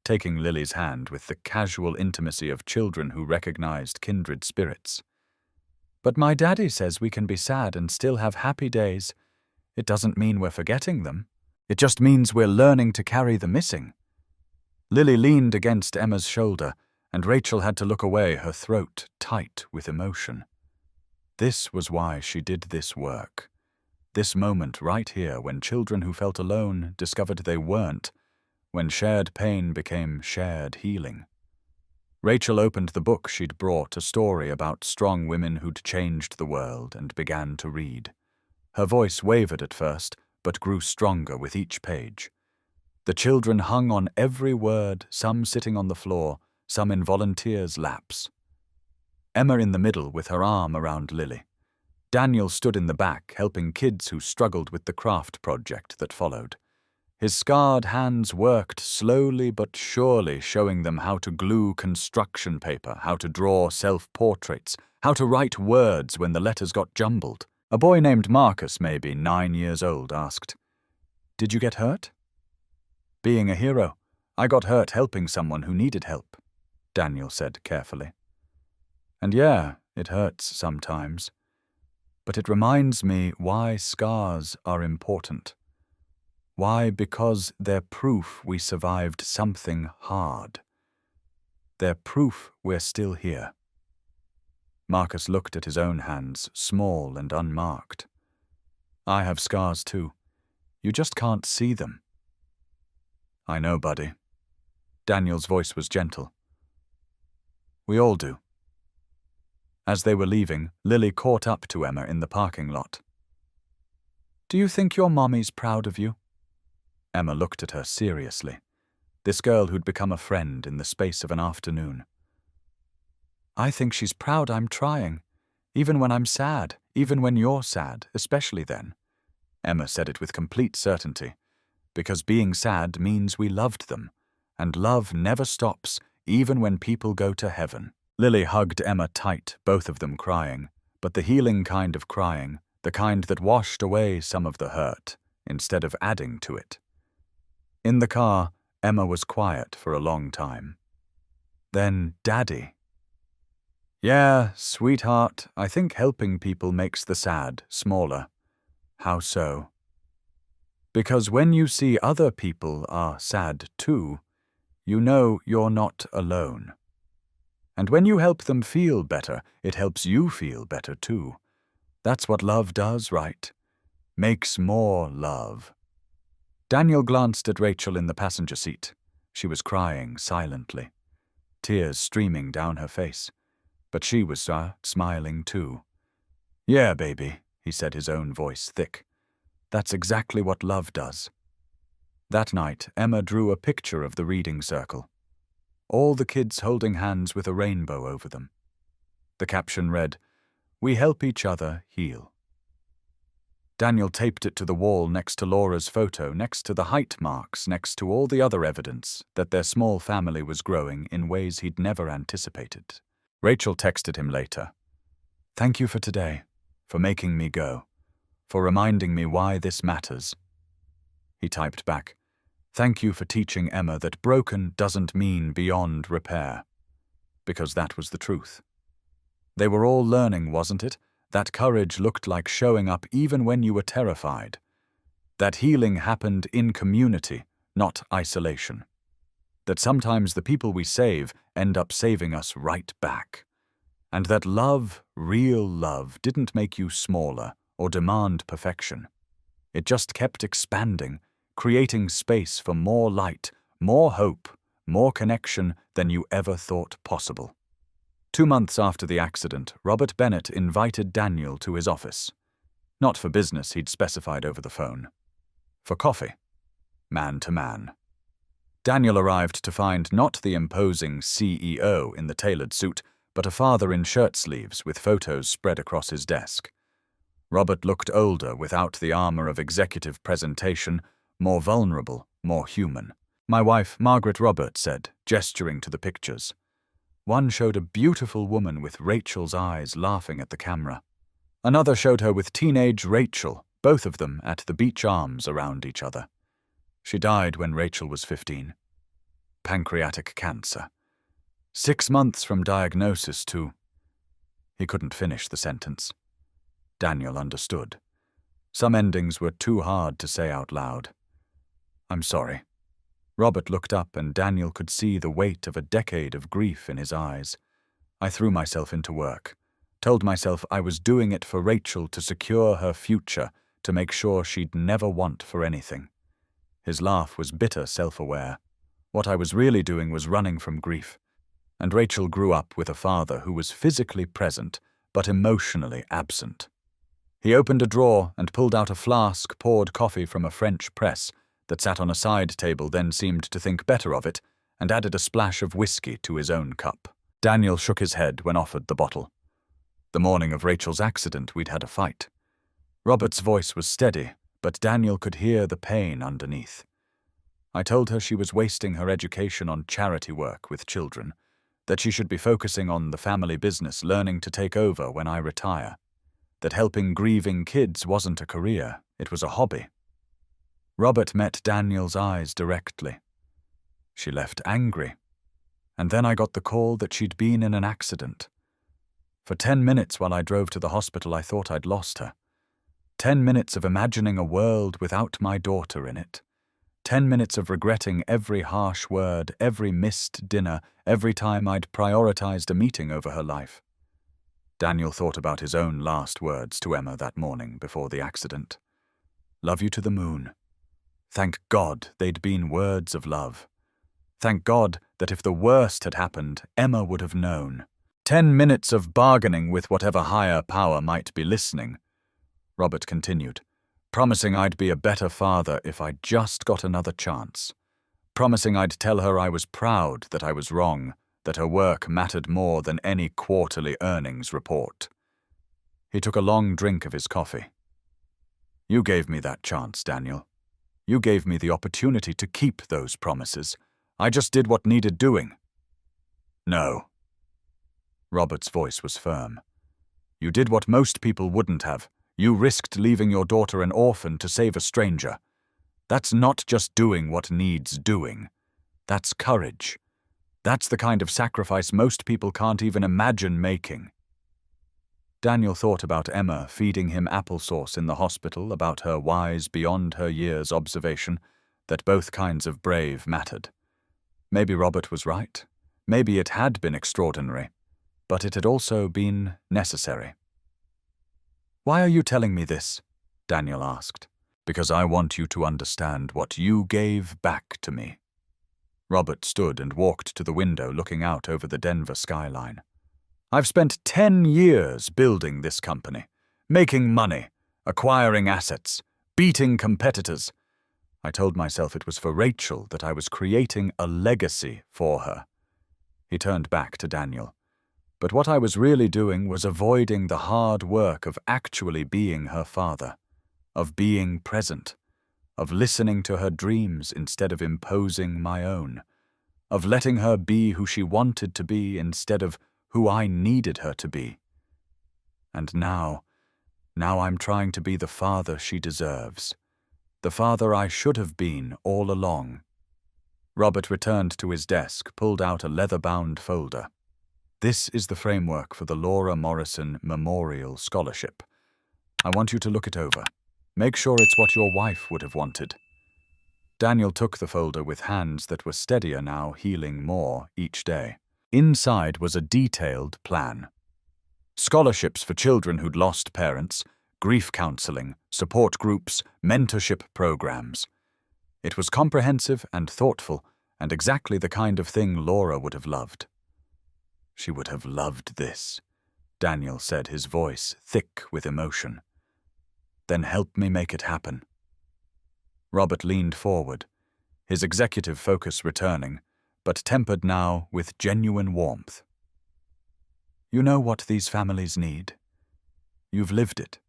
taking Lily's hand with the casual intimacy of children who recognized kindred spirits. "But my daddy says we can be sad and still have happy days. It doesn't mean we're forgetting them. It just means we're learning to carry the missing." Lily leaned against Emma's shoulder, and Rachel had to look away, her throat tight with emotion. This was why she did this work. This moment right here, when children who felt alone discovered they weren't, when shared pain became shared healing. Rachel opened the book she'd brought, a story about strong women who'd changed the world, and began to read. Her voice wavered at first, but grew stronger with each page. The children hung on every word, some sitting on the floor, some in volunteers' laps. Emma in the middle with her arm around Lily. Daniel stood in the back, helping kids who struggled with the craft project that followed. His scarred hands worked slowly but surely, showing them how to glue construction paper, how to draw self-portraits, how to write words when the letters got jumbled. A boy named Marcus, maybe 9 years old, asked, "Did you get hurt?" "Being a hero. I got hurt helping someone who needed help," Daniel said carefully. "And yeah, it hurts sometimes. But it reminds me why scars are important. Why? Because they're proof we survived something hard. They're proof we're still here." Marcus looked at his own hands, small and unmarked. "I have scars too. You just can't see them." "I know, buddy." Daniel's voice was gentle. "We all do." As they were leaving, Lily caught up to Emma in the parking lot. "Do you think your mommy's proud of you?" Emma looked at her seriously, this girl who'd become a friend in the space of an afternoon. "I think she's proud I'm trying, even when I'm sad, even when you're sad, especially then." Emma said it with complete certainty, because being sad means we loved them, and love never stops, even when people go to heaven. Lily hugged Emma tight, both of them crying, but the healing kind of crying, the kind that washed away some of the hurt, instead of adding to it. In the car, Emma was quiet for a long time. Then Daddy, Yeah, sweetheart, I think helping people makes the sad smaller. How so? Because when you see other people are sad too, you know you're not alone. And when you help them feel better, it helps you feel better too. That's what love does, right? Makes more love. Daniel glanced at Rachel in the passenger seat. She was crying silently, tears streaming down her face. But she was smiling too. Yeah, baby, he said, his own voice thick. That's exactly what love does. That night, Emma drew a picture of the reading circle. All the kids holding hands with a rainbow over them. The caption read, "We help each other heal." Daniel taped it to the wall next to Laura's photo, next to the height marks, next to all the other evidence that their small family was growing in ways he'd never anticipated. Rachel texted him later. "Thank you for today, for making me go, for reminding me why this matters." He typed back, "Thank you for teaching Emma that broken doesn't mean beyond repair." Because that was the truth. They were all learning, wasn't it? That courage looked like showing up even when you were terrified. That healing happened in community, not isolation. That sometimes the people we save end up saving us right back. And that love, real love, didn't make you smaller or demand perfection. It just kept expanding, creating space for more light, more hope, more connection than you ever thought possible. 2 months after the accident, Robert Bennett invited Daniel to his office. Not for business he'd specified over the phone. For coffee. Man to man. Daniel arrived to find not the imposing CEO in the tailored suit, but a father in shirt sleeves with photos spread across his desk. Robert looked older without the armor of executive presentation, more vulnerable, more human. "My wife, Margaret," Robert said, gesturing to the pictures. One showed a beautiful woman with Rachel's eyes laughing at the camera. Another showed her with teenage Rachel, both of them at the beach, arms around each other. She died when Rachel was 15. Pancreatic cancer. 6 months from diagnosis to... He couldn't finish the sentence. Daniel understood. Some endings were too hard to say out loud. "I'm sorry." Robert looked up and Daniel could see the weight of a decade of grief in his eyes. "I threw myself into work. Told myself I was doing it for Rachel to secure her future, to make sure she'd never want for anything." His laugh was bitter, self-aware. What I was really doing was running from grief. And Rachel grew up with a father who was physically present, but emotionally absent. He opened a drawer and pulled out a flask, poured coffee from a French press that sat on a side table, then seemed to think better of it, and added a splash of whiskey to his own cup. Daniel shook his head when offered the bottle. "The morning of Rachel's accident, we'd had a fight." Robert's voice was steady, but Daniel could hear the pain underneath. "I told her she was wasting her education on charity work with children, that she should be focusing on the family business, learning to take over when I retire, that helping grieving kids wasn't a career, it was a hobby." Robert met Daniel's eyes directly. "She left angry. And then I got the call that she'd been in an accident. For 10 minutes while I drove to the hospital, I thought I'd lost her. 10 minutes of imagining a world without my daughter in it. 10 minutes of regretting every harsh word, every missed dinner, every time I'd prioritized a meeting over her life." Daniel thought about his own last words to Emma that morning before the accident. "Love you to the moon." Thank God they'd been words of love. Thank God that if the worst had happened, Emma would have known. 10 minutes of bargaining with whatever higher power might be listening. Robert continued, "Promising I'd be a better father if I just got another chance. Promising I'd tell her I was proud that I was wrong, that her work mattered more than any quarterly earnings report." He took a long drink of his coffee. "You gave me that chance, Daniel. You gave me the opportunity to keep those promises. I just did what needed doing." "No." Robert's voice was firm. "You did what most people wouldn't have. You risked leaving your daughter an orphan to save a stranger. That's not just doing what needs doing. That's courage. That's the kind of sacrifice most people can't even imagine making. Daniel thought about Emma feeding him applesauce in the hospital, about her wise, beyond her years observation that both kinds of brave mattered. Maybe Robert was right. Maybe it had been extraordinary, but it had also been necessary. "Why are you telling me this?" Daniel asked. "Because I want you to understand what you gave back to me." Robert stood and walked to the window looking out over the Denver skyline. "I've spent 10 years building this company, making money, acquiring assets, beating competitors. I told myself it was for Rachel, that I was creating a legacy for her." He turned back to Daniel. "But what I was really doing was avoiding the hard work of actually being her father, of being present, of listening to her dreams instead of imposing my own, of letting her be who she wanted to be instead of who I needed her to be. And now I'm trying to be the father she deserves, the father I should have been all along." Robert returned to his desk, pulled out a leather-bound folder. "This is the framework for the Laura Morrison Memorial Scholarship. I want you to look it over. Make sure it's what your wife would have wanted." Daniel took the folder with hands that were steadier now, healing more each day. Inside was a detailed plan. Scholarships for children who'd lost parents, grief counseling, support groups, mentorship programs. It was comprehensive and thoughtful, and exactly the kind of thing Laura would have loved. "She would have loved this," Daniel said, his voice thick with emotion. "Then help me make it happen." Robert leaned forward, his executive focus returning, but tempered now with genuine warmth. "You know what these families need. You've lived it.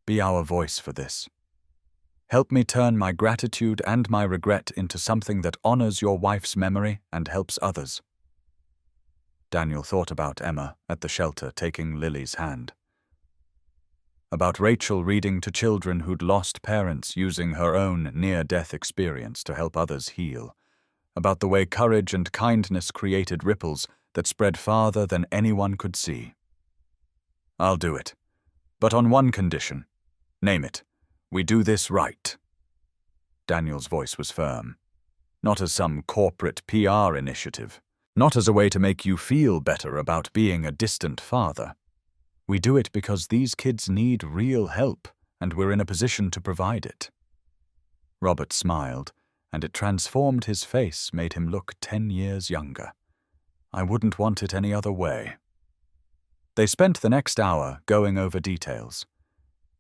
Be our voice for this. Help me turn my gratitude and my regret into something that honors your wife's memory and helps others." Daniel thought about Emma at the shelter taking Lily's hand. About Rachel reading to children who'd lost parents, using her own near-death experience to help others heal. About the way courage and kindness created ripples that spread farther than anyone could see. "I'll do it, but on one condition. Name it. We do this right." Daniel's voice was firm. Not as some corporate PR initiative. Not as a way to make you feel better about being a distant father. We do it because these kids need real help, and we're in a position to provide it. Robert smiled, and it transformed his face, made him look 10 years younger. "I wouldn't want it any other way." They spent the next hour going over details.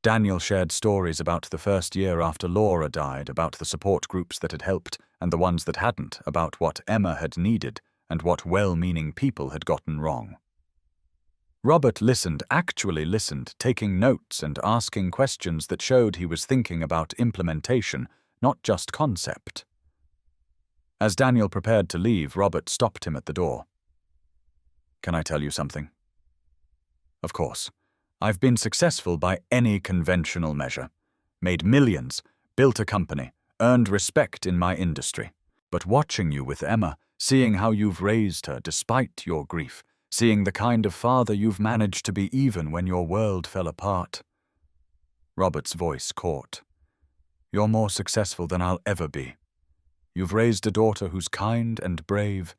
Daniel shared stories about the first year after Laura died, about the support groups that had helped and the ones that hadn't, about what Emma had needed and what well-meaning people had gotten wrong. Robert listened, actually listened, taking notes and asking questions that showed he was thinking about implementation, not just concept. As Daniel prepared to leave, Robert stopped him at the door. "Can I tell you something?" "Of course. I've been successful by any conventional measure. Made millions, built a company, earned respect in my industry. But watching you with Emma, seeing how you've raised her despite your grief, seeing the kind of father you've managed to be even when your world fell apart." Robert's voice caught. "You're more successful than I'll ever be. You've raised a daughter who's kind and brave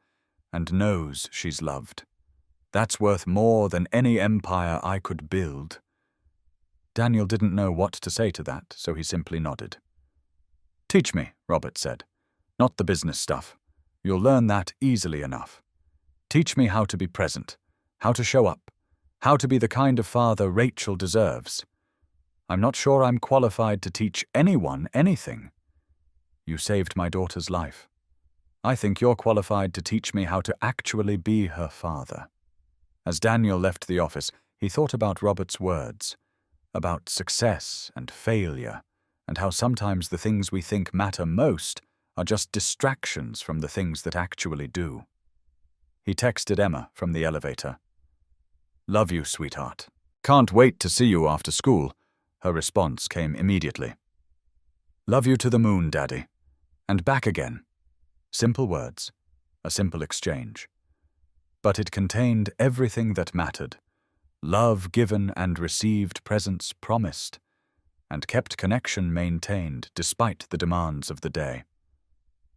and knows she's loved. That's worth more than any empire I could build." Daniel didn't know what to say to that, so he simply nodded. "Teach me," Robert said. "Not the business stuff. You'll learn that easily enough. Teach me how to be present, how to show up, how to be the kind of father Rachel deserves. I'm not sure I'm qualified to teach anyone anything. You saved my daughter's life. I think you're qualified to teach me how to actually be her father." As Daniel left the office, he thought about Robert's words, about success and failure, and how sometimes the things we think matter most are just distractions from the things that actually do. He texted Emma from the elevator. "Love you, sweetheart. Can't wait to see you after school." Her response came immediately. "Love you to the moon, Daddy. And back again." Simple words. a simple exchange. But it contained everything that mattered: love given and received, presents promised, and kept connection maintained despite the demands of the day.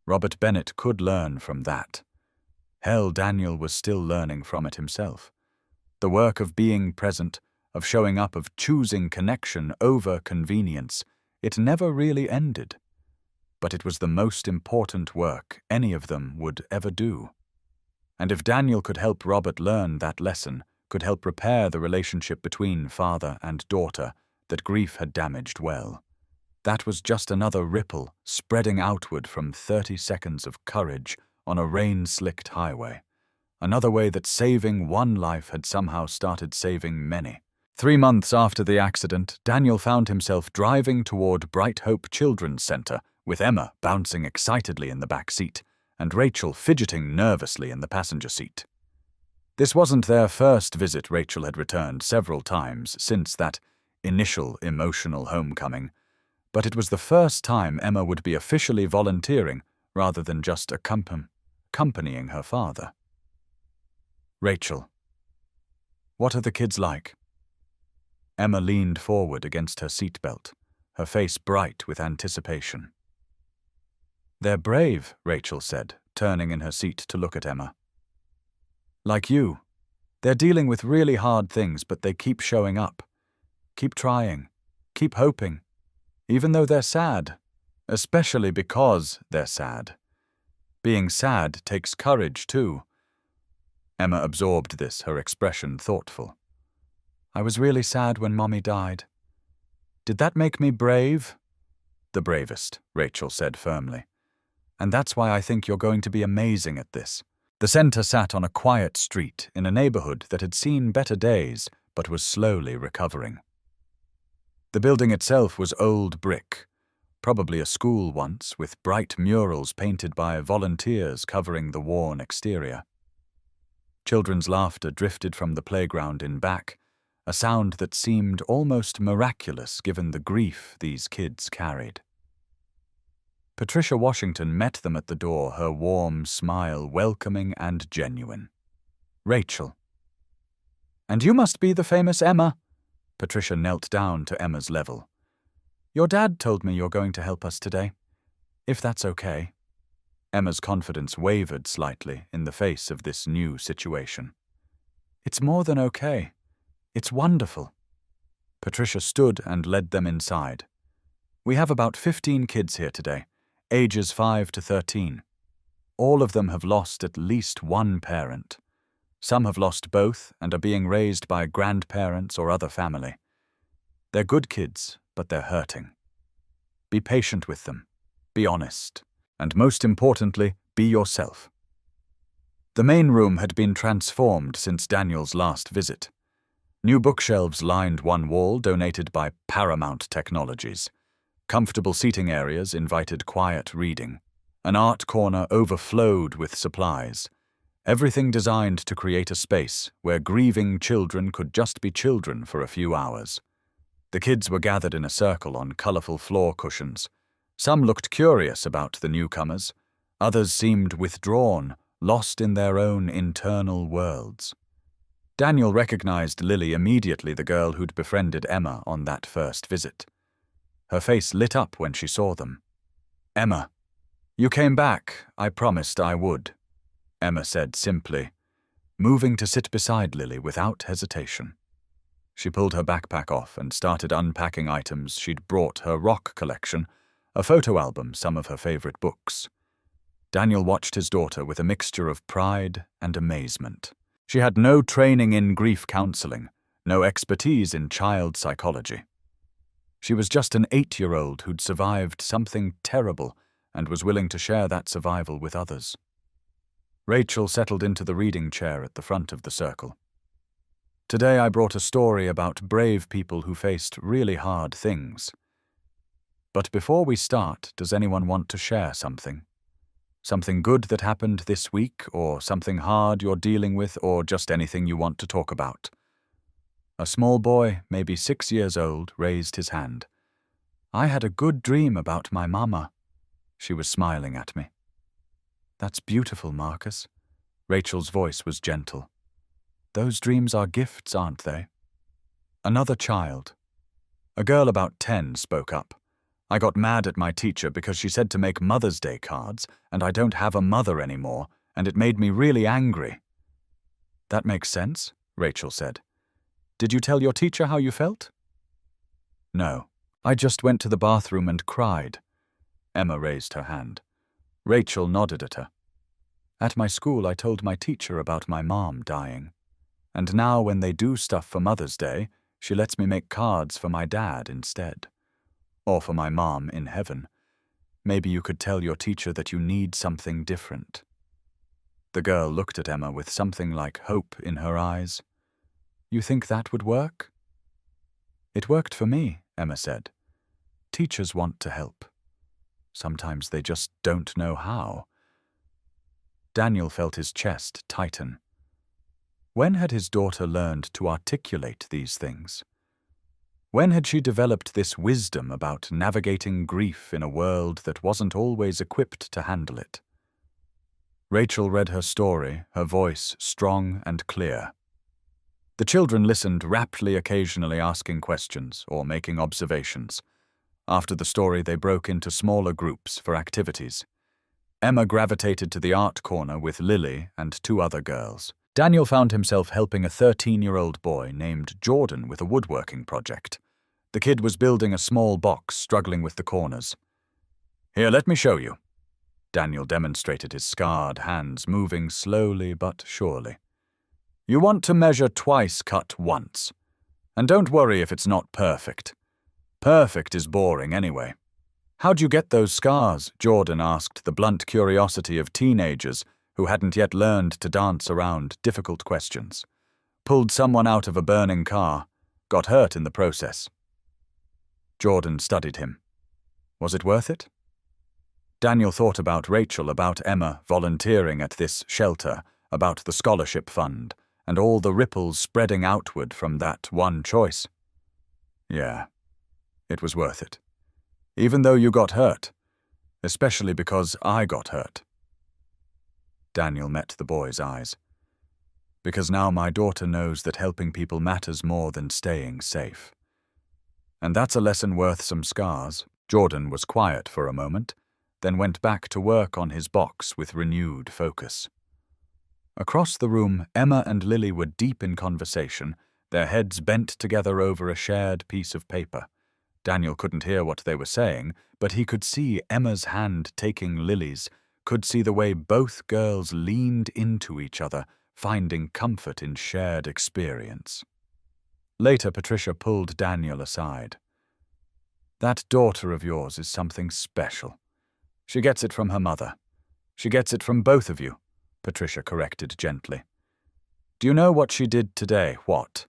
Robert Bennett could learn from that. Hell, Daniel was still learning from it himself. The work of being present, of showing up, of choosing connection over convenience, it never really ended. But it was the most important work any of them would ever do. And if Daniel could help Robert learn that lesson, could help repair the relationship between father and daughter that grief had damaged, well, that was just another ripple spreading outward from 30 seconds of courage on a rain-slicked highway. Another way that saving one life had somehow started saving many. 3 months after the accident, Daniel found himself driving toward Bright Hope Children's Center, with Emma bouncing excitedly in the back seat and Rachel fidgeting nervously in the passenger seat. This wasn't their first visit. Rachel had returned several times since that initial emotional homecoming, but it was the first time Emma would be officially volunteering rather than just accompanying her father. Rachel, what are the kids like? Emma leaned forward against her seatbelt, her face bright with anticipation. They're brave, Rachel said, turning in her seat to look at Emma. Like you. They're dealing with really hard things, but they keep showing up. Keep trying. Keep hoping. Even though they're sad. Especially because they're sad. Being sad takes courage, too. Emma absorbed this, her expression thoughtful. I was really sad when Mommy died. Did that make me brave? The bravest, Rachel said firmly. And that's why I think you're going to be amazing at this. The center sat on a quiet street in a neighborhood that had seen better days but was slowly recovering. The building itself was old brick, probably a school once, with bright murals painted by volunteers covering the worn exterior. Children's laughter drifted from the playground in back, a sound that seemed almost miraculous given the grief these kids carried. Patricia Washington met them at the door, her warm smile welcoming and genuine. Rachel. And you must be the famous Emma. Patricia knelt down to Emma's level. Your dad told me you're going to help us today, if that's okay. Emma's confidence wavered slightly in the face of this new situation. It's more than okay. It's wonderful. Patricia stood and led them inside. We have about 15 kids here today, ages 5 to 13. All of them have lost at least one parent. Some have lost both and are being raised by grandparents or other family. They're good kids, but they're hurting. Be patient with them. Be honest. And most importantly, be yourself. The main room had been transformed since Daniel's last visit. New bookshelves lined one wall, donated by Paramount Technologies. Comfortable seating areas invited quiet reading. An art corner overflowed with supplies. Everything designed to create a space where grieving children could just be children for a few hours. The kids were gathered in a circle on colorful floor cushions. Some looked curious about the newcomers. Others seemed withdrawn, lost in their own internal worlds. Daniel recognized Lily immediately, the girl who'd befriended Emma on that first visit. Her face lit up when she saw them. Emma, you came back. I promised I would, Emma said simply, moving to sit beside Lily without hesitation. She pulled her backpack off and started unpacking items she'd brought: her rock collection, a photo album, some of her favorite books. Daniel watched his daughter with a mixture of pride and amazement. She had no training in grief counseling, no expertise in child psychology. She was just an 8-year-old who'd survived something terrible and was willing to share that survival with others. Rachel settled into the reading chair at the front of the circle. Today I brought a story about brave people who faced really hard things. But before we start, does anyone want to share something? Something good that happened this week, or something hard you're dealing with, or just anything you want to talk about? A small boy, maybe 6 years old, raised his hand. I had a good dream about my mama. She was smiling at me. That's beautiful, Marcus. Rachel's voice was gentle. Those dreams are gifts, aren't they? Another child. A girl about 10 spoke up. I got mad at my teacher because she said to make Mother's Day cards, and I don't have a mother anymore, and it made me really angry. That makes sense, Rachel said. Did you tell your teacher how you felt? No. I just went to the bathroom and cried. Emma raised her hand. Rachel nodded at her. At my school, I told my teacher about my mom dying. And now when they do stuff for Mother's Day, she lets me make cards for my dad instead. Or for my mom in heaven. Maybe you could tell your teacher that you need something different. The girl looked at Emma with something like hope in her eyes. You think that would work? It worked for me, Emma said. Teachers want to help. Sometimes they just don't know how. Daniel felt his chest tighten. When had his daughter learned to articulate these things? When had she developed this wisdom about navigating grief in a world that wasn't always equipped to handle it? Rachel read her story, her voice strong and clear. The children listened raptly, occasionally asking questions or making observations. After the story, they broke into smaller groups for activities. Emma gravitated to the art corner with Lily and 2 other girls. Daniel found himself helping a 13-year-old boy named Jordan with a woodworking project. The kid was building a small box, struggling with the corners. Here, let me show you. Daniel demonstrated his scarred hands, moving slowly but surely. You want to measure twice, cut once. And don't worry if it's not perfect. Perfect is boring anyway. How'd you get those scars? Jordan asked, the blunt curiosity of teenagers who hadn't yet learned to dance around difficult questions. Pulled someone out of a burning car. Got hurt in the process. Jordan studied him. Was it worth it? Daniel thought about Rachel, about Emma volunteering at this shelter, about the scholarship fund, and all the ripples spreading outward from that one choice. Yeah, it was worth it. Even though you got hurt, especially because I got hurt. Daniel met the boy's eyes. Because now my daughter knows that helping people matters more than staying safe. And that's a lesson worth some scars. Jordan was quiet for a moment, then went back to work on his box with renewed focus. Across the room, Emma and Lily were deep in conversation, their heads bent together over a shared piece of paper. Daniel couldn't hear what they were saying, but he could see Emma's hand taking Lily's, could see the way both girls leaned into each other, finding comfort in shared experience. Later, Patricia pulled Daniel aside. That daughter of yours is something special. She gets it from her mother. She gets it from both of you, Patricia corrected gently. Do you know what she did today? What?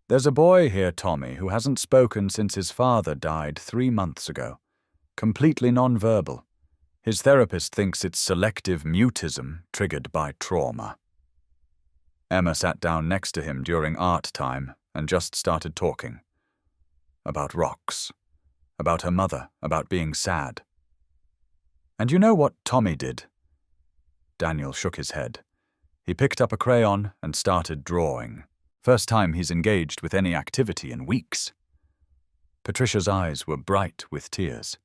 There's a boy here, Tommy, who hasn't spoken since his father died 3 months ago. Completely nonverbal. His therapist thinks it's selective mutism triggered by trauma. Emma sat down next to him during art time and just started talking. About rocks. About her mother. About being sad. And you know what Tommy did? Daniel shook his head. He picked up a crayon and started drawing. First time he's engaged with any activity in weeks. Patricia's eyes were bright with tears.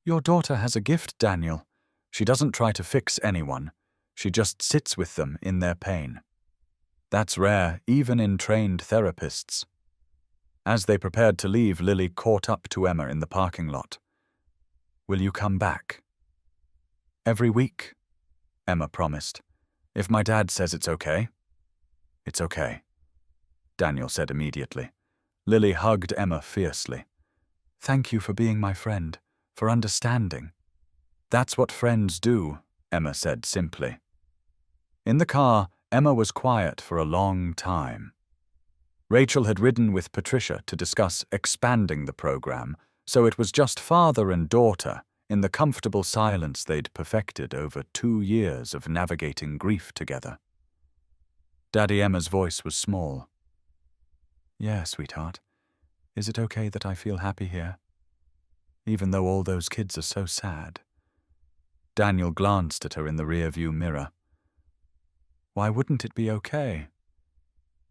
Your daughter has a gift, Daniel. She doesn't try to fix anyone. She just sits with them in their pain. That's rare, even in trained therapists. As they prepared to leave, Lily caught up to Emma in the parking lot. Will you come back? Every week, Emma promised. If my dad says it's okay. It's okay, Daniel said immediately. Lily hugged Emma fiercely. Thank you for being my friend, for understanding. That's what friends do, Emma said simply. In the car, Emma was quiet for a long time. Rachel had ridden with Patricia to discuss expanding the program, so it was just father and daughter in the comfortable silence they'd perfected over 2 years of navigating grief together. Daddy Emma's voice was small. Yeah, sweetheart. Is it okay that I feel happy here? Even though all those kids are so sad. Daniel glanced at her in the rearview mirror. Why wouldn't it be okay?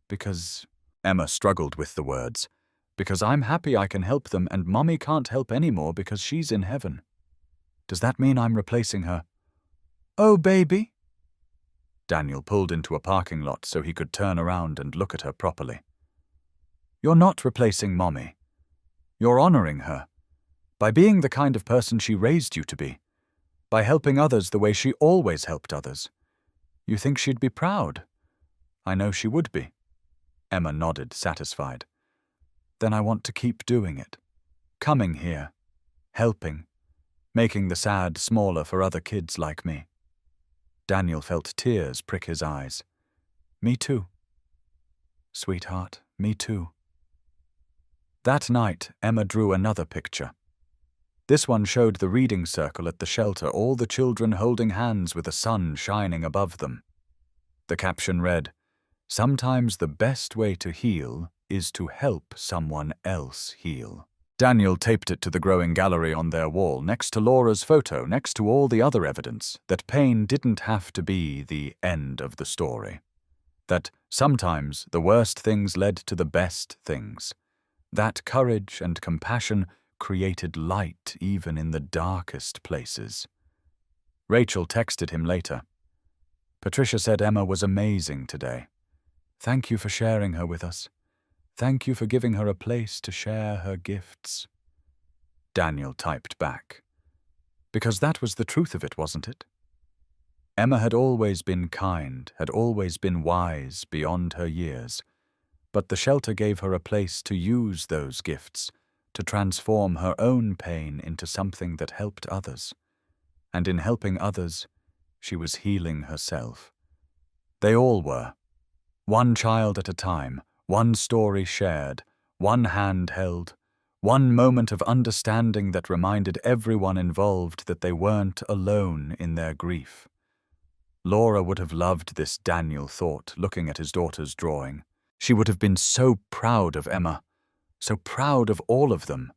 Because... Emma struggled with the words. Because I'm happy I can help them and Mommy can't help anymore because she's in heaven. Does that mean I'm replacing her? Oh, baby. Daniel pulled into a parking lot so he could turn around and look at her properly. You're not replacing Mommy. You're honoring her. By being the kind of person she raised you to be. By helping others the way she always helped others. You think she'd be proud? I know she would be. Emma nodded, satisfied. Then I want to keep doing it. Coming here. Helping. Making the sad smaller for other kids like me. Daniel felt tears prick his eyes. Me too. Sweetheart, me too. That night, Emma drew another picture. This one showed the reading circle at the shelter, all the children holding hands with the sun shining above them. The caption read, "Sometimes the best way to heal is to help someone else heal." Daniel taped it to the growing gallery on their wall, next to Laura's photo, next to all the other evidence that pain didn't have to be the end of the story. That sometimes the worst things led to the best things. That courage and compassion created light even in the darkest places. Rachel texted him later. Patricia said Emma was amazing today. Thank you for sharing her with us. Thank you for giving her a place to share her gifts. Daniel typed back. Because that was the truth of it, wasn't it? Emma had always been kind, had always been wise beyond her years, but the shelter gave her a place to use those gifts, to transform her own pain into something that helped others. And in helping others, she was healing herself. They all were. One child at a time, one story shared, one hand held, one moment of understanding that reminded everyone involved that they weren't alone in their grief. Laura would have loved this, Daniel thought, looking at his daughter's drawing. She would have been so proud of Emma, so proud of all of them.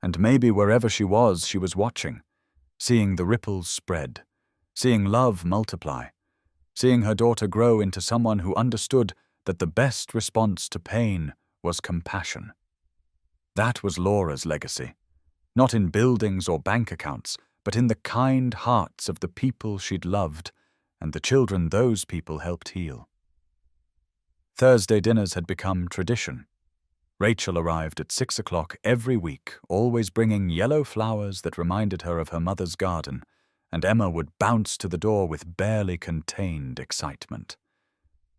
And maybe wherever she was watching, seeing the ripples spread, seeing love multiply, seeing her daughter grow into someone who understood that the best response to pain was compassion. That was Laura's legacy, not in buildings or bank accounts, but in the kind hearts of the people she'd loved and the children those people helped heal. Thursday dinners had become tradition. Rachel arrived at 6 o'clock every week, always bringing yellow flowers that reminded her of her mother's garden, and Emma would bounce to the door with barely contained excitement.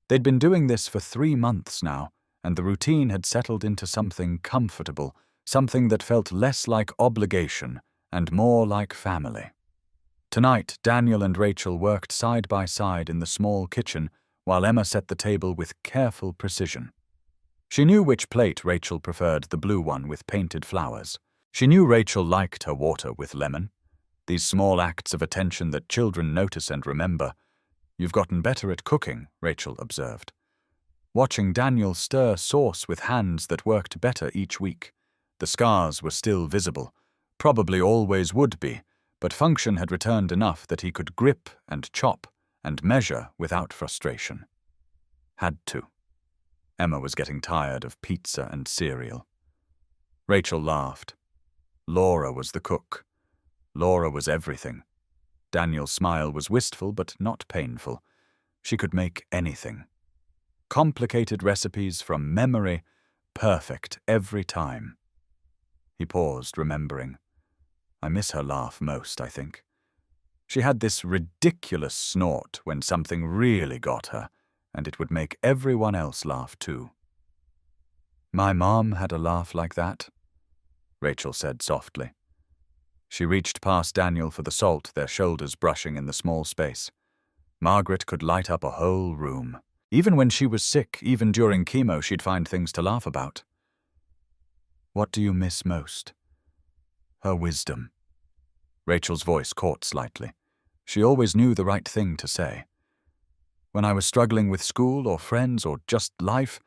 They'd been doing this for 3 months now, and the routine had settled into something comfortable, something that felt less like obligation and more like family. Tonight, Daniel and Rachel worked side by side in the small kitchen while Emma set the table with careful precision. She knew which plate Rachel preferred, the blue one with painted flowers. She knew Rachel liked her water with lemon. These small acts of attention that children notice and remember. You've gotten better at cooking, Rachel observed. Watching Daniel stir sauce with hands that worked better each week. The scars were still visible, probably always would be, but function had returned enough that he could grip and chop and measure without frustration. Had to. Emma was getting tired of pizza and cereal. Rachel laughed. Laura was the cook. Laura was everything. Daniel's smile was wistful but not painful. She could make anything. Complicated recipes from memory, perfect every time. He paused, remembering. I miss her laugh most, I think. She had this ridiculous snort when something really got her, and it would make everyone else laugh too. My mom had a laugh like that, Rachel said softly. She reached past Daniel for the salt, their shoulders brushing in the small space. Margaret could light up a whole room. Even when she was sick, even during chemo, she'd find things to laugh about. What do you miss most? Her wisdom. Rachel's voice caught slightly. She always knew the right thing to say. When I was struggling with school or friends or just life,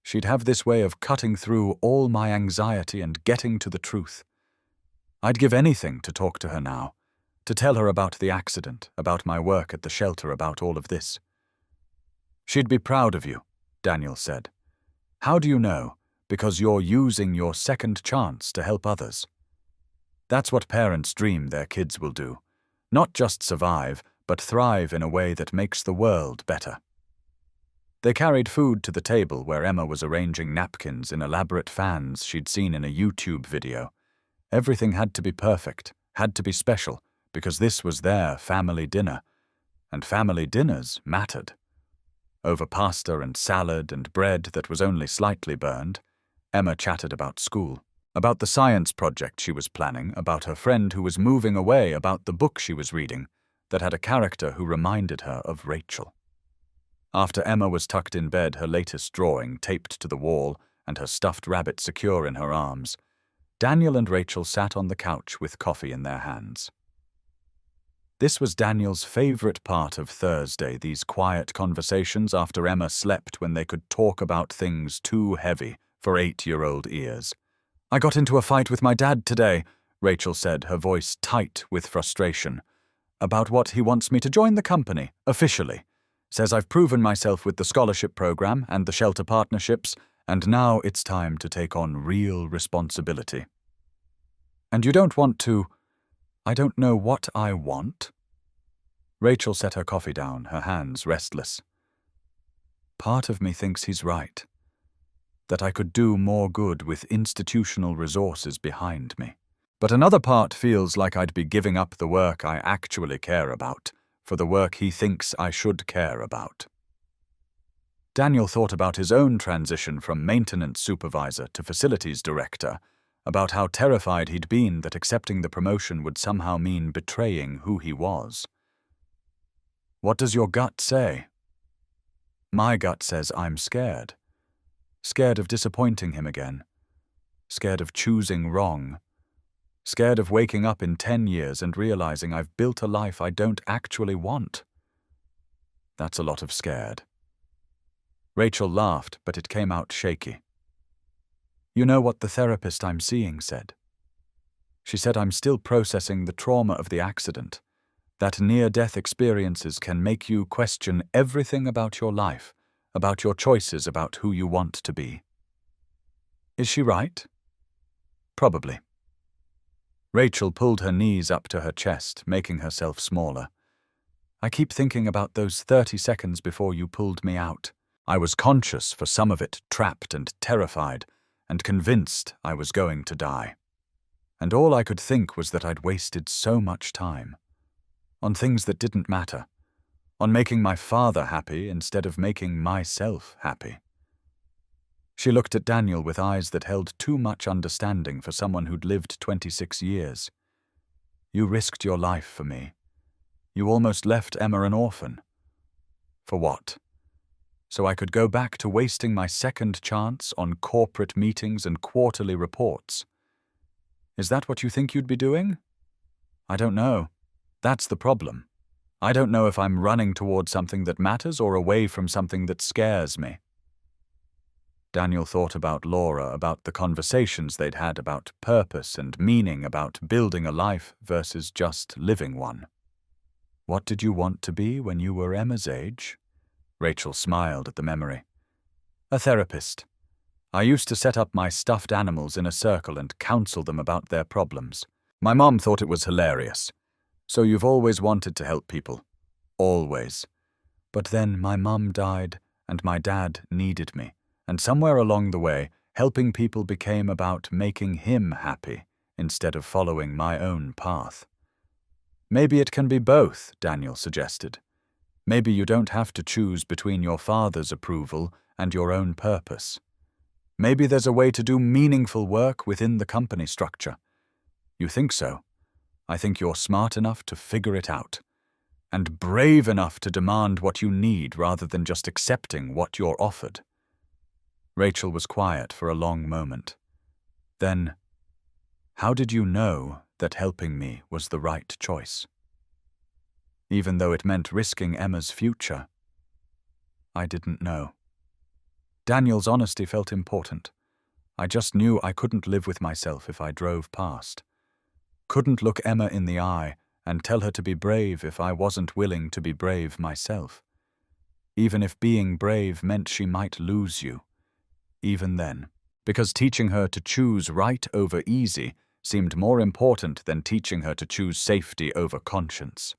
she'd have this way of cutting through all my anxiety and getting to the truth. I'd give anything to talk to her now, to tell her about the accident, about my work at the shelter, about all of this. She'd be proud of you, Daniel said. How do you know? Because you're using your second chance to help others. That's what parents dream their kids will do. Not just survive, but thrive in a way that makes the world better. They carried food to the table where Emma was arranging napkins in elaborate fans she'd seen in a YouTube video. Everything had to be perfect, had to be special, because this was their family dinner. And family dinners mattered. Over pasta and salad and bread that was only slightly burned, Emma chatted about school, about the science project she was planning, about her friend who was moving away, about the book she was reading that had a character who reminded her of Rachel. After Emma was tucked in bed, her latest drawing taped to the wall and her stuffed rabbit secure in her arms, Daniel and Rachel sat on the couch with coffee in their hands. This was Daniel's favorite part of Thursday, these quiet conversations after Emma slept when they could talk about things too heavy for 8-year-old ears. "I got into a fight with my dad today," Rachel said, her voice tight with frustration. "About what he wants me to join the company, officially. Says I've proven myself with the scholarship program and the shelter partnerships, and now it's time to take on real responsibility." "And you don't want to—" "I don't know what I want." Rachel set her coffee down, her hands restless. "Part of me thinks he's right. That I could do more good with institutional resources behind me. But another part feels like I'd be giving up the work I actually care about for the work he thinks I should care about." Daniel thought about his own transition from maintenance supervisor to facilities director, about how terrified he'd been that accepting the promotion would somehow mean betraying who he was. "What does your gut say?" "My gut says I'm scared. Scared of disappointing him again. Scared of choosing wrong. Scared of waking up in 10 years and realizing I've built a life I don't actually want." "That's a lot of scared." Rachel laughed, but it came out shaky. "You know what the therapist I'm seeing said? She said I'm still processing the trauma of the accident, that near-death experiences can make you question everything about your life, about your choices, about who you want to be." "Is she right?" "Probably." Rachel pulled her knees up to her chest, making herself smaller. "I keep thinking about those 30 seconds before you pulled me out. I was conscious for some of it, trapped and terrified, and convinced I was going to die. And all I could think was that I'd wasted so much time. On things that didn't matter. On making my father happy instead of making myself happy." She looked at Daniel with eyes that held too much understanding for someone who'd lived 26 years. "You risked your life for me. You almost left Emma an orphan. For what? So I could go back to wasting my second chance on corporate meetings and quarterly reports. Is that what you think you'd be doing? I don't know. That's the problem. I don't know if I'm running toward something that matters or away from something that scares me." Daniel thought about Laura, about the conversations they'd had about purpose and meaning, about building a life versus just living one. "What did you want to be when you were Emma's age?" Rachel smiled at the memory. "A therapist. I used to set up my stuffed animals in a circle and counsel them about their problems. My mom thought it was hilarious. So you've always wanted to help people. Always. But then my mum died and my dad needed me. And somewhere along the way, helping people became about making him happy instead of following my own path." "Maybe it can be both," Daniel suggested. "Maybe you don't have to choose between your father's approval and your own purpose. Maybe there's a way to do meaningful work within the company structure. You think so? I think you're smart enough to figure it out. And brave enough to demand what you need rather than just accepting what you're offered." Rachel was quiet for a long moment. Then, "How did you know that helping me was the right choice? Even though it meant risking Emma's future?" "I didn't know." Daniel's honesty felt important. "I just knew I couldn't live with myself if I drove past. Couldn't look Emma in the eye and tell her to be brave if I wasn't willing to be brave myself. Even if being brave meant she might lose you. Even then. Because teaching her to choose right over easy seemed more important than teaching her to choose safety over conscience.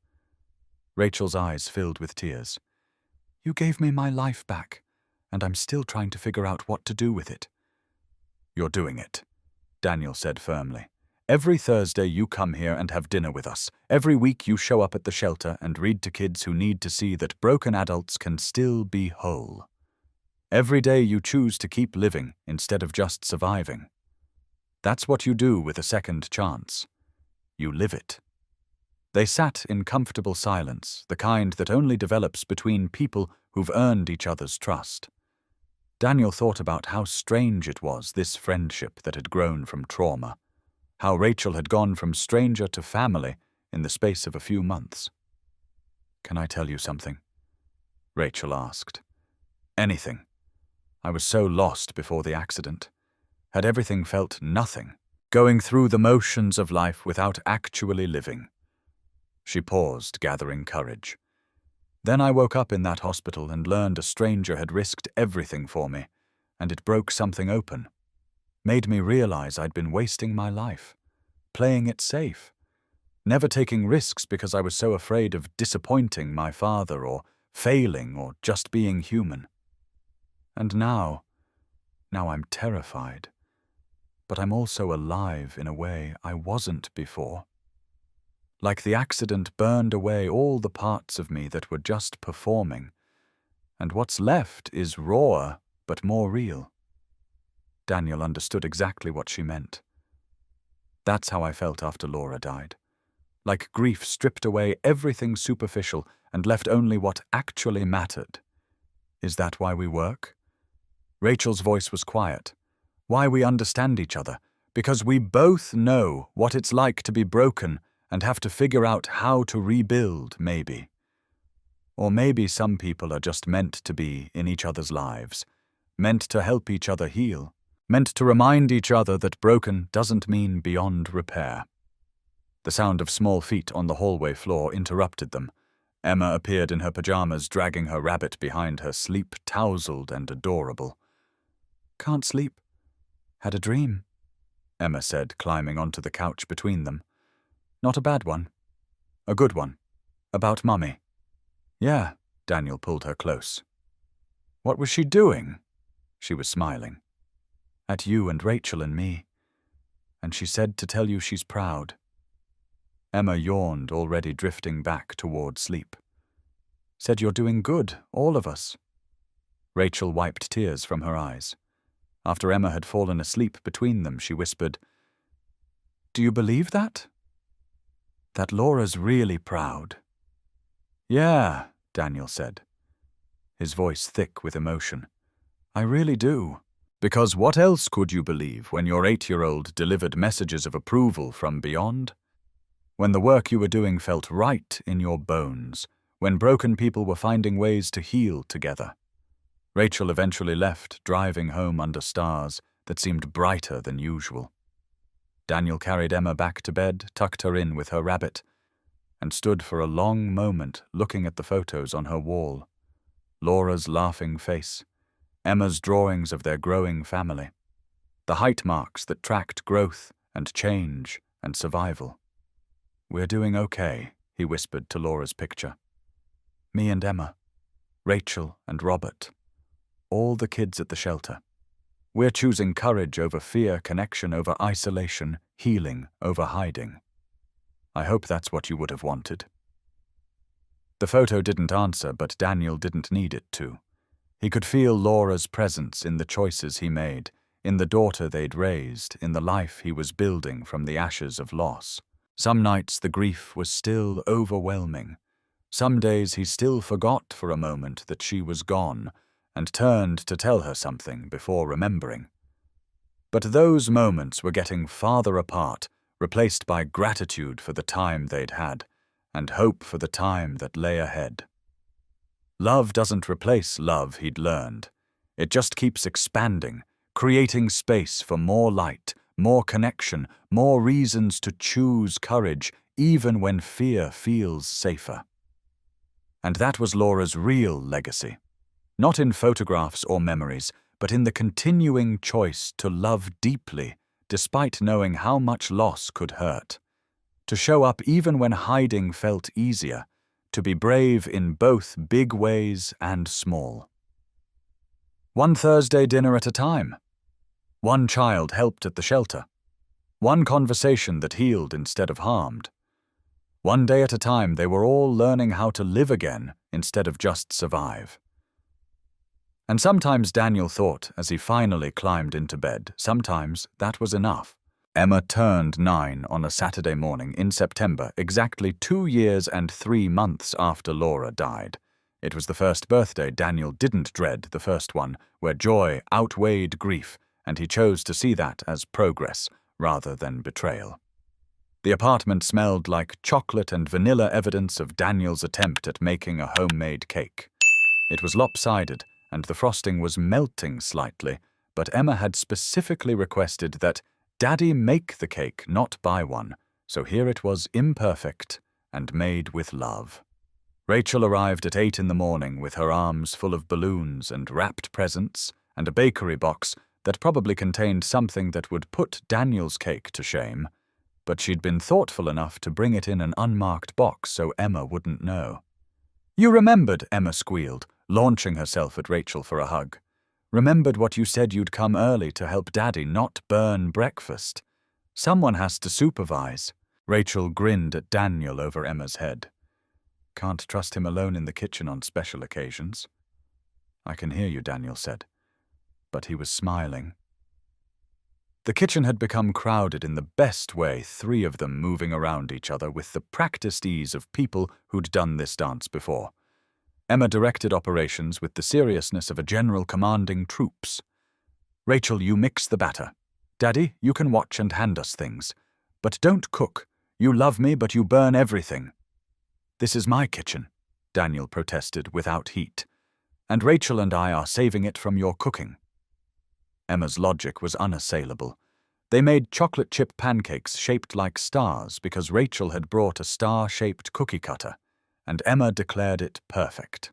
Rachel's eyes filled with tears. You gave me my life back, and I'm still trying to figure out what to do with it. You're doing it, Daniel said firmly. Every Thursday you come here and have dinner with us. Every week you show up at the shelter and read to kids who need to see that broken adults can still be whole. Every day you choose to keep living instead of just surviving. That's what you do with a second chance. You live it. They sat in comfortable silence, the kind that only develops between people who've earned each other's trust. Daniel thought about how strange it was, this friendship that had grown from trauma. How Rachel had gone from stranger to family in the space of a few months. Can I tell you something? Rachel asked. Anything. I was so lost before the accident. Had everything felt nothing, going through the motions of life without actually living. She paused, gathering courage. Then I woke up in that hospital and learned a stranger had risked everything for me, and it broke something open. Made me realize I'd been wasting my life, playing it safe, never taking risks because I was so afraid of disappointing my father or failing or just being human. And now I'm terrified. But I'm also alive in a way I wasn't before. Like the accident burned away all the parts of me that were just performing, and what's left is rawer but more real. Daniel understood exactly what she meant. That's how I felt after Laura died. Like grief stripped away everything superficial and left only what actually mattered. Is that why we work? Rachel's voice was quiet. Why we understand each other, because we both know what it's like to be broken and have to figure out how to rebuild, maybe. Or maybe some people are just meant to be in each other's lives, meant to help each other heal, meant to remind each other that broken doesn't mean beyond repair. The sound of small feet on the hallway floor interrupted them. Emma appeared in her pajamas, dragging her rabbit behind her, sleep-tousled and adorable. Can't sleep. Had a dream, Emma said, climbing onto the couch between them. Not a bad one. A good one. About Mummy. Yeah, Daniel pulled her close. What was she doing? She was smiling. At you and Rachel and me. And she said to tell you she's proud. Emma yawned, already drifting back toward sleep. Said you're doing good, all of us. Rachel wiped tears from her eyes. After Emma had fallen asleep between them, she whispered, Do you believe that? That Laura's really proud. Yeah, Daniel said, his voice thick with emotion. I really do. Because what else could you believe when your 8-year-old delivered messages of approval from beyond? When the work you were doing felt right in your bones, when broken people were finding ways to heal together. Rachel eventually left, driving home under stars that seemed brighter than usual. Daniel carried Emma back to bed, tucked her in with her rabbit, and stood for a long moment looking at the photos on her wall. Laura's laughing face, Emma's drawings of their growing family, the height marks that tracked growth and change and survival. We're doing okay, he whispered to Laura's picture. Me and Emma, Rachel and Robert, all the kids at the shelter. We're choosing courage over fear, connection over isolation, healing over hiding. I hope that's what you would have wanted. The photo didn't answer, but Daniel didn't need it to. He could feel Laura's presence in the choices he made, in the daughter they'd raised, in the life he was building from the ashes of loss. Some nights the grief was still overwhelming. Some days he still forgot for a moment that she was gone, and turned to tell her something before remembering. But those moments were getting farther apart, replaced by gratitude for the time they'd had, and hope for the time that lay ahead. Love doesn't replace love, he'd learned. It just keeps expanding, creating space for more light, more connection, more reasons to choose courage, even when fear feels safer. And that was Laura's real legacy. Not in photographs or memories, but in the continuing choice to love deeply, despite knowing how much loss could hurt. To show up even when hiding felt easier, to be brave in both big ways and small. One Thursday dinner at a time. One child helped at the shelter. One conversation that healed instead of harmed. One day at a time, they were all learning how to live again instead of just survive. And sometimes Daniel thought, as he finally climbed into bed, sometimes that was enough. Emma turned 9 on a Saturday morning in September, exactly 2 years and 3 months after Laura died. It was the first birthday Daniel didn't dread, the first one, where joy outweighed grief, and he chose to see that as progress rather than betrayal. The apartment smelled like chocolate and vanilla, evidence of Daniel's attempt at making a homemade cake. It was lopsided, and the frosting was melting slightly, but Emma had specifically requested that Daddy make the cake, not buy one, so here it was, imperfect and made with love. Rachel arrived at 8 in the morning with her arms full of balloons and wrapped presents and a bakery box that probably contained something that would put Daniel's cake to shame, but she'd been thoughtful enough to bring it in an unmarked box so Emma wouldn't know. "You remembered," Emma squealed, launching herself at Rachel for a hug. "Remembered what you said you'd come early to help Daddy not burn breakfast. Someone has to supervise." Rachel grinned at Daniel over Emma's head. "Can't trust him alone in the kitchen on special occasions." "I can hear you," Daniel said, but he was smiling. The kitchen had become crowded in the best way, 3 of them moving around each other with the practiced ease of people who'd done this dance before. Emma directed operations with the seriousness of a general commanding troops. "Rachel, you mix the batter. Daddy, you can watch and hand us things. But don't cook. You love me, but you burn everything." "This is my kitchen," Daniel protested without heat. "And Rachel and I are saving it from your cooking." Emma's logic was unassailable. They made chocolate chip pancakes shaped like stars because Rachel had brought a star-shaped cookie cutter, and Emma declared it perfect.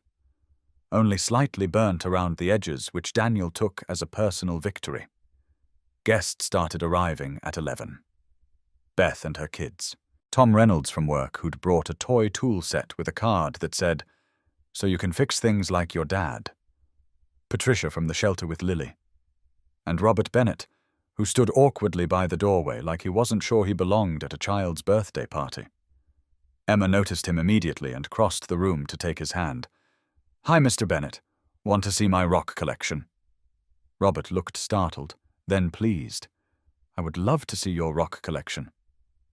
Only slightly burnt around the edges, which Daniel took as a personal victory. Guests started arriving at 11. Beth and her kids. Tom Reynolds from work, who'd brought a toy tool set with a card that said, "So you can fix things like your dad." Patricia from the shelter with Lily. And Robert Bennett, who stood awkwardly by the doorway like he wasn't sure he belonged at a child's birthday party. Emma noticed him immediately and crossed the room to take his hand. "Hi, Mr. Bennett. Want to see my rock collection?" Robert looked startled, then pleased. "I would love to see your rock collection."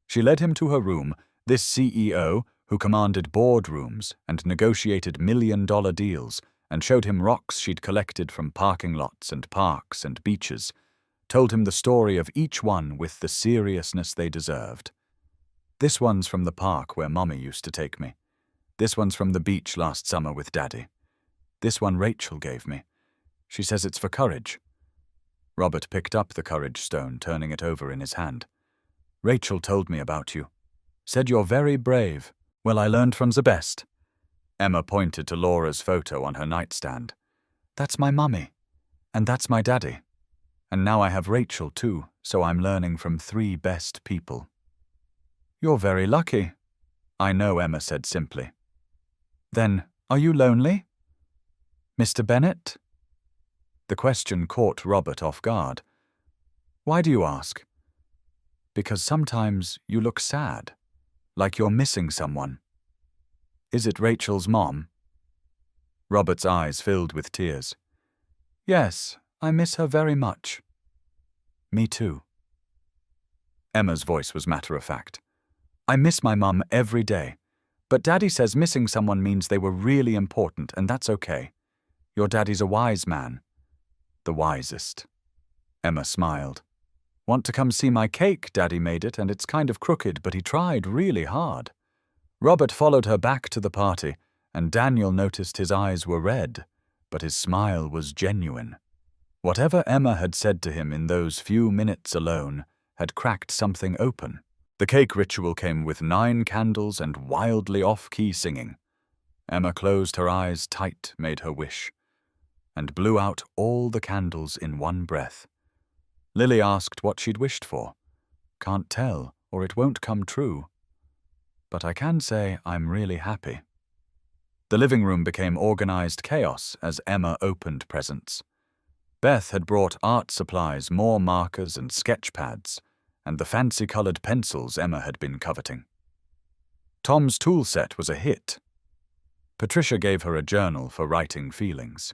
She led him to her room, this CEO who commanded boardrooms and negotiated million-dollar deals, and showed him rocks she'd collected from parking lots and parks and beaches, told him the story of each one with the seriousness they deserved. "This one's from the park where Mommy used to take me. This one's from the beach last summer with Daddy. This one Rachel gave me. She says it's for courage." Robert picked up the courage stone, turning it over in his hand. "Rachel told me about you. Said you're very brave. Well, I learned from the best." Emma pointed to Laura's photo on her nightstand. "That's my mummy. And that's my daddy. And now I have Rachel too, so I'm learning from 3 best people." "You're very lucky." "I know," Emma said simply. "Then, are you lonely?" "Mr. Bennett?" The question caught Robert off guard. "Why do you ask?" "Because sometimes you look sad, like you're missing someone." "Is it Rachel's mom?" Robert's eyes filled with tears. "Yes, I miss her very much." "Me too." Emma's voice was matter-of-fact. "I miss my mum every day, but Daddy says missing someone means they were really important, and that's okay. Your daddy's a wise man." "The wisest." Emma smiled. "Want to come see my cake? Daddy made it, and it's kind of crooked, but he tried really hard." Robert followed her back to the party, and Daniel noticed his eyes were red, but his smile was genuine. Whatever Emma had said to him in those few minutes alone had cracked something open. The cake ritual came with 9 candles and wildly off-key singing. Emma closed her eyes tight, made her wish, and blew out all the candles in one breath. Lily asked what she'd wished for. Can't tell, or it won't come true. But I can say I'm really happy. The living room became organized chaos as Emma opened presents. Beth had brought art supplies, more markers and sketch pads, and the fancy-colored pencils Emma had been coveting. Tom's tool set was a hit. Patricia gave her a journal for writing feelings.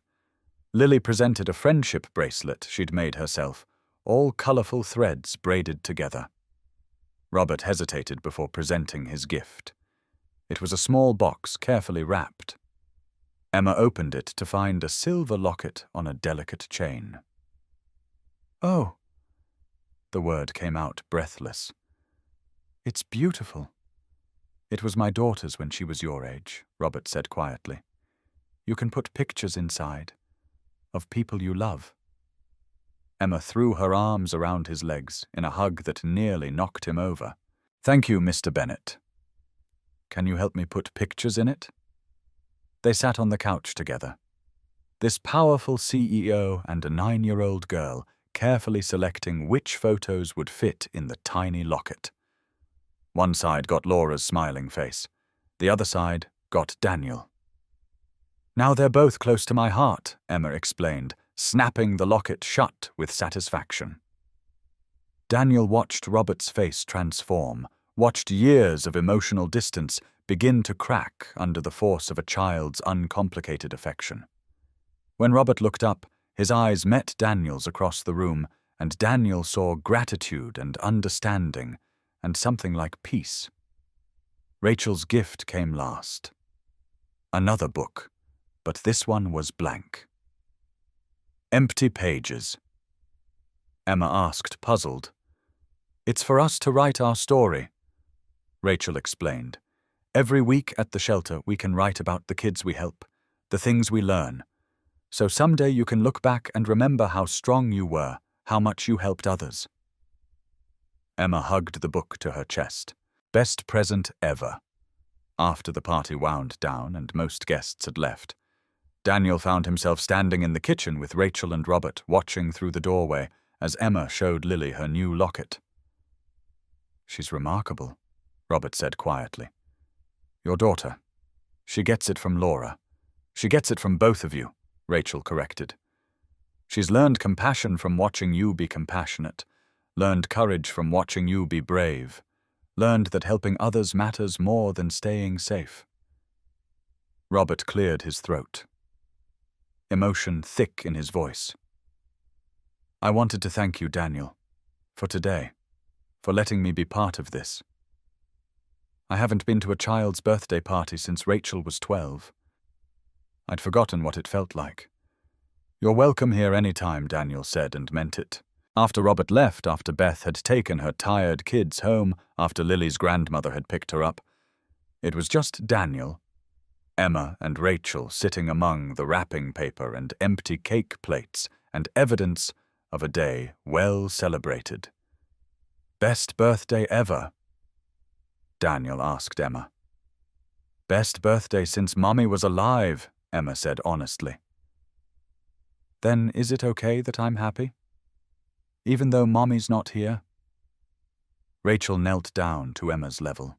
Lily presented a friendship bracelet she'd made herself, all colorful threads braided together. Robert hesitated before presenting his gift. It was a small box, carefully wrapped. Emma opened it to find a silver locket on a delicate chain. "Oh," the word came out breathless. "It's beautiful." "It was my daughter's when she was your age," Robert said quietly. "You can put pictures inside, of people you love." Emma threw her arms around his legs in a hug that nearly knocked him over. "Thank you, Mr. Bennett. Can you help me put pictures in it?" They sat on the couch together. This powerful CEO and a 9-year-old girl carefully selecting which photos would fit in the tiny locket. One side got Laura's smiling face. The other side got Daniel. "Now they're both close to my heart," Emma explained, snapping the locket shut with satisfaction. Daniel watched Robert's face transform, watched years of emotional distance begin to crack under the force of a child's uncomplicated affection. When Robert looked up, his eyes met Daniel's across the room, and Daniel saw gratitude and understanding and something like peace. Rachel's gift came last. Another book, but this one was blank. Empty pages. Emma asked, puzzled. "It's for us to write our story," Rachel explained. "Every week at the shelter we can write about the kids we help, the things we learn. So someday you can look back and remember how strong you were, how much you helped others." Emma hugged the book to her chest. Best present ever. After the party wound down and most guests had left, Daniel found himself standing in the kitchen with Rachel and Robert watching through the doorway as Emma showed Lily her new locket. "She's remarkable," Robert said quietly. "Your daughter. She gets it from Laura. She gets it from both of you," Rachel corrected. "She's learned compassion from watching you be compassionate, learned courage from watching you be brave, learned that helping others matters more than staying safe." Robert cleared his throat, emotion thick in his voice. "I wanted to thank you, Daniel, for today, for letting me be part of this. I haven't been to a child's birthday party since Rachel was 12. I'd forgotten what it felt like." "You're welcome here any time," Daniel said, and meant it. After Robert left, after Beth had taken her tired kids home, after Lily's grandmother had picked her up, it was just Daniel, Emma and Rachel sitting among the wrapping paper and empty cake plates and evidence of a day well celebrated. "Best birthday ever?" Daniel asked Emma. "Best birthday since Mommy was alive," Emma said honestly. "Then is it okay that I'm happy? Even though Mommy's not here?" Rachel knelt down to Emma's level.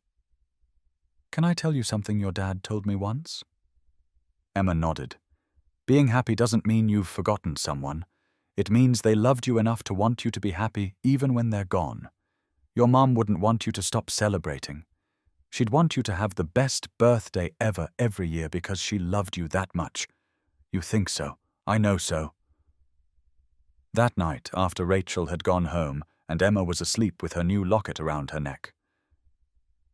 "Can I tell you something your dad told me once?" Emma nodded. "Being happy doesn't mean you've forgotten someone. It means they loved you enough to want you to be happy even when they're gone. Your mom wouldn't want you to stop celebrating. She'd want you to have the best birthday ever every year because she loved you that much. You think so. I know so." That night, after Rachel had gone home and Emma was asleep with her new locket around her neck,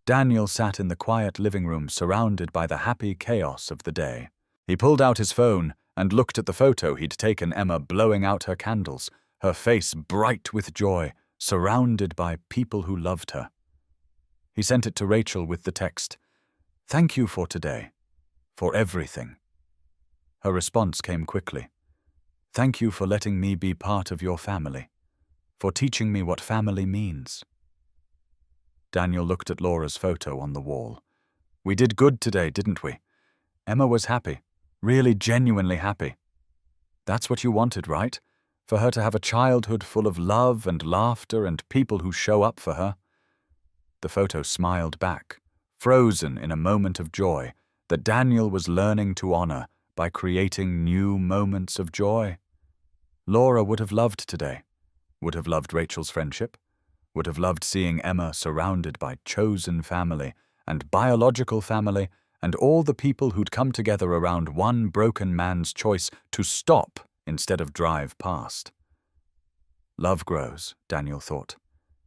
Daniel sat in the quiet living room surrounded by the happy chaos of the day. He pulled out his phone and looked at the photo he'd taken Emma blowing out her candles, her face bright with joy, surrounded by people who loved her. He sent it to Rachel with the text, "Thank you for today, for everything." Her response came quickly. "Thank you for letting me be part of your family, for teaching me what family means." Daniel looked at Laura's photo on the wall. "We did good today, didn't we?" Emma was happy, really genuinely happy. That's what you wanted, right? For her to have a childhood full of love and laughter and people who show up for her. The photo smiled back, frozen in a moment of joy that Daniel was learning to honor by creating new moments of joy. Laura would have loved today, would have loved Rachel's friendship, would have loved seeing Emma surrounded by chosen family and biological family and all the people who'd come together around one broken man's choice to stop instead of drive past. Love grows, Daniel thought.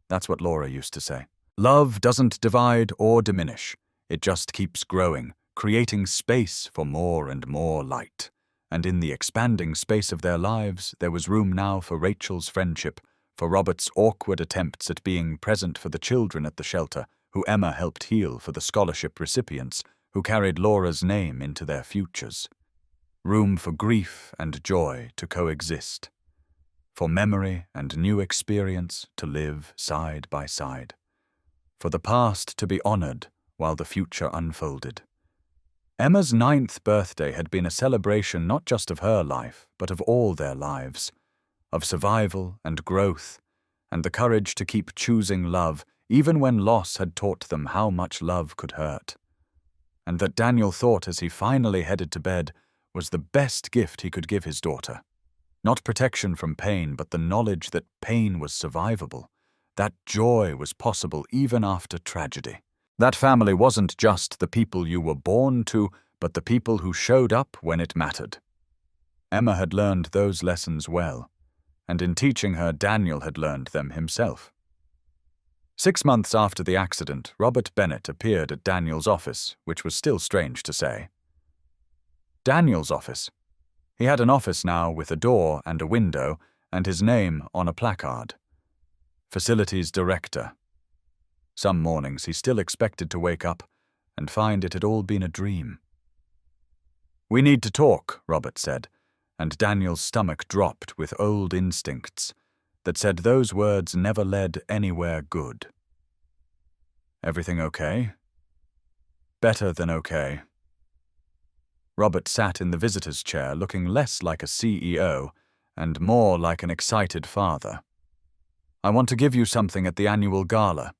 That's what Laura used to say. Love doesn't divide or diminish. It just keeps growing, creating space for more and more light. And in the expanding space of their lives, there was room now for Rachel's friendship, for Robert's awkward attempts at being present for the children at the shelter, who Emma helped heal, for the scholarship recipients, who carried Laura's name into their futures. Room for grief and joy to coexist. For memory and new experience to live side by side. For the past to be honored while the future unfolded. Emma's 9th birthday had been a celebration not just of her life, but of all their lives. Of survival and growth, and the courage to keep choosing love, even when loss had taught them how much love could hurt. And that Daniel thought as he finally headed to bed was the best gift he could give his daughter. Not protection from pain, but the knowledge that pain was survivable, that joy was possible even after tragedy. That family wasn't just the people you were born to, but the people who showed up when it mattered. Emma had learned those lessons well, and in teaching her, Daniel had learned them himself. 6 months after the accident, Robert Bennett appeared at Daniel's office, which was still strange to say. Daniel's office. He had an office now with a door and a window, and his name on a placard. Facilities Director. Some mornings he still expected to wake up and find it had all been a dream. "We need to talk," Robert said, and Daniel's stomach dropped with old instincts that said those words never led anywhere good. "Everything okay?" "Better than okay." Robert sat in the visitor's chair, looking less like a CEO and more like an excited father. "I want to give you something at the annual gala.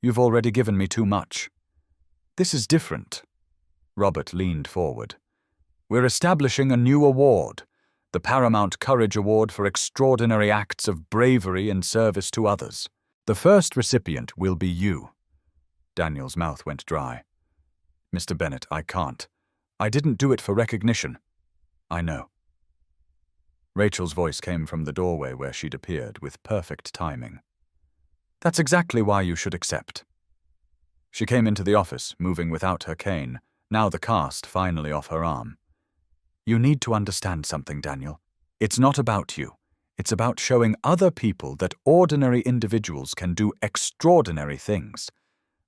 You've already given me too much." "This is different." Robert leaned forward. "We're establishing a new award, the Paramount Courage Award for extraordinary acts of bravery in service to others. The first recipient will be you." Daniel's mouth went dry. "Mr. Bennett, I can't. I didn't do it for recognition." "I know." Rachel's voice came from the doorway where she'd appeared, with perfect timing. "That's exactly why you should accept." She came into the office, moving without her cane, now the cast finally off her arm. "You need to understand something, Daniel. It's not about you. It's about showing other people that ordinary individuals can do extraordinary things.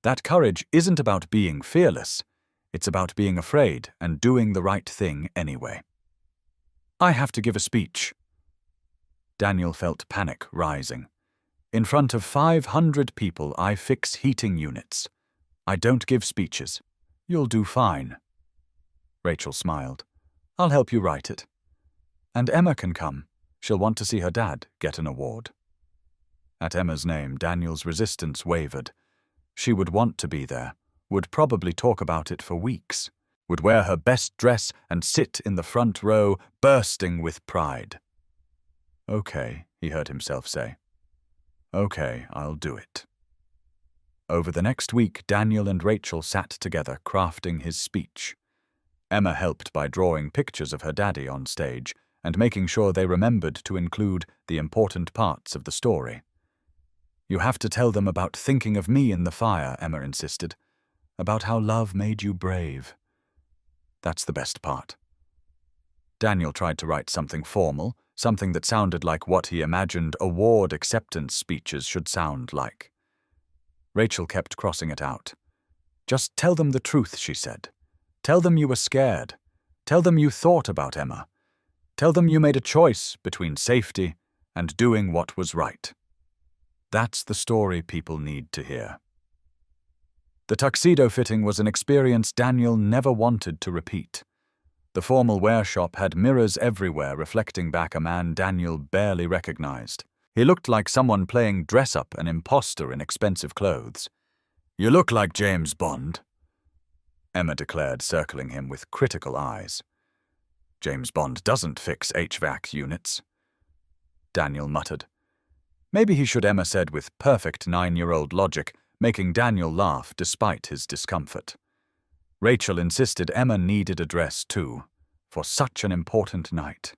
That courage isn't about being fearless. It's about being afraid and doing the right thing anyway." "I have to give a speech." Daniel felt panic rising. "In front of 500 people, I fix heating units. I don't give speeches. You'll do fine." Rachel smiled. "I'll help you write it. And Emma can come. She'll want to see her dad get an award." At Emma's name, Daniel's resistance wavered. She would want to be there, would probably talk about it for weeks, would wear her best dress and sit in the front row, bursting with pride. "Okay," he heard himself say. "Okay, I'll do it." Over the next week, Daniel and Rachel sat together, crafting his speech. Emma helped by drawing pictures of her daddy on stage and making sure they remembered to include the important parts of the story. "You have to tell them about thinking of me in the fire," Emma insisted. "About how love made you brave. That's the best part." Daniel tried to write something formal, something that sounded like what he imagined award acceptance speeches should sound like. Rachel kept crossing it out. "Just tell them the truth," she said. "Tell them you were scared. Tell them you thought about Emma. Tell them you made a choice between safety and doing what was right." That's the story people need to hear. The tuxedo fitting was an experience Daniel never wanted to repeat. The formal wear shop had mirrors everywhere reflecting back a man Daniel barely recognized. He looked like someone playing dress-up an imposter in expensive clothes. "You look like James Bond," Emma declared, circling him with critical eyes. "James Bond doesn't fix HVAC units," Daniel muttered. "Maybe he should," Emma said with perfect 9-year-old logic, making Daniel laugh despite his discomfort. Rachel insisted Emma needed a dress too, for such an important night.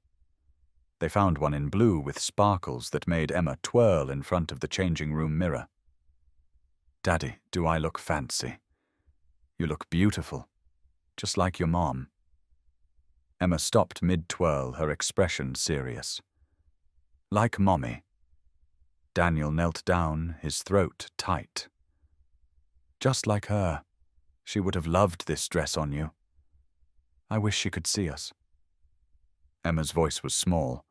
They found one in blue with sparkles that made Emma twirl in front of the changing room mirror. "Daddy, do I look fancy?" "You look beautiful, just like your mom." Emma stopped mid-twirl, her expression serious. "Like Mommy." Daniel knelt down, his throat tight. "Just like her. She would have loved this dress on you. I wish she could see us." Emma's voice was small.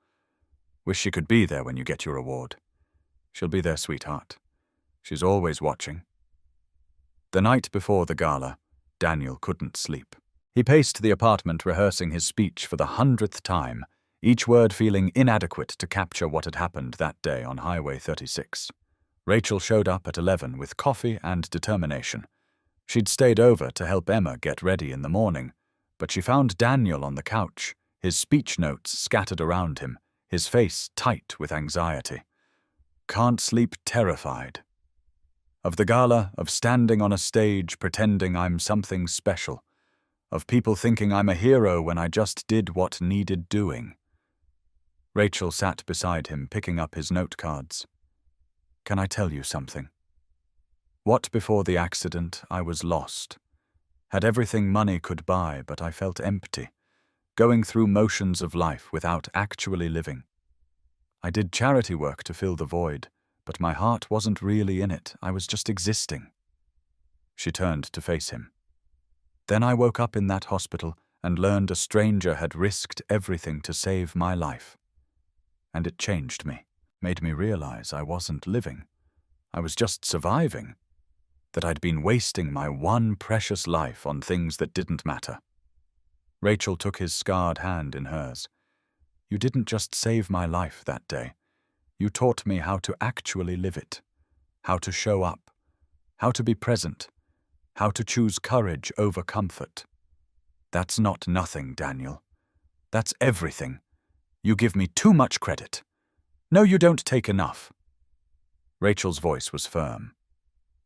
"Wish she could be there when you get your award." "She'll be there, sweetheart. She's always watching." The night before the gala, Daniel couldn't sleep. He paced the apartment rehearsing his speech for the 100th time, each word feeling inadequate to capture what had happened that day on Highway 36. Rachel showed up at 11 with coffee and determination. She'd stayed over to help Emma get ready in the morning, but she found Daniel on the couch, his speech notes scattered around him, his face tight with anxiety. "Can't sleep, terrified." Of the gala, of standing on a stage pretending I'm something special, of people thinking I'm a hero when I just did what needed doing. Rachel sat beside him, picking up his note cards. "Can I tell you something? What before the accident, I was lost. Had everything money could buy, but I felt empty, going through motions of life without actually living. I did charity work to fill the void, but my heart wasn't really in it, I was just existing." She turned to face him. "Then I woke up in that hospital and learned a stranger had risked everything to save my life. And it changed me, made me realize I wasn't living. I was just surviving, that I'd been wasting my one precious life on things that didn't matter." Rachel took his scarred hand in hers. "You didn't just save my life that day. You taught me how to actually live it, how to show up, how to be present, how to choose courage over comfort. That's not nothing, Daniel. That's everything. You give me too much credit. No, you don't take enough." Rachel's voice was firm.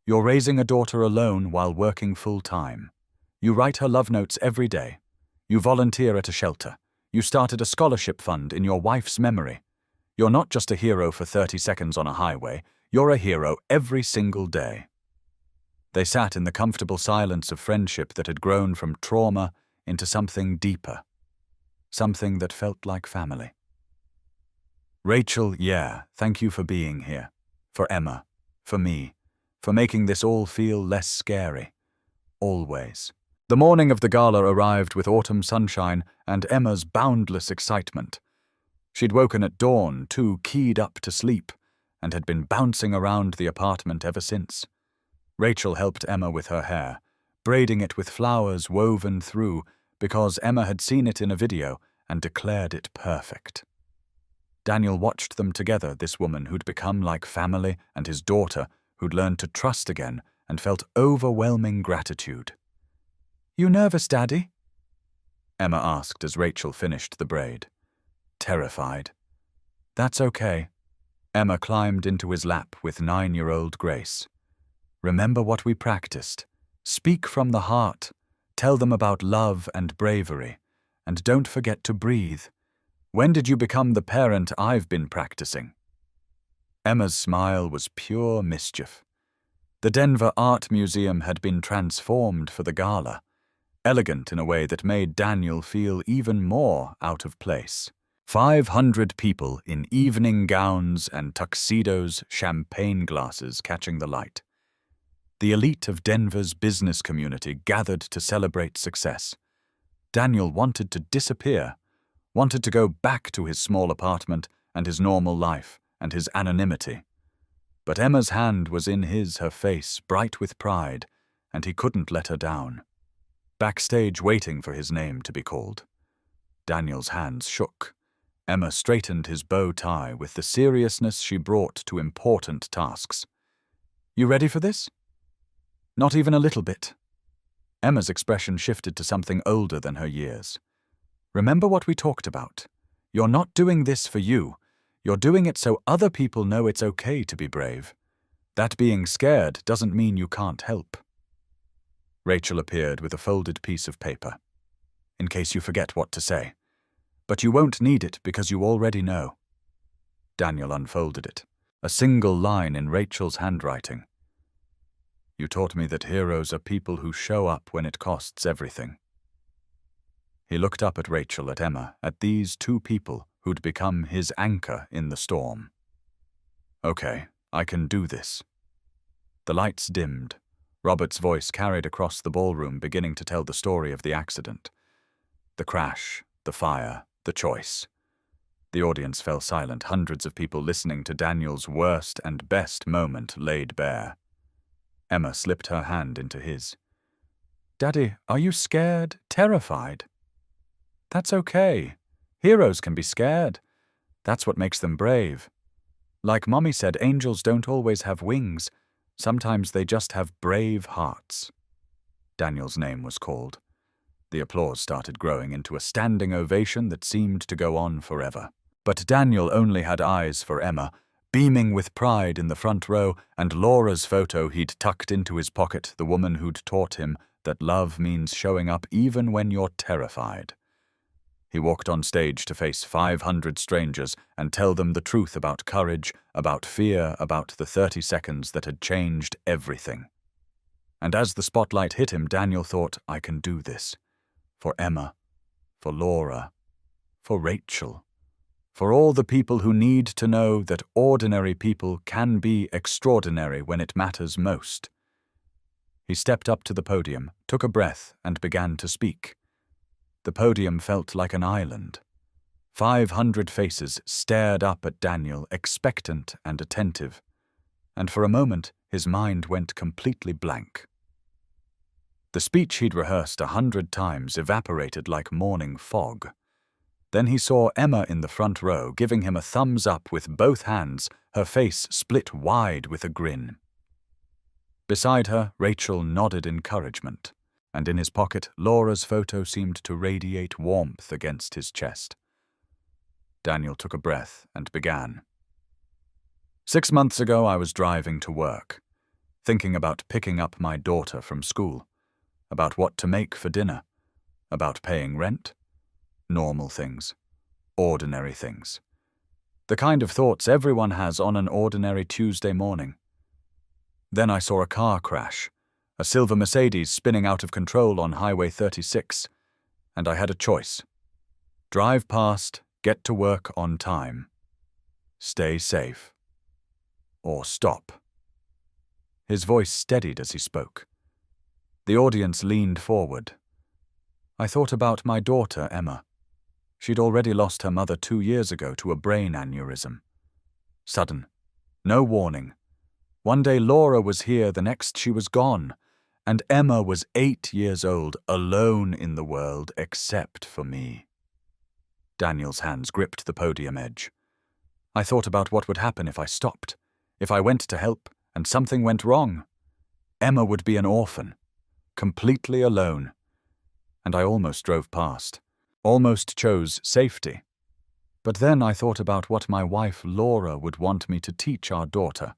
"You're raising a daughter alone while working full-time. You write her love notes every day. You volunteer at a shelter. You started a scholarship fund in your wife's memory. You're not just a hero for 30 seconds on a highway. You're a hero every single day." They sat in the comfortable silence of friendship that had grown from trauma into something deeper, something that felt like family. "Rachel, yeah, thank you for being here. For Emma, for me, for making this all feel less scary. Always." The morning of the gala arrived with autumn sunshine and Emma's boundless excitement. She'd woken at dawn, too keyed up to sleep, and had been bouncing around the apartment ever since. Rachel helped Emma with her hair, braiding it with flowers woven through because Emma had seen it in a video and declared it perfect. Daniel watched them together, this woman who'd become like family and his daughter who'd learned to trust again and felt overwhelming gratitude. "You nervous, Daddy?" Emma asked as Rachel finished the braid. Terrified. "That's okay." Emma climbed into his lap with 9-year-old grace. "Remember what we practiced. Speak from the heart. Tell them about love and bravery. And don't forget to breathe. When did you become the parent I've been practicing?" Emma's smile was pure mischief. The Denver Art Museum had been transformed for the gala, elegant in a way that made Daniel feel even more out of place. 500 people in evening gowns and tuxedos, champagne glasses catching the light. The elite of Denver's business community gathered to celebrate success. Daniel wanted to disappear, wanted to go back to his small apartment and his normal life and his anonymity. But Emma's hand was in his, her face bright with pride, and he couldn't let her down. Backstage waiting for his name to be called. Daniel's hands shook. Emma straightened his bow tie with the seriousness she brought to important tasks. "You ready for this?" "Not even a little bit." Emma's expression shifted to something older than her years. "Remember what we talked about. You're not doing this for you. You're doing it so other people know it's okay to be brave. That being scared doesn't mean you can't help." Rachel appeared with a folded piece of paper. "In case you forget what to say. But you won't need it because you already know." Daniel unfolded it, a single line in Rachel's handwriting. "You taught me that heroes are people who show up when it costs everything." He looked up at Rachel, at Emma, at these two people who'd become his anchor in the storm. "Okay, I can do this." The lights dimmed. Robert's voice carried across the ballroom, beginning to tell the story of the accident. The crash, the fire, the choice. The audience fell silent, hundreds of people listening to Daniel's worst and best moment laid bare. Emma slipped her hand into his. "Daddy, are you scared, terrified?" "That's okay. Heroes can be scared. That's what makes them brave. Like Mommy said, angels don't always have wings. Sometimes they just have brave hearts." Daniel's name was called. The applause started growing into a standing ovation that seemed to go on forever. But Daniel only had eyes for Emma, beaming with pride in the front row, and Laura's photo he'd tucked into his pocket, the woman who'd taught him that love means showing up even when you're terrified. He walked on stage to face 500 strangers and tell them the truth about courage, about fear, about the 30 seconds that had changed everything. And as the spotlight hit him, Daniel thought, "I can do this. For Emma, for Laura, for Rachel, for all the people who need to know that ordinary people can be extraordinary when it matters most." He stepped up to the podium, took a breath, and began to speak. The podium felt like an island. 500 faces stared up at Daniel, expectant and attentive, and for a moment his mind went completely blank. The speech he'd rehearsed 100 times evaporated like morning fog. Then he saw Emma in the front row, giving him a thumbs up with both hands, her face split wide with a grin. Beside her, Rachel nodded encouragement, and in his pocket, Laura's photo seemed to radiate warmth against his chest. Daniel took a breath and began. "6 months ago, I was driving to work, thinking about picking up my daughter from school, about what to make for dinner, about paying rent. Normal things, ordinary things. The kind of thoughts everyone has on an ordinary Tuesday morning. Then I saw a car crash, a silver Mercedes spinning out of control on Highway 36, and I had a choice. Drive past, get to work on time, stay safe, or stop." His voice steadied as he spoke. The audience leaned forward. "I thought about my daughter, Emma. She'd already lost her mother 2 years ago to a brain aneurysm. Sudden. No warning. One day Laura was here, the next she was gone. And Emma was 8 years old, alone in the world except for me." Daniel's hands gripped the podium edge. "I thought about what would happen if I stopped, if I went to help, and something went wrong. Emma would be an orphan, completely alone. And I almost drove past, almost chose safety. But then I thought about what my wife Laura would want me to teach our daughter.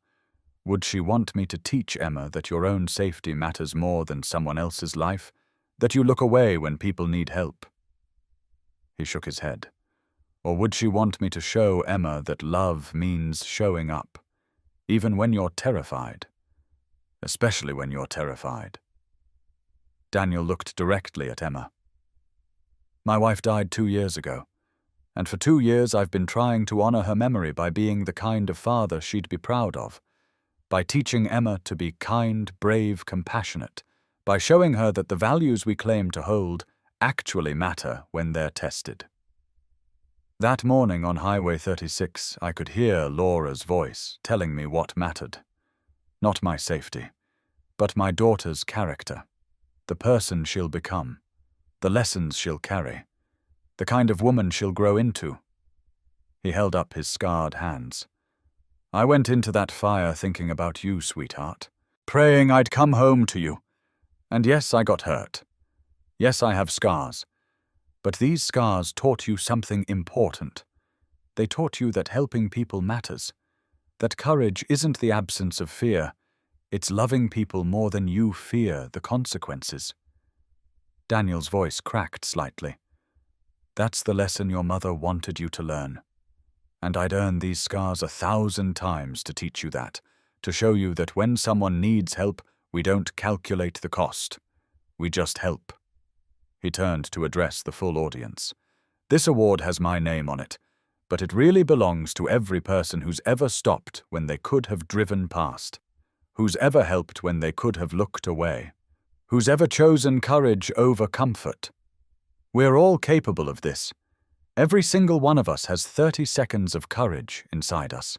Would she want me to teach Emma that your own safety matters more than someone else's life, that you look away when people need help?" He shook his head. "Or would she want me to show Emma that love means showing up, even when you're terrified, especially when you're terrified?" Daniel looked directly at Emma. "My wife died 2 years ago, and for 2 years I've been trying to honor her memory by being the kind of father she'd be proud of, by teaching Emma to be kind, brave, compassionate, by showing her that the values we claim to hold actually matter when they're tested." That morning on Highway 36, I could hear Laura's voice telling me what mattered. Not my safety, but my daughter's character, the person she'll become, the lessons she'll carry, the kind of woman she'll grow into. He held up his scarred hands. I went into that fire thinking about you, sweetheart, praying I'd come home to you. And yes, I got hurt. Yes, I have scars. But these scars taught you something important. They taught you that helping people matters, that courage isn't the absence of fear, it's loving people more than you fear the consequences. Daniel's voice cracked slightly. That's the lesson your mother wanted you to learn. And I'd earn these scars 1,000 times to teach you that, to show you that when someone needs help, we don't calculate the cost. We just help. He turned to address the full audience. This award has my name on it, but it really belongs to every person who's ever stopped when they could have driven past, who's ever helped when they could have looked away, who's ever chosen courage over comfort. We're all capable of this. Every single one of us has 30 seconds of courage inside us.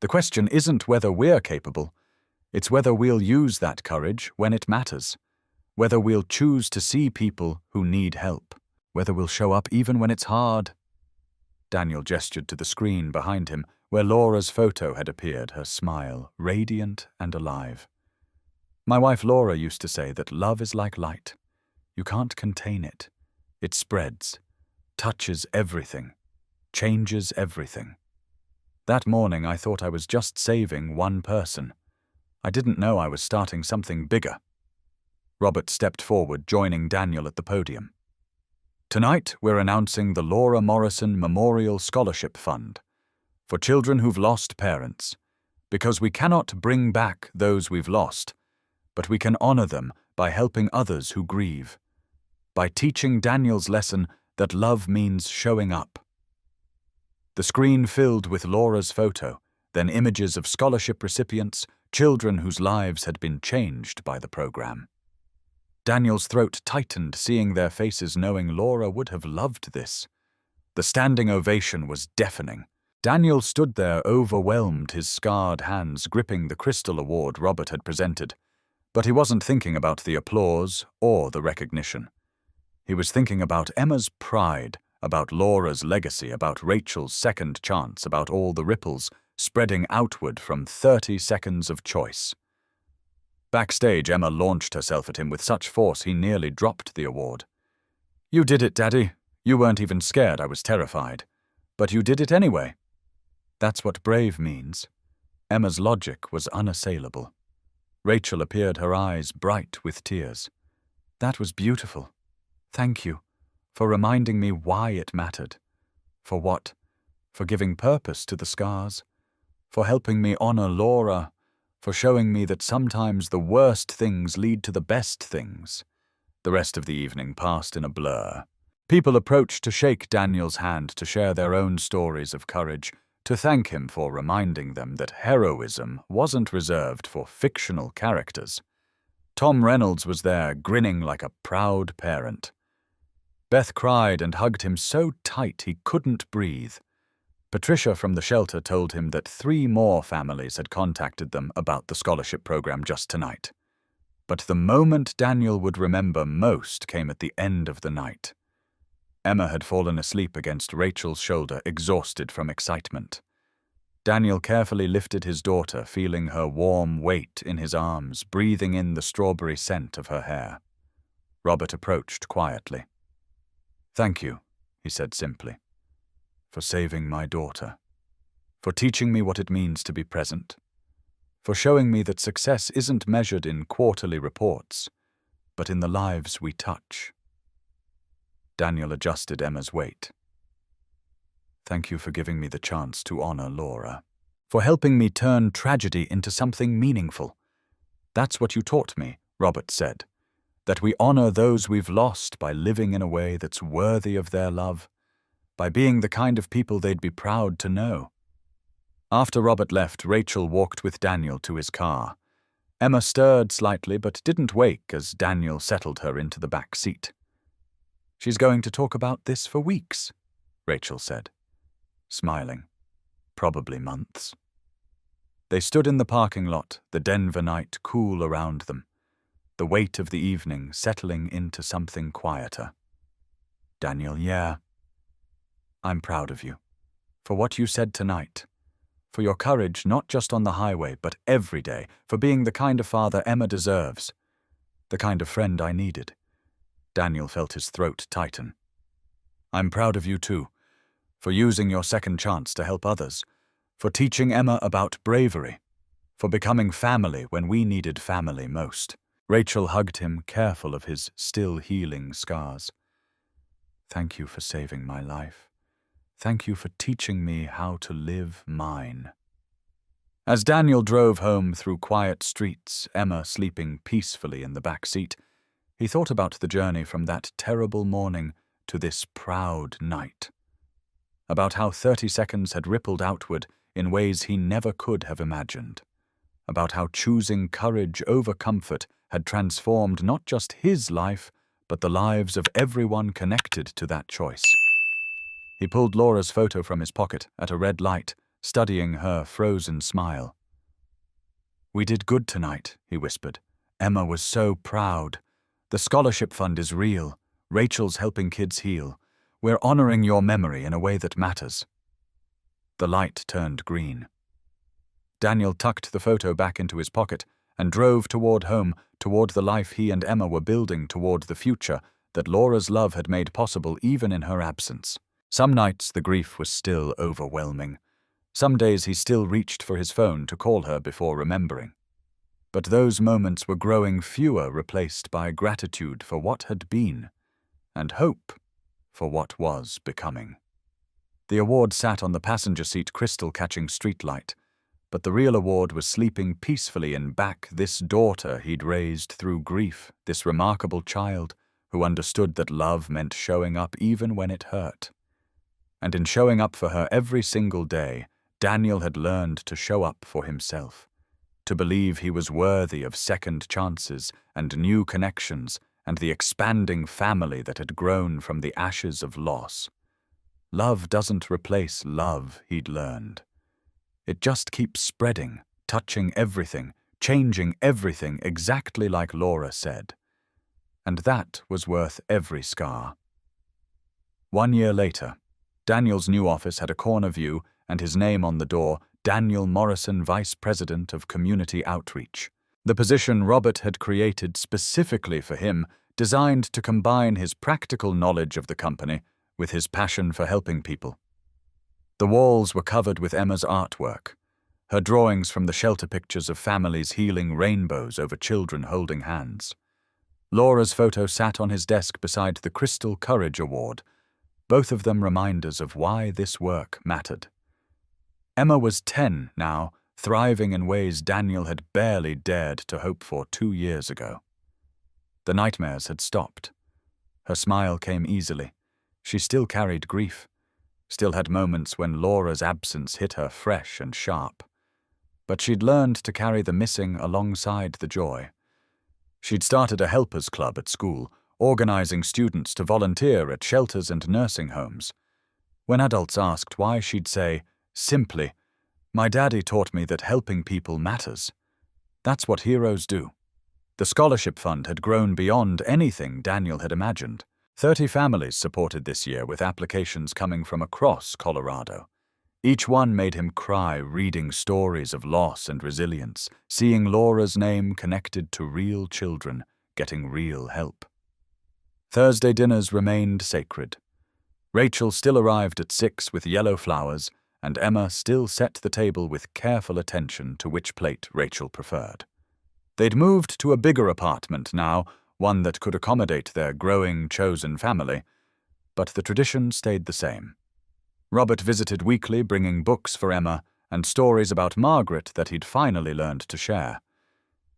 The question isn't whether we're capable, it's whether we'll use that courage when it matters, whether we'll choose to see people who need help, whether we'll show up even when it's hard. Daniel gestured to the screen behind him, where Laura's photo had appeared, her smile radiant and alive. My wife Laura used to say that love is like light. You can't contain it. It spreads, touches everything, changes everything. That morning I thought I was just saving one person. I didn't know I was starting something bigger. Robert stepped forward, joining Daniel at the podium. Tonight we're announcing the Laura Morrison Memorial Scholarship Fund for children who've lost parents, because we cannot bring back those we've lost, but we can honor them by helping others who grieve, by teaching Daniel's lesson that love means showing up. The screen filled with Laura's photo, then images of scholarship recipients, children whose lives had been changed by the program. Daniel's throat tightened, seeing their faces, knowing Laura would have loved this. The standing ovation was deafening. Daniel stood there, overwhelmed, his scarred hands gripping the crystal award Robert had presented. But he wasn't thinking about the applause or the recognition. He was thinking about Emma's pride, about Laura's legacy, about Rachel's second chance, about all the ripples spreading outward from 30 seconds of choice. Backstage, Emma launched herself at him with such force he nearly dropped the award. "You did it, Daddy. You weren't even scared, I was terrified. But you did it anyway." That's what brave means. Emma's logic was unassailable. Rachel appeared, her eyes bright with tears. "That was beautiful. Thank you for reminding me why it mattered. For what? For giving purpose to the scars. For helping me honor Laura. For showing me that sometimes the worst things lead to the best things." The rest of the evening passed in a blur. People approached to shake Daniel's hand, to share their own stories of courage, to thank him for reminding them that heroism wasn't reserved for fictional characters. Tom Reynolds was there, grinning like a proud parent. Beth cried and hugged him so tight he couldn't breathe. Patricia from the shelter told him that 3 more families had contacted them about the scholarship program just tonight. But the moment Daniel would remember most came at the end of the night. Emma had fallen asleep against Rachel's shoulder, exhausted from excitement. Daniel carefully lifted his daughter, feeling her warm weight in his arms, breathing in the strawberry scent of her hair. Robert approached quietly. "Thank you," he said simply, "for saving my daughter, for teaching me what it means to be present, for showing me that success isn't measured in quarterly reports, but in the lives we touch." Daniel adjusted Emma's weight. "Thank you for giving me the chance to honor Laura, for helping me turn tragedy into something meaningful. That's what you taught me," Robert said, "that we honor those we've lost by living in a way that's worthy of their love, by being the kind of people they'd be proud to know." After Robert left, Rachel walked with Daniel to his car. Emma stirred slightly but didn't wake as Daniel settled her into the back seat. "She's going to talk about this for weeks," Rachel said, smiling. Probably months. They stood in the parking lot, the Denver night cool around them, the weight of the evening settling into something quieter. Daniel, yeah. I'm proud of you. For what you said tonight. For your courage not just on the highway, but every day. For being the kind of father Emma deserves. The kind of friend I needed. Daniel felt his throat tighten. I'm proud of you too. For using your second chance to help others. For teaching Emma about bravery. For becoming family when we needed family most. Rachel hugged him, careful of his still healing scars. Thank you for saving my life. Thank you for teaching me how to live mine. As Daniel drove home through quiet streets, Emma sleeping peacefully in the back seat, he thought about the journey from that terrible morning to this proud night. About how 30 seconds had rippled outward in ways he never could have imagined. About how choosing courage over comfort had transformed not just his life, but the lives of everyone connected to that choice. He pulled Laura's photo from his pocket at a red light, studying her frozen smile. We did good tonight, he whispered. Emma was so proud. The scholarship fund is real. Rachel's helping kids heal. We're honoring your memory in a way that matters. The light turned green. Daniel tucked the photo back into his pocket and drove toward home, toward the life he and Emma were building, toward the future that Laura's love had made possible even in her absence. Some nights the grief was still overwhelming. Some days he still reached for his phone to call her before remembering. But those moments were growing fewer, replaced by gratitude for what had been, and hope for what was becoming. The award sat on the passenger seat, crystal-catching streetlight, but the real award was sleeping peacefully in back, this daughter he'd raised through grief, this remarkable child who understood that love meant showing up even when it hurt. And in showing up for her every single day, Daniel had learned to show up for himself, to believe he was worthy of second chances and new connections and the expanding family that had grown from the ashes of loss. Love doesn't replace love, he'd learned. It just keeps spreading, touching everything, changing everything, exactly like Laura said. And that was worth every scar. 1 year later, Daniel's new office had a corner view and his name on the door, Daniel Morrison, Vice President of Community Outreach. The position Robert had created specifically for him, designed to combine his practical knowledge of the company with his passion for helping people. The walls were covered with Emma's artwork, her drawings from the shelter pictures of families healing rainbows over children holding hands. Laura's photo sat on his desk beside the Crystal Courage Award, both of them reminders of why this work mattered. Emma was 10 now, thriving in ways Daniel had barely dared to hope for 2 years ago. The nightmares had stopped. Her smile came easily. She still carried grief, still had moments when Laura's absence hit her fresh and sharp. But she'd learned to carry the missing alongside the joy. She'd started a helpers club at school, organizing students to volunteer at shelters and nursing homes. When adults asked why, she'd say, simply, "My daddy taught me that helping people matters. That's what heroes do." The scholarship fund had grown beyond anything Daniel had imagined. 30 families supported this year, with applications coming from across Colorado. Each one made him cry, reading stories of loss and resilience, seeing Laura's name connected to real children getting real help. Thursday dinners remained sacred. Rachel still arrived at 6 with yellow flowers, and Emma still set the table with careful attention to which plate Rachel preferred. They'd moved to a bigger apartment now, one that could accommodate their growing chosen family, but the tradition stayed the same. Robert visited weekly, bringing books for Emma and stories about Margaret that he'd finally learned to share.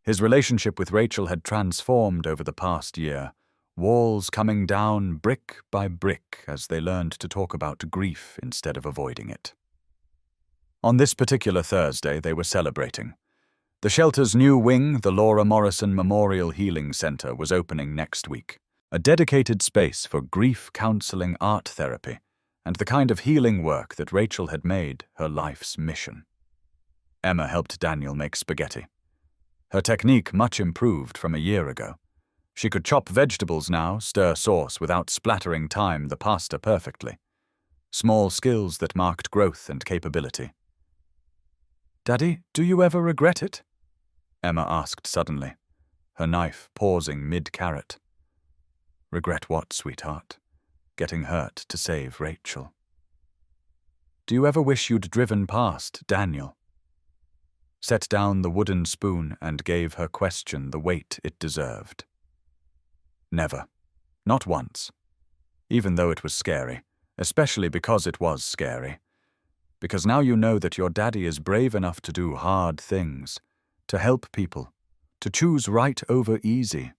His relationship with Rachel had transformed over the past year, walls coming down brick by brick as they learned to talk about grief instead of avoiding it. On this particular Thursday, they were celebrating. The shelter's new wing, the Laura Morrison Memorial Healing Center, was opening next week, a dedicated space for grief counseling, art therapy, and the kind of healing work that Rachel had made her life's mission. Emma helped Daniel make spaghetti. Her technique much improved from a year ago. She could chop vegetables now, stir sauce without splattering the pasta perfectly. Small skills that marked growth and capability. "Daddy, do you ever regret it?" Emma asked suddenly, her knife pausing mid-carrot. "Regret what, sweetheart? Getting hurt to save Rachel." "Do you ever wish you'd driven past Daniel?" Set down the wooden spoon and gave her question the weight it deserved. Never. Not once. Even though it was scary, especially because it was scary. Because now you know that your daddy is brave enough to do hard things, to help people, to choose right over easy,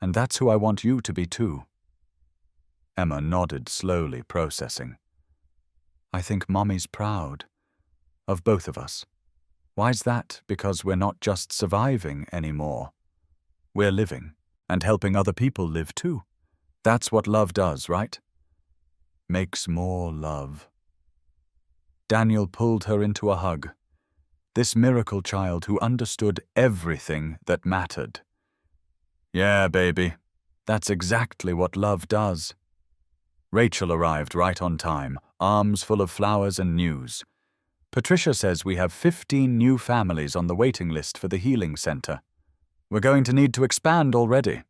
and that's who I want you to be too. Emma nodded slowly, processing. "I think Mommy's proud. Of both of us. Why's that? Because we're not just surviving anymore. We're living, and helping other people live too. That's what love does, right? Makes more love." Daniel pulled her into a hug. This miracle child who understood everything that mattered. "Yeah, baby. That's exactly what love does." Rachel arrived right on time, arms full of flowers and news. "Patricia says we have 15 new families on the waiting list for the healing center. We're going to need to expand already."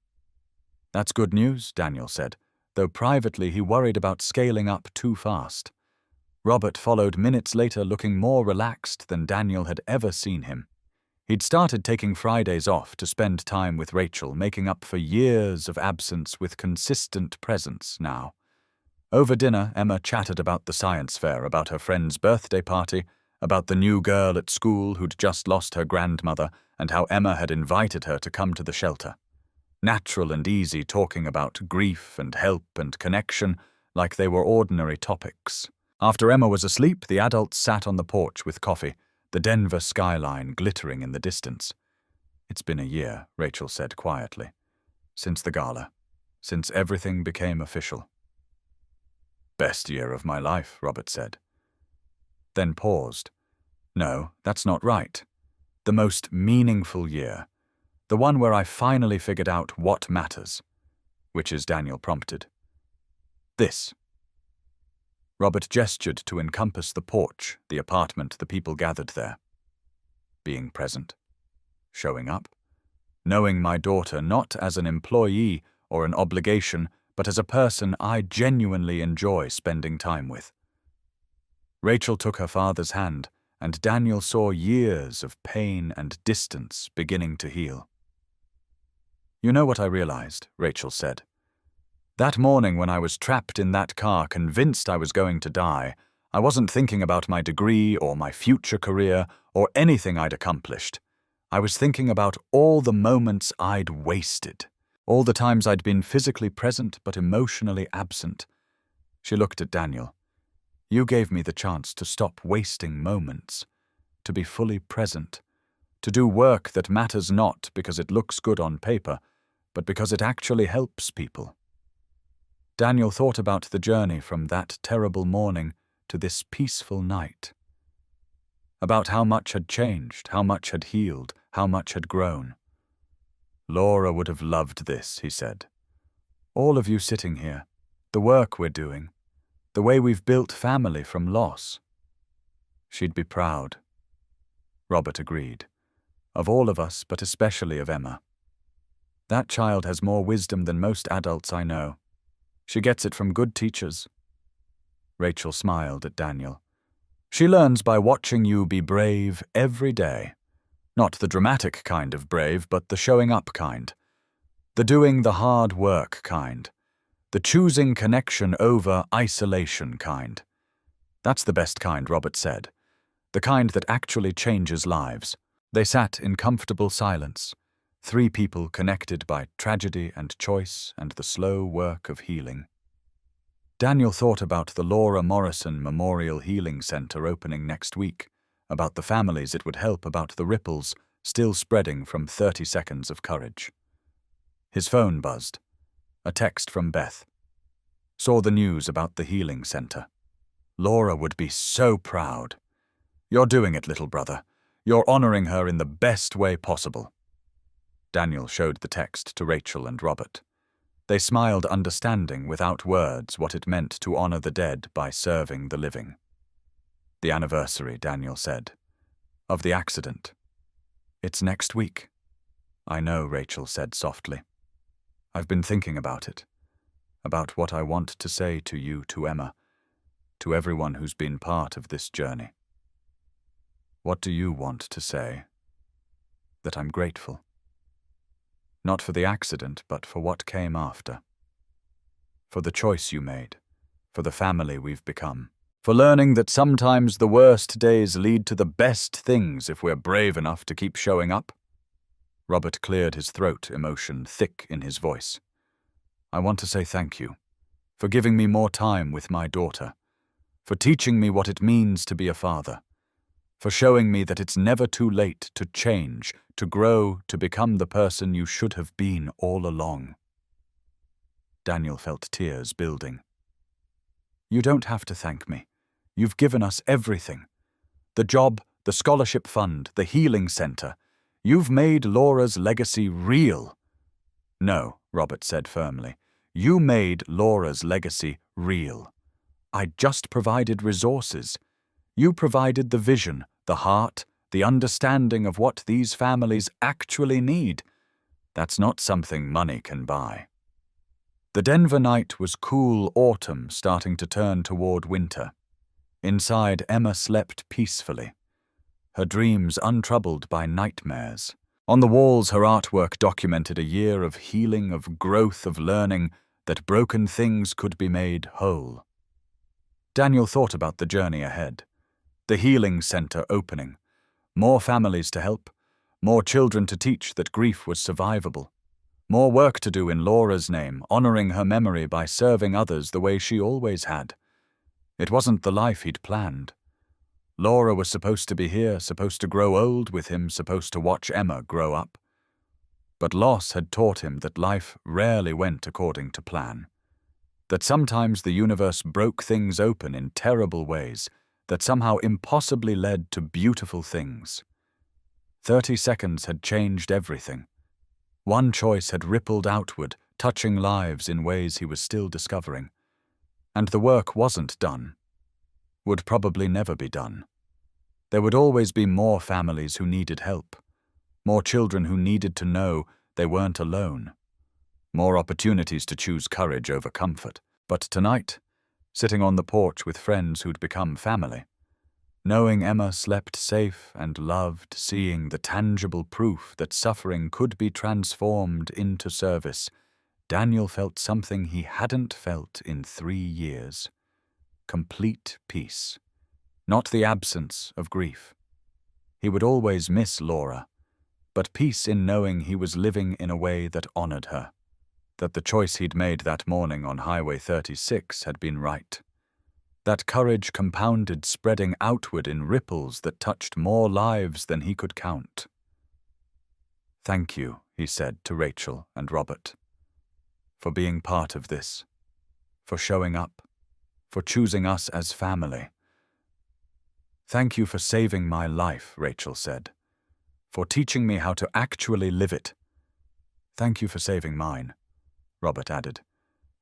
"That's good news," Daniel said, though privately he worried about scaling up too fast. Robert followed minutes later, looking more relaxed than Daniel had ever seen him. He'd started taking Fridays off to spend time with Rachel, making up for years of absence with consistent presence now. Over dinner, Emma chatted about the science fair, about her friend's birthday party, about the new girl at school who'd just lost her grandmother, and how Emma had invited her to come to the shelter. Natural and easy, talking about grief and help and connection like they were ordinary topics. After Emma was asleep, the adults sat on the porch with coffee, the Denver skyline glittering in the distance. "It's been a year," Rachel said quietly. "Since the gala. Since everything became official." "Best year of my life," Robert said. Then paused. "No, that's not right. The most meaningful year. The one where I finally figured out what matters." "Which is," Daniel prompted. "This." Robert gestured to encompass the porch, the apartment, the people gathered there. "Being present. Showing up. Knowing my daughter not as an employee or an obligation, but as a person I genuinely enjoy spending time with." Rachel took her father's hand, and Daniel saw years of pain and distance beginning to heal. "You know what I realized," Rachel said. "That morning when I was trapped in that car, convinced I was going to die, I wasn't thinking about my degree or my future career or anything I'd accomplished. I was thinking about all the moments I'd wasted, all the times I'd been physically present but emotionally absent." She looked at Daniel. "You gave me the chance to stop wasting moments, to be fully present, to do work that matters not because it looks good on paper, but because it actually helps people." Daniel thought about the journey from that terrible morning to this peaceful night. About how much had changed, how much had healed, how much had grown. "Laura would have loved this," he said. "All of you sitting here, the work we're doing, the way we've built family from loss. She'd be proud." Robert agreed. "Of all of us, but especially of Emma. That child has more wisdom than most adults I know. She gets it from good teachers." Rachel smiled at Daniel. "She learns by watching you be brave every day. Not the dramatic kind of brave, but the showing up kind. The doing the hard work kind. The choosing connection over isolation kind. That's the best kind," Robert said. "The kind that actually changes lives." They sat in comfortable silence. 3 people connected by tragedy and choice and the slow work of healing. Daniel thought about the Laura Morrison Memorial Healing Center opening next week, about the families it would help, about the ripples still spreading from 30 seconds of courage. His phone buzzed. A text from Beth. Saw the news about the healing center. Laura would be so proud. You're doing it, little brother. You're honoring her in the best way possible. Daniel showed the text to Rachel and Robert. They smiled, understanding without words what it meant to honor the dead by serving the living. The anniversary, Daniel said. Of the accident. It's next week. I know, Rachel said softly. I've been thinking about it. About what I want to say to you, to Emma, to everyone who's been part of this journey. What do you want to say? That I'm grateful. Not for the accident, but for what came after. For the choice you made, for the family we've become, for learning that sometimes the worst days lead to the best things if we're brave enough to keep showing up. Robert cleared his throat, emotion thick in his voice. I want to say thank you, for giving me more time with my daughter, for teaching me what it means to be a father, for showing me that it's never too late to change, to grow, to become the person you should have been all along. Daniel felt tears building. You don't have to thank me. You've given us everything. The job, the scholarship fund, the healing center. You've made Laura's legacy real. No, Robert said firmly. You made Laura's legacy real. I just provided resources. You provided the vision, the heart, the understanding of what these families actually need. That's not something money can buy. The Denver night was cool autumn starting to turn toward winter. Inside, Emma slept peacefully, her dreams untroubled by nightmares. On the walls, her artwork documented a year of healing, of growth, of learning, that broken things could be made whole. Daniel thought about the journey ahead. The healing center opening. More families to help. More children to teach that grief was survivable. More work to do in Laura's name, honoring her memory by serving others the way she always had. It wasn't the life he'd planned. Laura was supposed to be here, supposed to grow old with him, supposed to watch Emma grow up. But loss had taught him that life rarely went according to plan. That sometimes the universe broke things open in terrible ways, that somehow impossibly led to beautiful things. 30 seconds had changed everything. One choice had rippled outward, touching lives in ways he was still discovering. And the work wasn't done. Would probably never be done. There would always be more families who needed help. More children who needed to know they weren't alone. More opportunities to choose courage over comfort. But tonight, sitting on the porch with friends who'd become family, knowing Emma slept safe and loved, seeing the tangible proof that suffering could be transformed into service, Daniel felt something he hadn't felt in 3 years. Complete peace. Not the absence of grief. He would always miss Laura, but peace in knowing he was living in a way that honored her. That the choice he'd made that morning on Highway 36 had been right. That courage compounded, spreading outward in ripples that touched more lives than he could count. Thank you, he said to Rachel and Robert, for being part of this, for showing up, for choosing us as family. Thank you for saving my life, Rachel said, for teaching me how to actually live it. Thank you for saving mine, Robert added,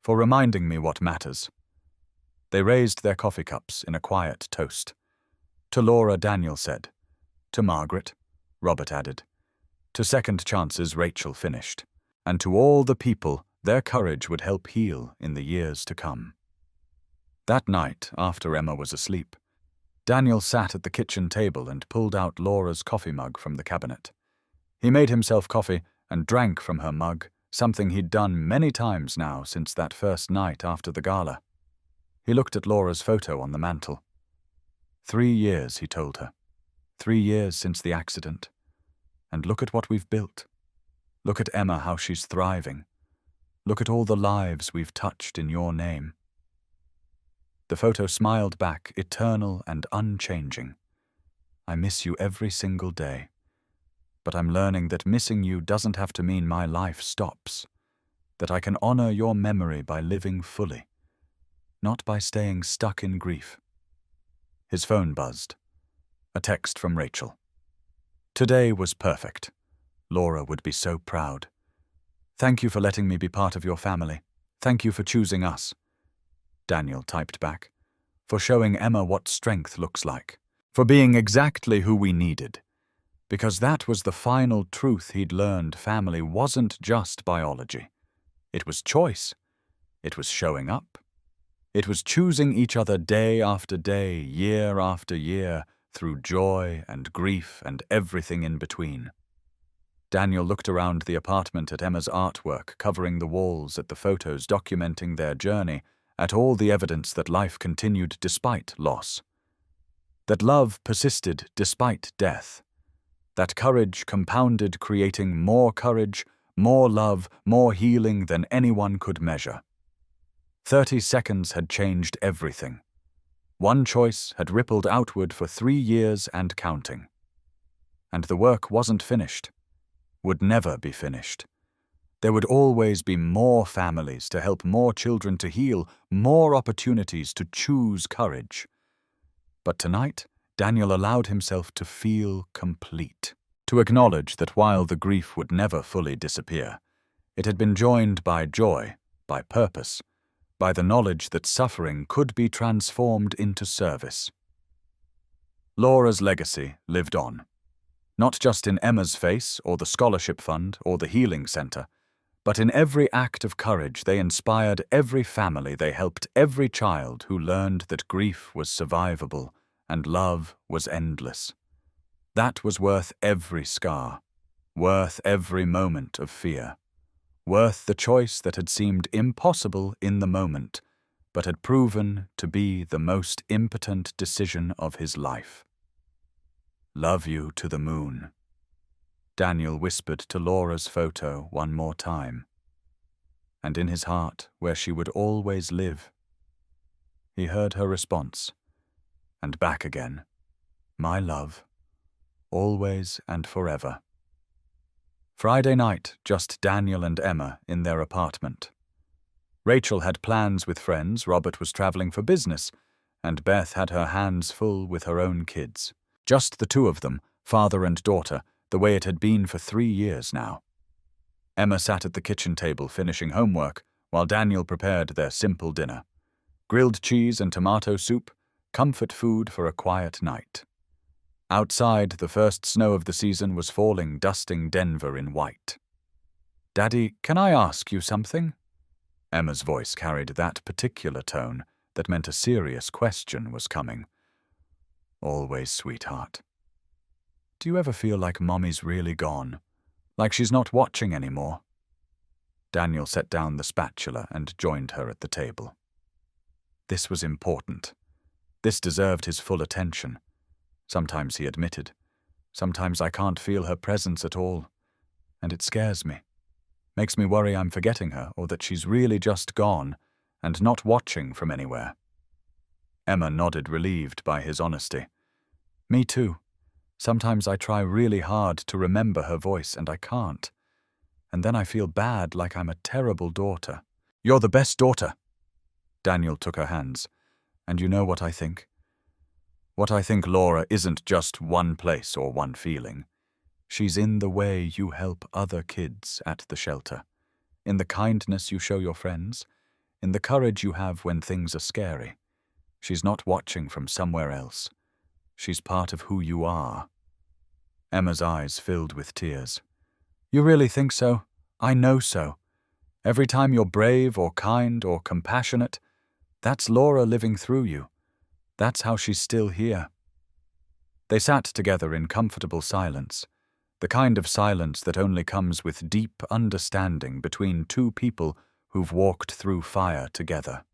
for reminding me what matters. They raised their coffee cups in a quiet toast. To Laura, Daniel said. To Margaret, Robert added. To second chances, Rachel finished. And to all the people, their courage would help heal in the years to come. That night, after Emma was asleep, Daniel sat at the kitchen table and pulled out Laura's coffee mug from the cabinet. He made himself coffee and drank from her mug, something he'd done many times now since that first night after the gala. He looked at Laura's photo on the mantel. 3 years, he told her. 3 years since the accident. And look at what we've built. Look at Emma, how she's thriving. Look at all the lives we've touched in your name. The photo smiled back, eternal and unchanging. I miss you every single day. But I'm learning that missing you doesn't have to mean my life stops. That I can honor your memory by living fully. Not by staying stuck in grief. His phone buzzed. A text from Rachel. "Today was perfect. Laura would be so proud. Thank you for letting me be part of your family. Thank you for choosing us." Daniel typed back. "For showing Emma what strength looks like. For being exactly who we needed." Because that was the final truth he'd learned. Family wasn't just biology. It was choice. It was showing up. It was choosing each other day after day, year after year, through joy and grief and everything in between. Daniel looked around the apartment at Emma's artwork covering the walls, at the photos documenting their journey, at all the evidence that life continued despite loss. That love persisted despite death. That courage compounded, creating more courage, more love, more healing than anyone could measure. 30 seconds had changed everything. One choice had rippled outward for 3 years and counting. And the work wasn't finished. Would never be finished. There would always be more families to help, more children to heal, more opportunities to choose courage. But tonight, Daniel allowed himself to feel complete, to acknowledge that while the grief would never fully disappear, it had been joined by joy, by purpose, by the knowledge that suffering could be transformed into service. Laura's legacy lived on. Not just in Emma's face, or the scholarship fund, or the healing center, but in every act of courage they inspired, every family they helped, every child who learned that grief was survivable and love was endless. That was worth every scar, worth every moment of fear, worth the choice that had seemed impossible in the moment, but had proven to be the most impotent decision of his life. "Love you to the moon," Daniel whispered to Laura's photo one more time. And in his heart, where she would always live, he heard her response, and back again, "My love, always and forever." Friday night, just Daniel and Emma in their apartment. Rachel had plans with friends, Robert was traveling for business, and Beth had her hands full with her own kids. Just the two of them, father and daughter, the way it had been for 3 years now. Emma sat at the kitchen table finishing homework, while Daniel prepared their simple dinner. Grilled cheese and tomato soup, comfort food for a quiet night. Outside, the first snow of the season was falling, dusting Denver in white. "Daddy, can I ask you something?" Emma's voice carried that particular tone that meant a serious question was coming. "Always, sweetheart." "Do you ever feel like Mommy's really gone? Like she's not watching anymore?" Daniel set down the spatula and joined her at the table. This was important. This deserved his full attention. Sometimes he admitted, "Sometimes I can't feel her presence at all, and it scares me. Makes me worry I'm forgetting her, or that she's really just gone and not watching from anywhere." Emma nodded, relieved by his honesty. "Me too. Sometimes I try really hard to remember her voice, and I can't. And then I feel bad, like I'm a terrible daughter." "You're the best daughter." Daniel took her hands. "And you know what I think? What I think Laura isn't just one place or one feeling. She's in the way you help other kids at the shelter, in the kindness you show your friends, in the courage you have when things are scary. She's not watching from somewhere else. She's part of who you are." Emma's eyes filled with tears. "You really think so? I know so. Every time you're brave or kind or compassionate, that's Laura living through you. That's how she's still here." They sat together in comfortable silence, the kind of silence that only comes with deep understanding between two people who've walked through fire together.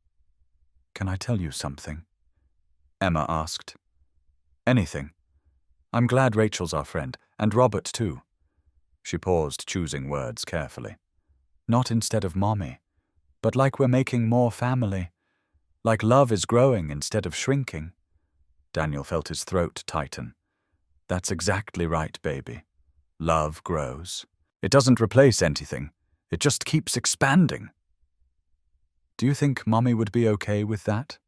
"Can I tell you something?" Emma asked. "Anything. I'm glad Rachel's our friend, and Robert too." She paused, choosing words carefully. "Not instead of Mommy, but like we're making more family. Like love is growing instead of shrinking." Daniel felt his throat tighten. "That's exactly right, baby. Love grows. It doesn't replace anything. It just keeps expanding." "Do you think Mommy would be okay with that?"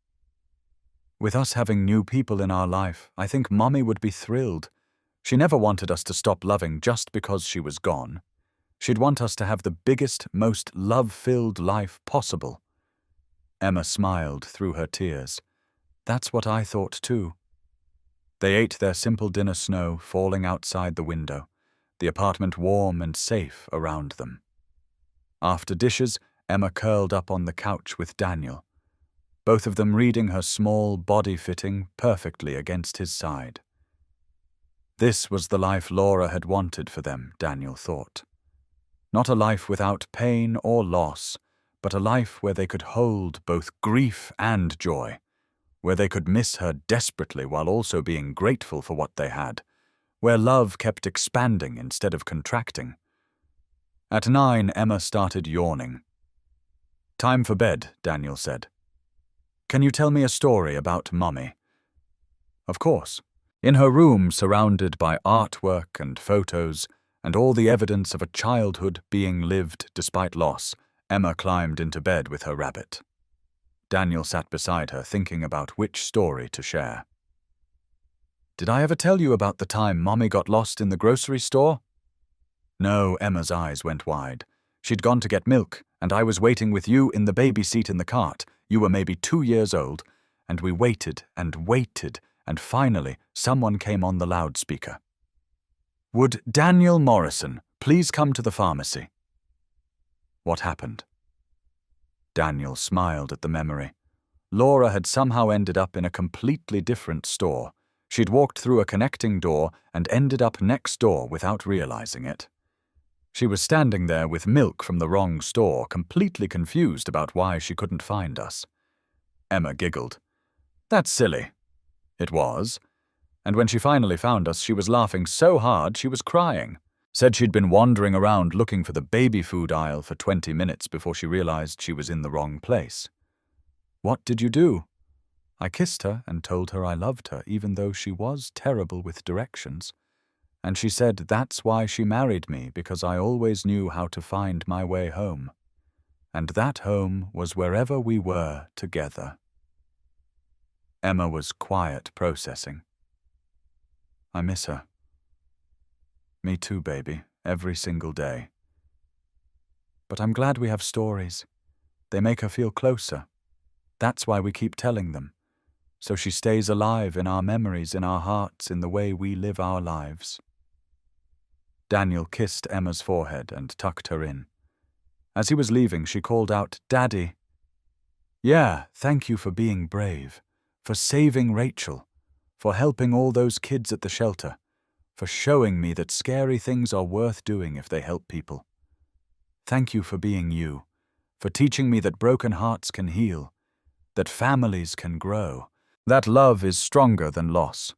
With us having new people in our life, I think Mommy would be thrilled. She never wanted us to stop loving just because she was gone. She'd want us to have the biggest, most love-filled life possible. Emma smiled through her tears. That's what I thought too. They ate their simple dinner, snow falling outside the window, the apartment warm and safe around them. After dishes, Emma curled up on the couch with Daniel, both of them reading her small body fitting perfectly against his side. This was the life Laura had wanted for them, Daniel thought. Not a life without pain or loss, but a life where they could hold both grief and joy, where they could miss her desperately while also being grateful for what they had, where love kept expanding instead of contracting. At 9, Emma started yawning. "Time for bed," Daniel said. "Can you tell me a story about Mommy?" Of course. In her room, surrounded by artwork and photos, and all the evidence of a childhood being lived despite loss, Emma climbed into bed with her rabbit. Daniel sat beside her, thinking about which story to share. "Did I ever tell you about the time Mommy got lost in the grocery store?" No, Emma's eyes went wide. "She'd gone to get milk, and I was waiting with you in the baby seat in the cart. You were maybe 2 years old, and we waited, and finally someone came on the loudspeaker. 'Would Daniel Morrison please come to the pharmacy?' What happened?" Daniel smiled at the memory. Laura had somehow ended up in a completely different store. She'd walked through a connecting door and ended up next door without realizing it. She was standing there with milk from the wrong store, completely confused about why she couldn't find us. Emma giggled. "That's silly." It was. And when she finally found us, she was laughing so hard she was crying. Said she'd been wandering around looking for the baby food aisle for 20 minutes before she realized she was in the wrong place. "What did you do?" "I kissed her and told her I loved her, even though she was terrible with directions. And she said that's why she married me, because I always knew how to find my way home. And that home was wherever we were together." Emma was quiet, processing. "I miss her." "Me too, baby, every single day. But I'm glad we have stories. They make her feel closer. That's why we keep telling them. So she stays alive in our memories, in our hearts, in the way we live our lives." Daniel kissed Emma's forehead and tucked her in. As he was leaving, she called out, "Daddy." "Yeah, thank you for being brave, for saving Rachel, for helping all those kids at the shelter, for showing me that scary things are worth doing if they help people. Thank you for being you, for teaching me that broken hearts can heal, that families can grow, that love is stronger than loss."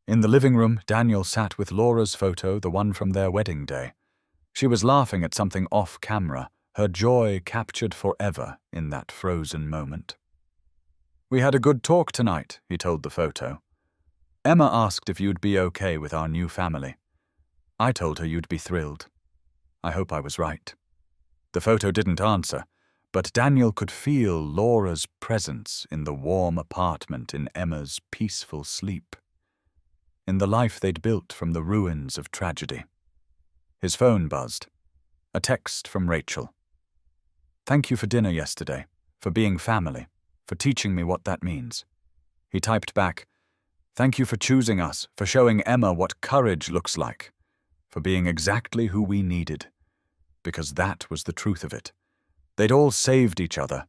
In the living room, Daniel sat with Laura's photo, the one from their wedding day. She was laughing at something off camera, her joy captured forever in that frozen moment. "We had a good talk tonight," he told the photo. "Emma asked if you'd be okay with our new family. I told her you'd be thrilled. I hope I was right." The photo didn't answer, but Daniel could feel Laura's presence in the warm apartment, in Emma's peaceful sleep, in the life they'd built from the ruins of tragedy. His phone buzzed. A text from Rachel. "Thank you for dinner yesterday, for being family, for teaching me what that means." He typed back, "Thank you for choosing us, for showing Emma what courage looks like, for being exactly who we needed." Because that was the truth of it. They'd all saved each other.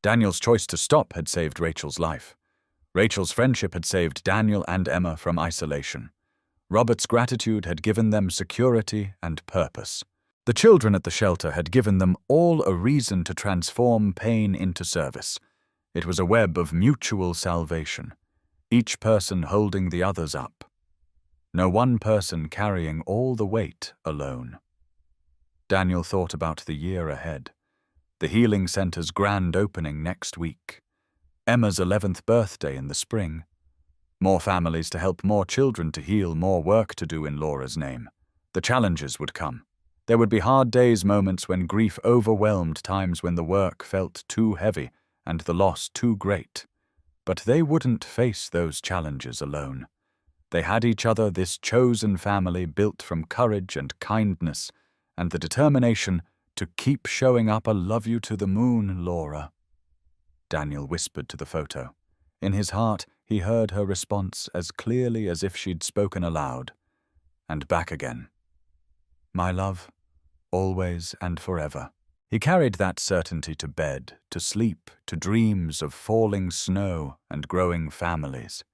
Daniel's choice to stop had saved Rachel's life. Rachel's friendship had saved Daniel and Emma from isolation. Robert's gratitude had given them security and purpose. The children at the shelter had given them all a reason to transform pain into service. It was a web of mutual salvation, each person holding the others up. No one person carrying all the weight alone. Daniel thought about the year ahead. The healing center's grand opening next week. Emma's 11th birthday in the spring. More families to help more children to heal, more work to do in Laura's name. The challenges would come. There would be hard days, moments when grief overwhelmed, times when the work felt too heavy and the loss too great. But they wouldn't face those challenges alone. They had each other, this chosen family built from courage and kindness and the determination to keep showing up. "I love you to the moon, Laura," Daniel whispered to the photo. In his heart, he heard her response as clearly as if she'd spoken aloud. And back again. "My love, always and forever." He carried that certainty to bed, to sleep, to dreams of falling snow and growing families.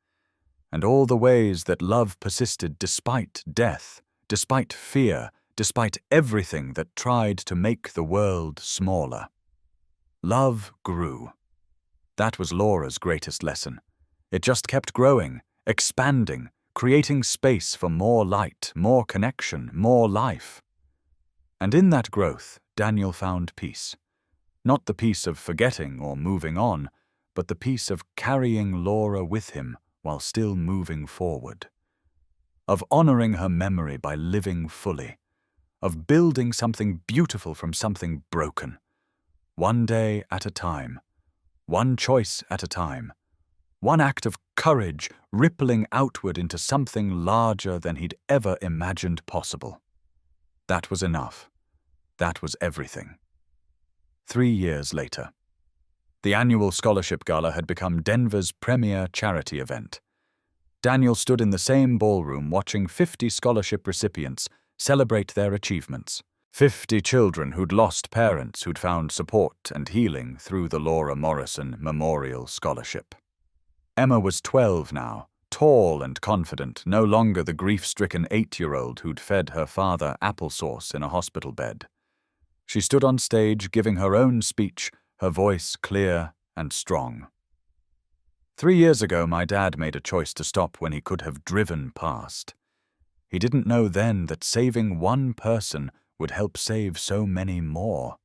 And all the ways that love persisted despite death, despite fear, despite everything that tried to make the world smaller. Love grew. That was Laura's greatest lesson. It just kept growing, expanding, creating space for more light, more connection, more life. And in that growth, Daniel found peace. Not the peace of forgetting or moving on, but the peace of carrying Laura with him while still moving forward. Of honoring her memory by living fully. Of building something beautiful from something broken. One day at a time. One choice at a time. One act of courage rippling outward into something larger than he'd ever imagined possible. That was enough. That was everything. 3 years later. The annual scholarship gala had become Denver's premier charity event. Daniel stood in the same ballroom watching 50 scholarship recipients celebrate their achievements. 50 children who'd lost parents who'd found support and healing through the Laura Morrison Memorial Scholarship. Emma was 12 now, tall and confident, no longer the grief-stricken 8-year-old who'd fed her father applesauce in a hospital bed. She stood on stage giving her own speech, her voice clear and strong. 3 years ago, my dad made a choice to stop when he could have driven past. He didn't know then that saving one person would help save so many more.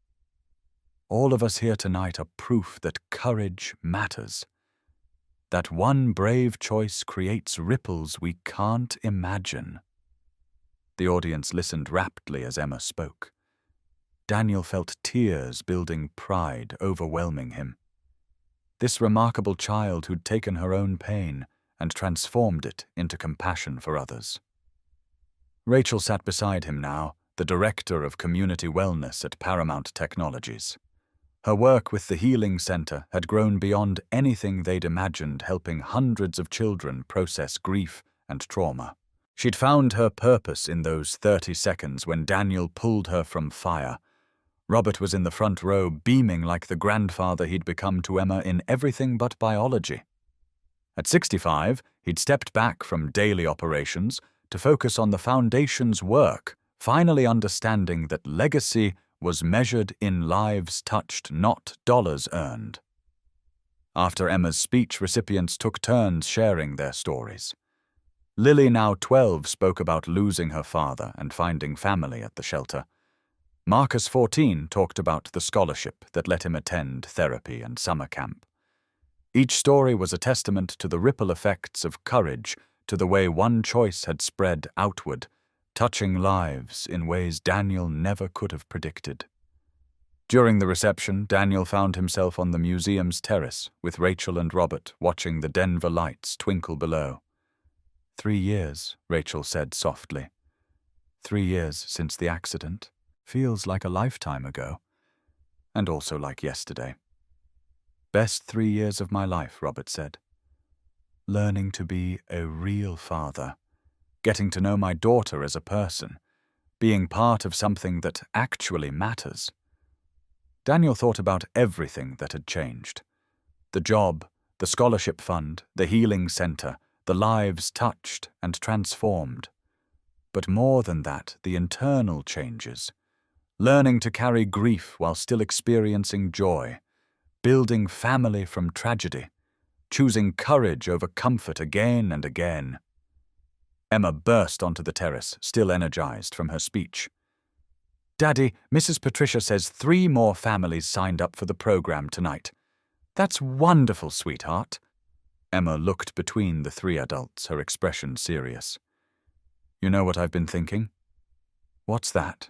All of us here tonight are proof that courage matters. That one brave choice creates ripples we can't imagine. The audience listened raptly as Emma spoke. Daniel felt tears building pride, overwhelming him. This remarkable child who'd taken her own pain and transformed it into compassion for others. Rachel sat beside him now, the director of community wellness at Paramount Technologies. Her work with the Healing Center had grown beyond anything they'd imagined, helping hundreds of children process grief and trauma. She'd found her purpose in those 30 seconds when Daniel pulled her from fire. Robert was in the front row, beaming like the grandfather he'd become to Emma in everything but biology. At 65, he'd stepped back from daily operations to focus on the foundation's work, finally understanding that legacy was measured in lives touched, not dollars earned. After Emma's speech, recipients took turns sharing their stories. Lily, now 12, spoke about losing her father and finding family at the shelter. Marcus, 14, talked about the scholarship that let him attend therapy and summer camp. Each story was a testament to the ripple effects of courage, to the way one choice had spread outward, touching lives in ways Daniel never could have predicted. During the reception, Daniel found himself on the museum's terrace with Rachel and Robert watching the Denver lights twinkle below. 3 years, Rachel said softly. 3 years since the accident. Feels like a lifetime ago. And also like yesterday. Best 3 years of my life, Robert said. Learning to be a real father. Getting to know my daughter as a person. Being part of something that actually matters. Daniel thought about everything that had changed. The job, the scholarship fund, the healing center, the lives touched and transformed. But more than that, the internal changes. Learning to carry grief while still experiencing joy. Building family from tragedy. Choosing courage over comfort again and again. Emma burst onto the terrace, still energized from her speech. Daddy, Mrs. Patricia says 3 more families signed up for the program tonight. That's wonderful, sweetheart. Emma looked between the 3 adults, her expression serious. You know what I've been thinking? What's that?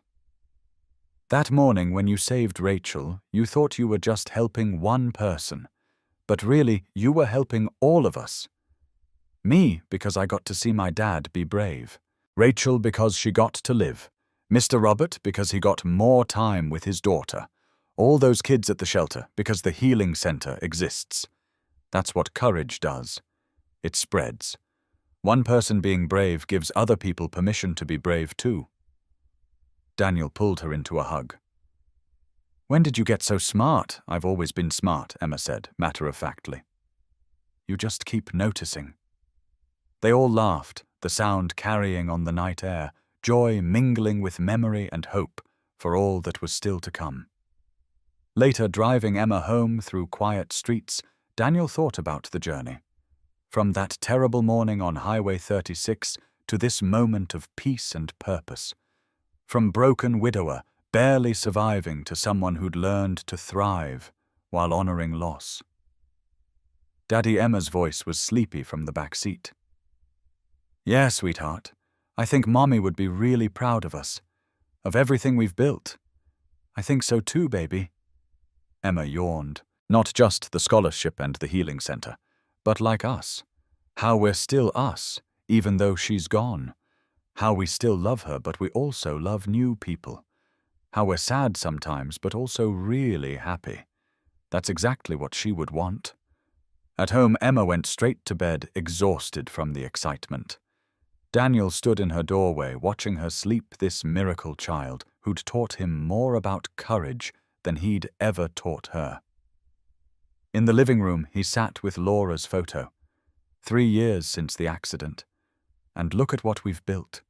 That morning when you saved Rachel, you thought you were just helping one person. But really, you were helping all of us. Me, because I got to see my dad be brave. Rachel, because she got to live. Mr. Robert, because he got more time with his daughter. All those kids at the shelter, because the healing center exists. That's what courage does. It spreads. One person being brave gives other people permission to be brave too. Daniel pulled her into a hug. "When did you get so smart?" "I've always been smart," Emma said, matter-of-factly. "You just keep noticing." They all laughed, the sound carrying on the night air, joy mingling with memory and hope for all that was still to come. Later, driving Emma home through quiet streets, Daniel thought about the journey. From that terrible morning on Highway 36 to this moment of peace and purpose. From broken widower, barely surviving, to someone who'd learned to thrive while honoring loss. Daddy Emma's voice was sleepy from the back seat. "Yeah, sweetheart, I think Mommy would be really proud of us, of everything we've built. I think so too, baby." Emma yawned. Not just the scholarship and the healing center, but like us. How we're still us, even though she's gone. How we still love her, but we also love new people. How we're sad sometimes, but also really happy. That's exactly what she would want. At home, Emma went straight to bed, exhausted from the excitement. Daniel stood in her doorway, watching her sleep, this miracle child who'd taught him more about courage than he'd ever taught her. In the living room, he sat with Laura's photo. 3 years since the accident. And look at what we've built.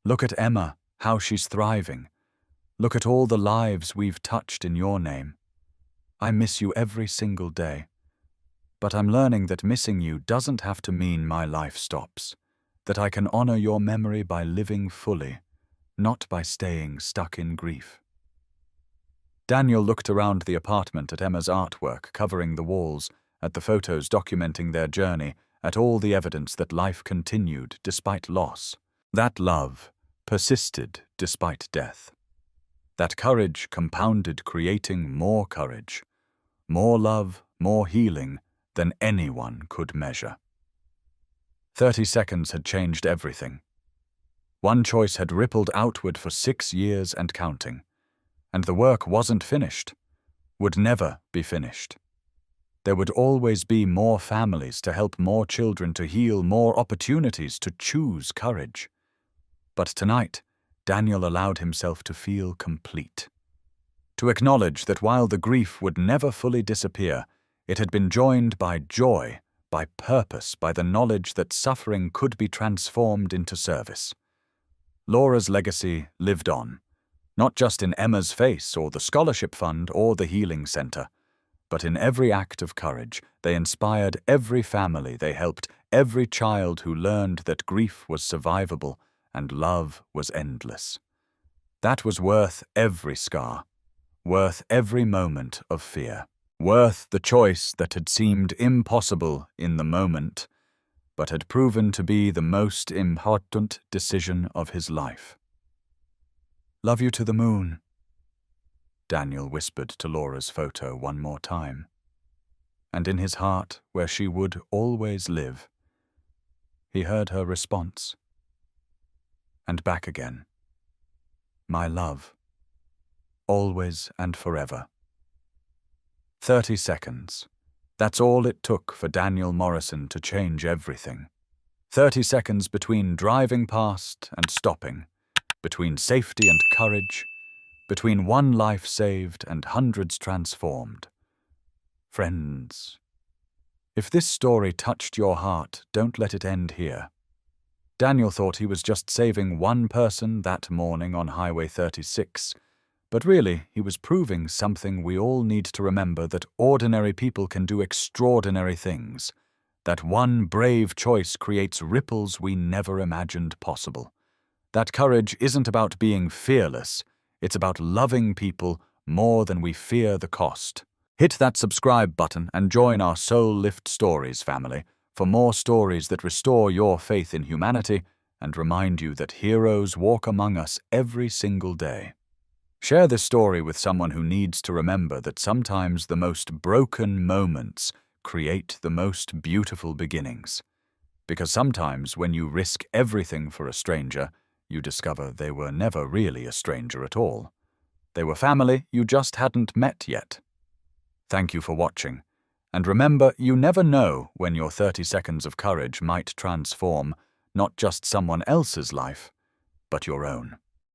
Look at Emma, how she's thriving. Look at all the lives we've touched in your name. I miss you every single day. But I'm learning that missing you doesn't have to mean my life stops. That I can honor your memory by living fully, not by staying stuck in grief. Daniel looked around the apartment at Emma's artwork covering the walls, at the photos documenting their journey, at all the evidence that life continued despite loss. That love persisted despite death. That courage compounded, creating more courage, more love, more healing than anyone could measure. 30 seconds had changed everything. One choice had rippled outward for 6 years and counting. And the work wasn't finished, would never be finished. There would always be more families to help, more children to heal, more opportunities to choose courage. But tonight, Daniel allowed himself to feel complete. To acknowledge that while the grief would never fully disappear, it had been joined by joy, by purpose, by the knowledge that suffering could be transformed into service. Laura's legacy lived on. Not just in Emma's face or the scholarship fund or the healing center, but in every act of courage. They inspired every family they helped, every child who learned that grief was survivable and love was endless. That was worth every scar, worth every moment of fear, worth the choice that had seemed impossible in the moment, but had proven to be the most important decision of his life. "Love you to the moon," Daniel whispered to Laura's photo one more time. And in his heart, where she would always live, he heard her response. And back again. "My love, always and forever." 30 seconds. That's all it took for Daniel Morrison to change everything. 30 seconds between driving past and stopping, between safety and courage, between one life saved and hundreds transformed. Friends, if this story touched your heart, don't let it end here. Daniel thought he was just saving one person that morning on Highway 36, but really he was proving something we all need to remember, that ordinary people can do extraordinary things, that one brave choice creates ripples we never imagined possible. That courage isn't about being fearless, it's about loving people more than we fear the cost. Hit that subscribe button and join our Soul Lift Stories family for more stories that restore your faith in humanity and remind you that heroes walk among us every single day. Share this story with someone who needs to remember that sometimes the most broken moments create the most beautiful beginnings. Because sometimes when you risk everything for a stranger, you discover they were never really a stranger at all. They were family you just hadn't met yet. Thank you for watching. And remember, you never know when your 30 seconds of courage might transform not just someone else's life, but your own.